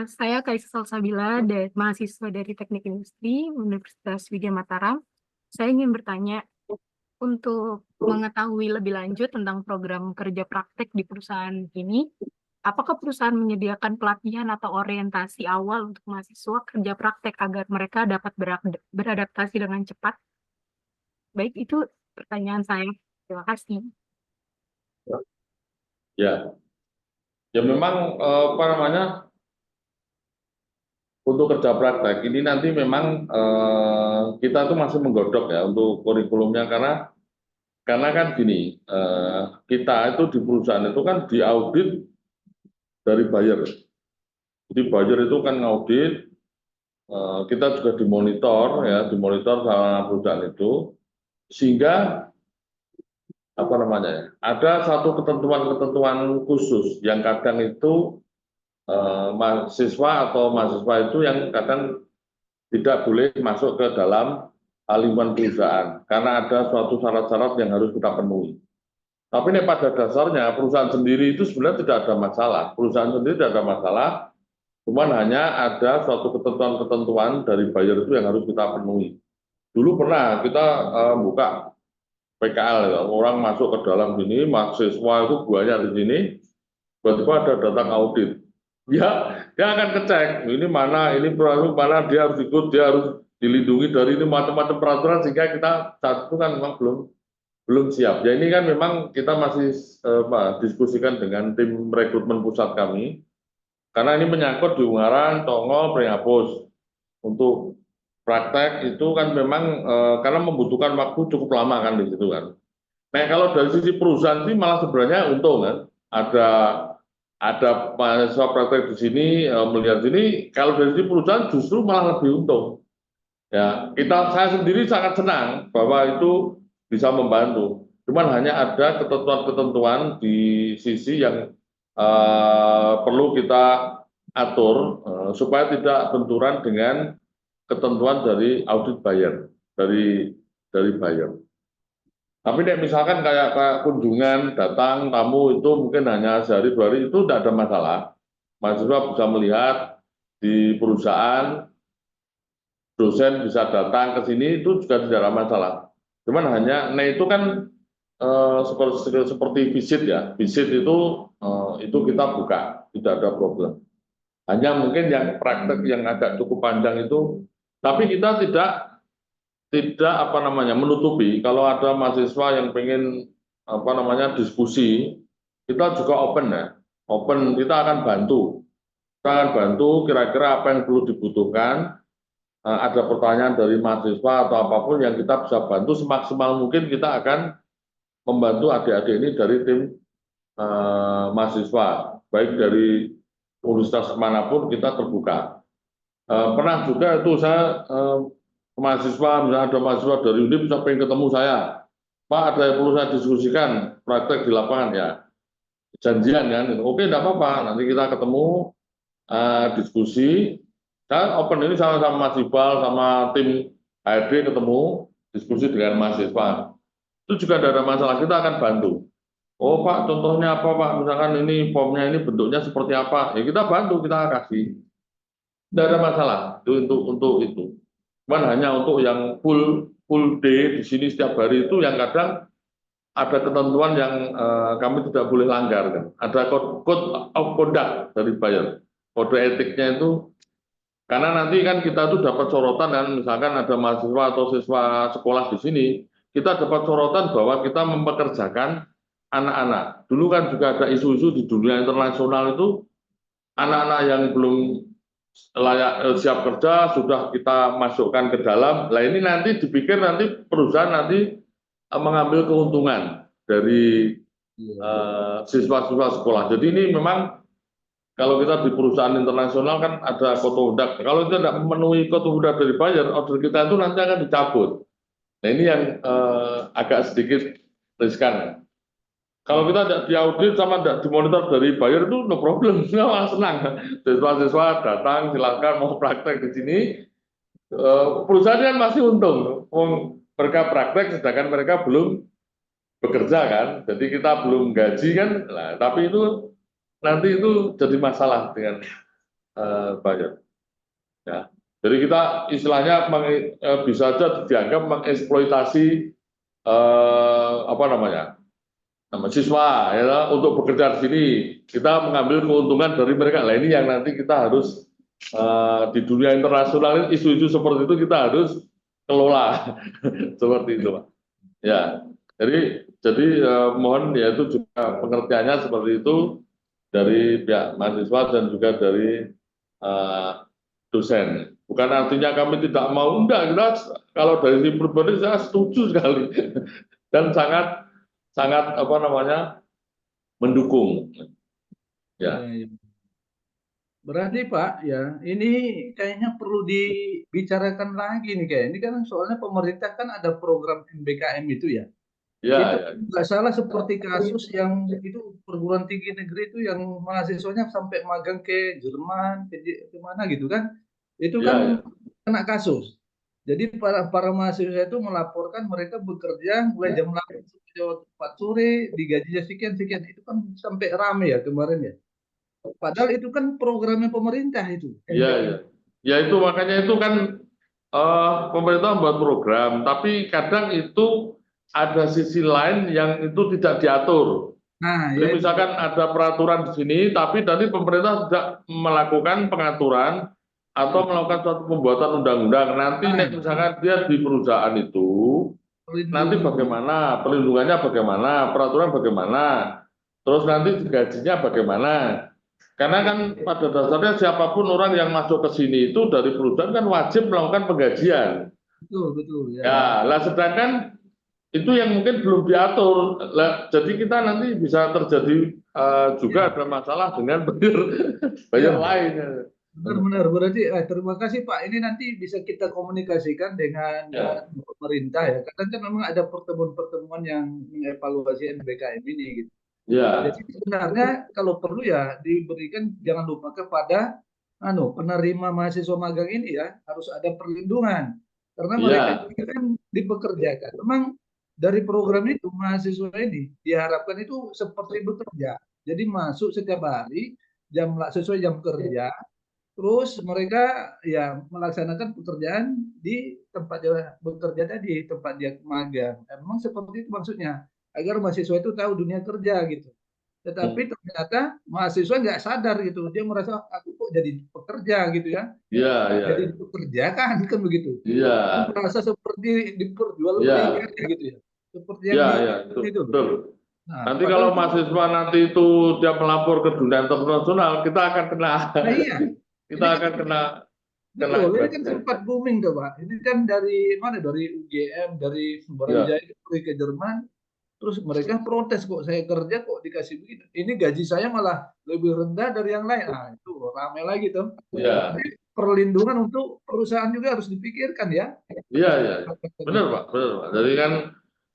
Saya Kaisa Salsabila, mahasiswa dari Teknik Industri Universitas Widya Mataram. Saya ingin bertanya, untuk mengetahui lebih lanjut tentang program kerja praktek di perusahaan ini, apakah perusahaan menyediakan pelatihan atau orientasi awal untuk mahasiswa kerja praktek agar mereka dapat beradaptasi dengan cepat? Baik, itu pertanyaan saya. Terima kasih. Ya memang apa namanya, untuk kerja praktek ini nanti memang kita tuh masih menggodok ya untuk kurikulumnya, karena kan gini, kita itu di perusahaan itu kan diaudit dari buyer. Jadi buyer itu kan ngaudit, kita juga dimonitor sama perusahaan itu, sehingga apa namanya ya, ada satu ketentuan khusus yang kadang itu mahasiswa itu yang kadang tidak boleh masuk ke dalam lingkungan perusahaan karena ada suatu syarat-syarat yang harus kita penuhi. Tapi pada dasarnya perusahaan sendiri itu sebenarnya tidak ada masalah. Perusahaan sendiri tidak ada masalah, cuman hanya ada suatu ketentuan dari buyer itu yang harus kita penuhi. Dulu pernah kita buka PKL, ya. Orang masuk ke dalam sini, mahasiswa itu banyak di sini, tiba-tiba ada datang audit. Ya, dia akan ngecek ini mana dia harus ikut, dia harus dilindungi dari ini macam-macam peraturan, sehingga kita saat itu kan memang belum siap. Ya ini kan memang kita masih diskusikan dengan tim rekrutmen pusat kami, karena ini menyangkut di Ungaran, Tongol, Prihapus. Untuk praktek itu kan memang karena membutuhkan waktu cukup lama kan di situ kan. Nah kalau dari sisi perusahaan sih malah sebenarnya untung kan, ada mahasiswa praktek di sini melihat sini, kalau dari sisi perusahaan justru malah lebih untung. Ya saya sendiri sangat senang bahwa itu bisa membantu. Cuman hanya ada ketentuan-ketentuan di sisi yang perlu kita atur supaya tidak benturan dengan ketentuan dari audit buyer, dari buyer. Tapi misalkan kayak kunjungan, datang tamu itu mungkin hanya sehari 2 hari, itu tidak ada masalah. Mahasiswa bisa melihat di perusahaan, dosen bisa datang ke sini, itu juga tidak ada masalah. Cuman hanya, itu kan seperti visit ya, visit itu kita buka, tidak ada problem. Hanya mungkin yang praktek yang agak cukup panjang itu, tapi kita tidak apa namanya menutupi kalau ada mahasiswa yang pengen apa namanya diskusi, kita juga open ya, open, kita akan bantu. Kita akan bantu kira-kira apa yang perlu dibutuhkan. Ada pertanyaan dari mahasiswa atau apapun yang kita bisa bantu semaksimal mungkin, kita akan membantu adik-adik ini dari tim mahasiswa, baik dari universitas manapun kita terbuka. Pernah juga itu saya mahasiswa, misalnya ada mahasiswa dari UNIP bisa pengen ketemu saya, Pak ada yang perlu saya diskusikan praktek di lapangan ya, janjian kan, oke tidak apa-apa, nanti kita ketemu diskusi. Saya open ini sama Mas Iqbal sama tim HRD ketemu diskusi dengan mahasiswa, itu juga tidak ada masalah, kita akan bantu. Oh Pak, contohnya apa Pak? Misalkan ini formnya ini bentuknya seperti apa? Ya kita bantu, kita kasih. Tidak ada masalah untuk itu. Cuman hanya untuk yang full day di sini setiap hari itu yang kadang ada ketentuan yang kami tidak boleh langgar kan. Ada code of conduct dari Bayer. Kode etiknya itu, karena nanti kan kita tuh dapat sorotan dan misalkan ada mahasiswa atau siswa sekolah di sini, kita dapat sorotan bahwa kita mempekerjakan anak-anak. Dulu kan juga ada isu-isu di dunia internasional itu, anak-anak yang belum layak siap kerja sudah kita masukkan ke dalam. Nah ini nanti dipikir nanti perusahaan nanti mengambil keuntungan dari siswa-siswa sekolah. Jadi ini memang kalau kita di perusahaan internasional kan ada code of conduct. Kalau kita tidak memenuhi code of conduct dari Bayer, order kita itu nanti akan dicabut. Nah ini yang agak sedikit riskan. Kalau kita tidak diaudit sama tidak dimonitor dari Bayer itu no problem, malah senang. Siswa-siswa datang silakan mau praktek di sini, perusahaan kan masih untung. Mereka praktek sedangkan mereka belum bekerja kan, jadi kita belum gaji kan. Nah, tapi itu nanti itu jadi masalah dengan Bayer. Ya. Jadi kita istilahnya bisa saja dianggap mengeksploitasi apa namanya, siswa ya, untuk bekerja di sini, kita mengambil keuntungan dari mereka. Nah ini yang nanti kita harus di dunia internasional isu-isu seperti itu kita harus kelola seperti itu Pak. Ya, jadi mohon ya itu juga pengertiannya seperti itu dari pihak mahasiswa dan juga dari dosen. Bukan artinya kami tidak mau, enggak, kita kalau dari sisi pribadi saya setuju sekali dan sangat apa namanya mendukung. Ya. Berarti Pak ya, ini kayaknya perlu dibicarakan lagi nih kayak. Ini kan soalnya pemerintah kan ada program MBKM itu ya. Ya, itu nggak salah seperti kasus yang itu perguruan tinggi negeri itu yang mahasiswanya sampai magang ke Jerman, ke mana gitu kan. Itu kan kena kasus. Jadi para mahasiswa itu melaporkan mereka bekerja mulai jam 8 sampai jam 4 sore, digajinya sekian. Itu kan sampai rame ya kemarin ya. Padahal itu kan programnya pemerintah itu. Iya. Ya itu makanya itu kan pemerintah membuat program, tapi kadang itu ada sisi lain yang itu tidak diatur. Nah, jadi misalkan ada peraturan di sini, tapi nanti pemerintah tidak melakukan pengaturan atau melakukan suatu pembuatan undang-undang. Nanti misalkan dia di perusahaan itu, nanti bagaimana, perlindungannya bagaimana, peraturan bagaimana, terus nanti gajinya bagaimana. Karena kan pada dasarnya siapapun orang yang masuk ke sini itu dari perusahaan kan wajib melakukan penggajian. Betul. Ya, lah sedangkan itu yang mungkin belum diatur. Lah, jadi kita nanti bisa terjadi juga ada masalah dengan Bayer lain. Benar. Berarti terima kasih Pak. Ini nanti bisa kita komunikasikan dengan pemerintah ya. Kadang kan memang ada pertemuan-pertemuan yang mengevaluasi MBKM ini gitu. Ya. Jadi sebenarnya kalau perlu ya diberikan, jangan lupa kepada penerima mahasiswa magang ini ya harus ada perlindungan karena mereka kan dipekerjakan. Memang dari program itu mahasiswa ini diharapkan itu seperti bekerja. Jadi masuk setiap hari sesuai jam kerja, terus mereka ya melaksanakan pekerjaan di tempat dia bekerja tadi, tempat dia magang. Memang seperti itu maksudnya, agar mahasiswa itu tahu dunia kerja gitu. Tetapi ternyata mahasiswa nggak sadar gitu, dia merasa aku kok jadi pekerja gitu ya, Iya, iya, jadi dipekerjakan kan begitu. iya, Merasa seperti iya, diperjualbelikan gitu ya, seperti yang iya, di iya, itu itu loh. betul. Nah, Nanti padahal kalau itu, mahasiswa nanti itu dia melapor ke dunia internasional, kita akan kena, nah iya, kita ini kan akan kena betul, ini kan imbasnya. sempat booming tuh Pak. Ini kan dari mana? Dari UGM, dari Iya, Brawijaya pergi ke Jerman, terus mereka protes kok saya kerja kok dikasih begitu. Ini gaji saya malah lebih rendah dari yang lain. Nah, itu ramai lagi tuh. iya, Jadi perlindungan untuk perusahaan juga harus dipikirkan ya. iya, iya, benar Pak, benar Pak. Jadi kan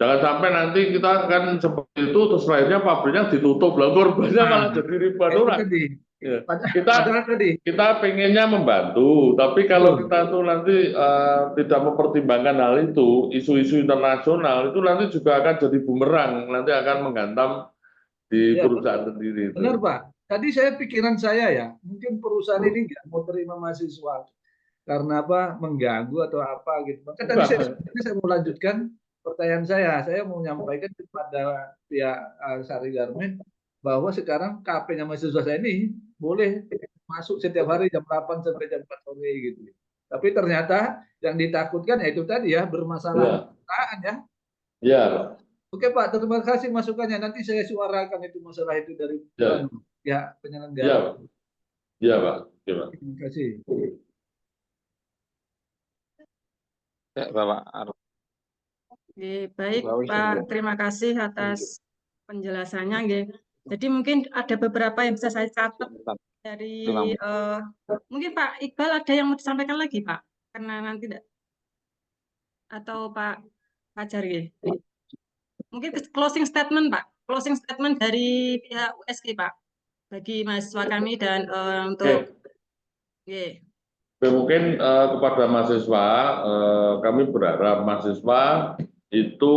jangan sampai nanti kita kan seperti itu, terus akhirnya pabriknya ditutup, lah korbannya malah Nah, jadi ribuan itu orang. tadi. Ya. Padahal tadi. Kita pengennya membantu, tapi kalau Betul. kita tuh nanti tidak mempertimbangkan hal itu, isu-isu internasional itu nanti juga akan jadi bumerang, nanti akan menghantam di Ya, perusahaan sendiri itu. benar Pak. Tadi pikiran saya ya, mungkin perusahaan ini nggak mau terima mahasiswa karena apa? Mengganggu atau apa gitu. Maka tadi saya mau lanjutkan pertanyaan saya. Saya mau menyampaikan kepada pihak Sari Garmen bahwa sekarang KP-nya mahasiswa saya ini boleh masuk setiap hari jam 8 sampai jam 4 sore gitu. Tapi ternyata yang ditakutkan yaitu tadi ya bermasalah perusahaan ya. Iya. Oke Pak, terima kasih masukannya. Nanti saya suarakan itu masalah itu dari ya penyelenggara. Iya Pak. Iya Pak. Terima kasih. Ya, Bapak. Oke, baik Pak, terima kasih atas penjelasannya. Nggih. Jadi mungkin ada beberapa yang bisa saya catat dari mungkin Pak Iqbal ada yang mau disampaikan lagi Pak, karena nanti atau Pak Fajar nggih. Mungkin closing statement Pak, closing statement dari pihak USG Pak, bagi mahasiswa kami dan untuk mungkin kepada mahasiswa, kami berharap mahasiswa itu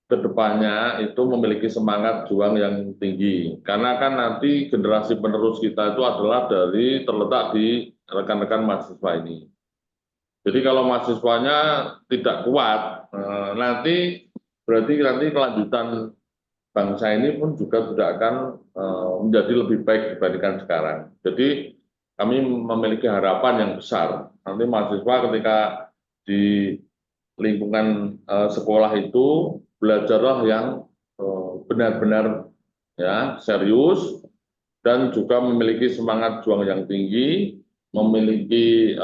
kedepannya itu memiliki semangat juang yang tinggi, karena kan nanti generasi penerus kita itu adalah terletak di rekan-rekan mahasiswa ini. Jadi kalau mahasiswanya tidak kuat, nanti berarti nanti kelanjutan bangsa ini pun juga tidak akan menjadi lebih baik dibandingkan sekarang. Jadi kami memiliki harapan yang besar. Nanti mahasiswa ketika di lingkungan sekolah itu belajarlah yang benar-benar ya serius dan juga memiliki semangat juang yang tinggi, memiliki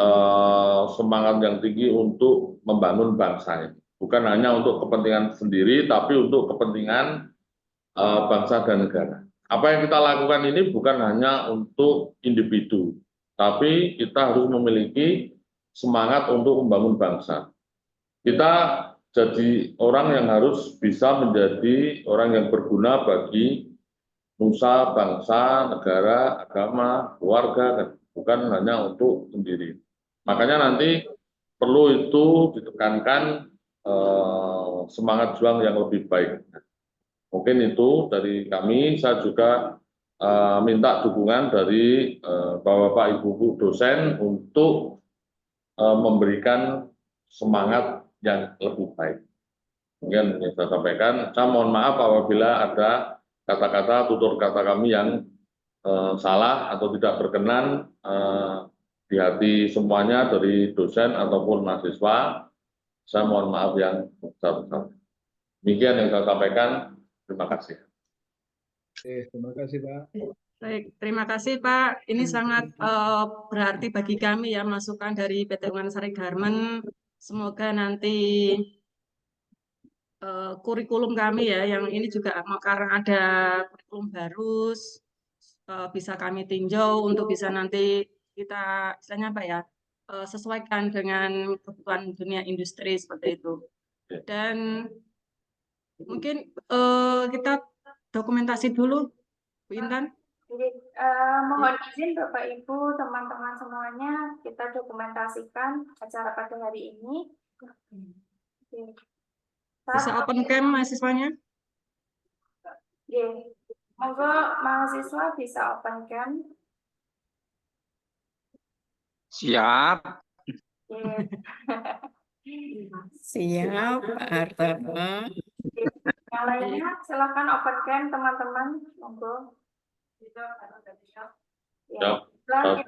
semangat yang tinggi untuk membangun bangsa ini. Bukan hanya untuk kepentingan sendiri, tapi untuk kepentingan bangsa dan negara. Apa yang kita lakukan ini bukan hanya untuk individu, tapi kita harus memiliki semangat untuk membangun bangsa. Kita jadi orang yang harus bisa menjadi orang yang berguna bagi nusa, bangsa, negara, agama, keluarga, bukan hanya untuk sendiri. Makanya nanti perlu itu ditekankan semangat juang yang lebih baik. Mungkin itu dari kami. Saya juga minta dukungan dari Bapak Ibu dosen untuk memberikan semangat yang lebih baik. Mungkin saya sampaikan. Saya mohon maaf apabila ada kata-kata, tutur kata kami yang salah atau tidak berkenan di hati semuanya dari dosen ataupun mahasiswa. Saya mohon maaf yang besar-besar. Demikian yang saya sampaikan. Terima kasih. Terima kasih Pak. Baik, terima kasih Pak. Ini sangat berarti bagi kami ya masukan dari PT UNAN Sari Garmen. Semoga nanti kurikulum kami ya yang ini juga karena ada kurikulum baru bisa kami tinjau untuk bisa nanti kita istilahnya apa ya sesuaikan dengan kebutuhan dunia industri seperti itu. Dan mungkin kita dokumentasi dulu, Bu Intan. Jadi, mohon izin Bapak Ibu, teman-teman semuanya, kita dokumentasikan acara pada hari ini. Bisa open cam mahasiswanya? Monggo mahasiswa bisa open cam. Siap. Siap, Pak Hartono. Yang lainnya silakan open cam teman-teman, monggo. Ya, sekarang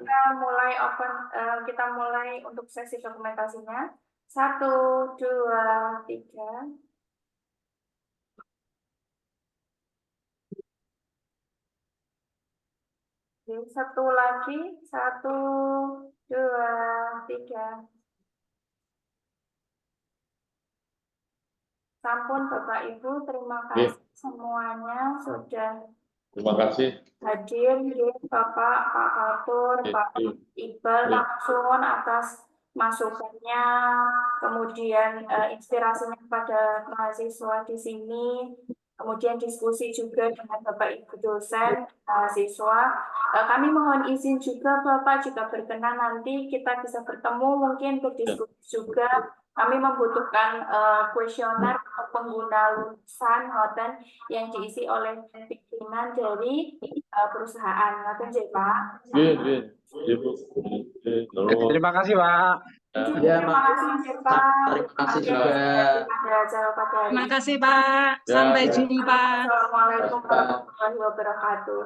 kita mulai untuk sesi dokumentasinya. 1, 2, 3. Oke, satu lagi, 1, 2, 3. Sampun Bapak Ibu, terima kasih semuanya sudah Terima kasih. hadir, Bapak, Pak Fatur, Pak Iqbal, langsung atas masukannya, kemudian inspirasinya kepada mahasiswa di sini, kemudian diskusi juga dengan Bapak Ibu dosen, mahasiswa. Kami mohon izin juga Bapak, jika berkenan nanti kita bisa bertemu, mungkin berdiskusi juga. Kami membutuhkan kuesioner pengguna lulusan hotel yang diisi oleh pimpinan dari perusahaan. Ngoten Pak. Terima kasih, Pak. Ya, Terima kasih Pak. Terima kasih juga. Terima kasih Pak. Sampai jumpa. Assalamualaikum warahmatullahi wabarakatuh.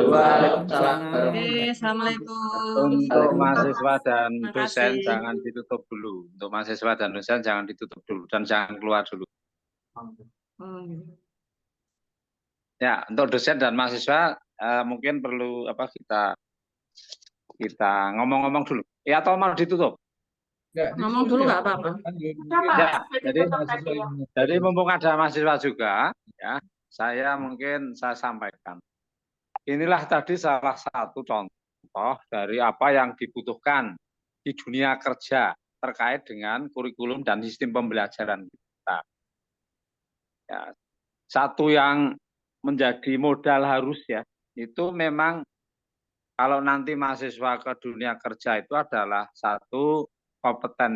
Waalaikumsalam. Assalamualaikum. Untuk mahasiswa dan Terima dosen kasih. jangan ditutup dulu. Untuk mahasiswa dan dosen jangan ditutup dulu dan jangan keluar dulu. Ya, untuk dosen dan mahasiswa mungkin perlu kita ngomong-ngomong dulu. Ya, atau mau ditutup? Ngomong dulu nggak apa-apa. Ya, jadi mumpung ada mahasiswa juga, ya, saya sampaikan. Inilah tadi salah satu contoh dari apa yang dibutuhkan di dunia kerja terkait dengan kurikulum dan sistem pembelajaran kita. Ya, satu yang menjadi modal harus ya, itu memang kalau nanti mahasiswa ke dunia kerja itu adalah satu kompetensi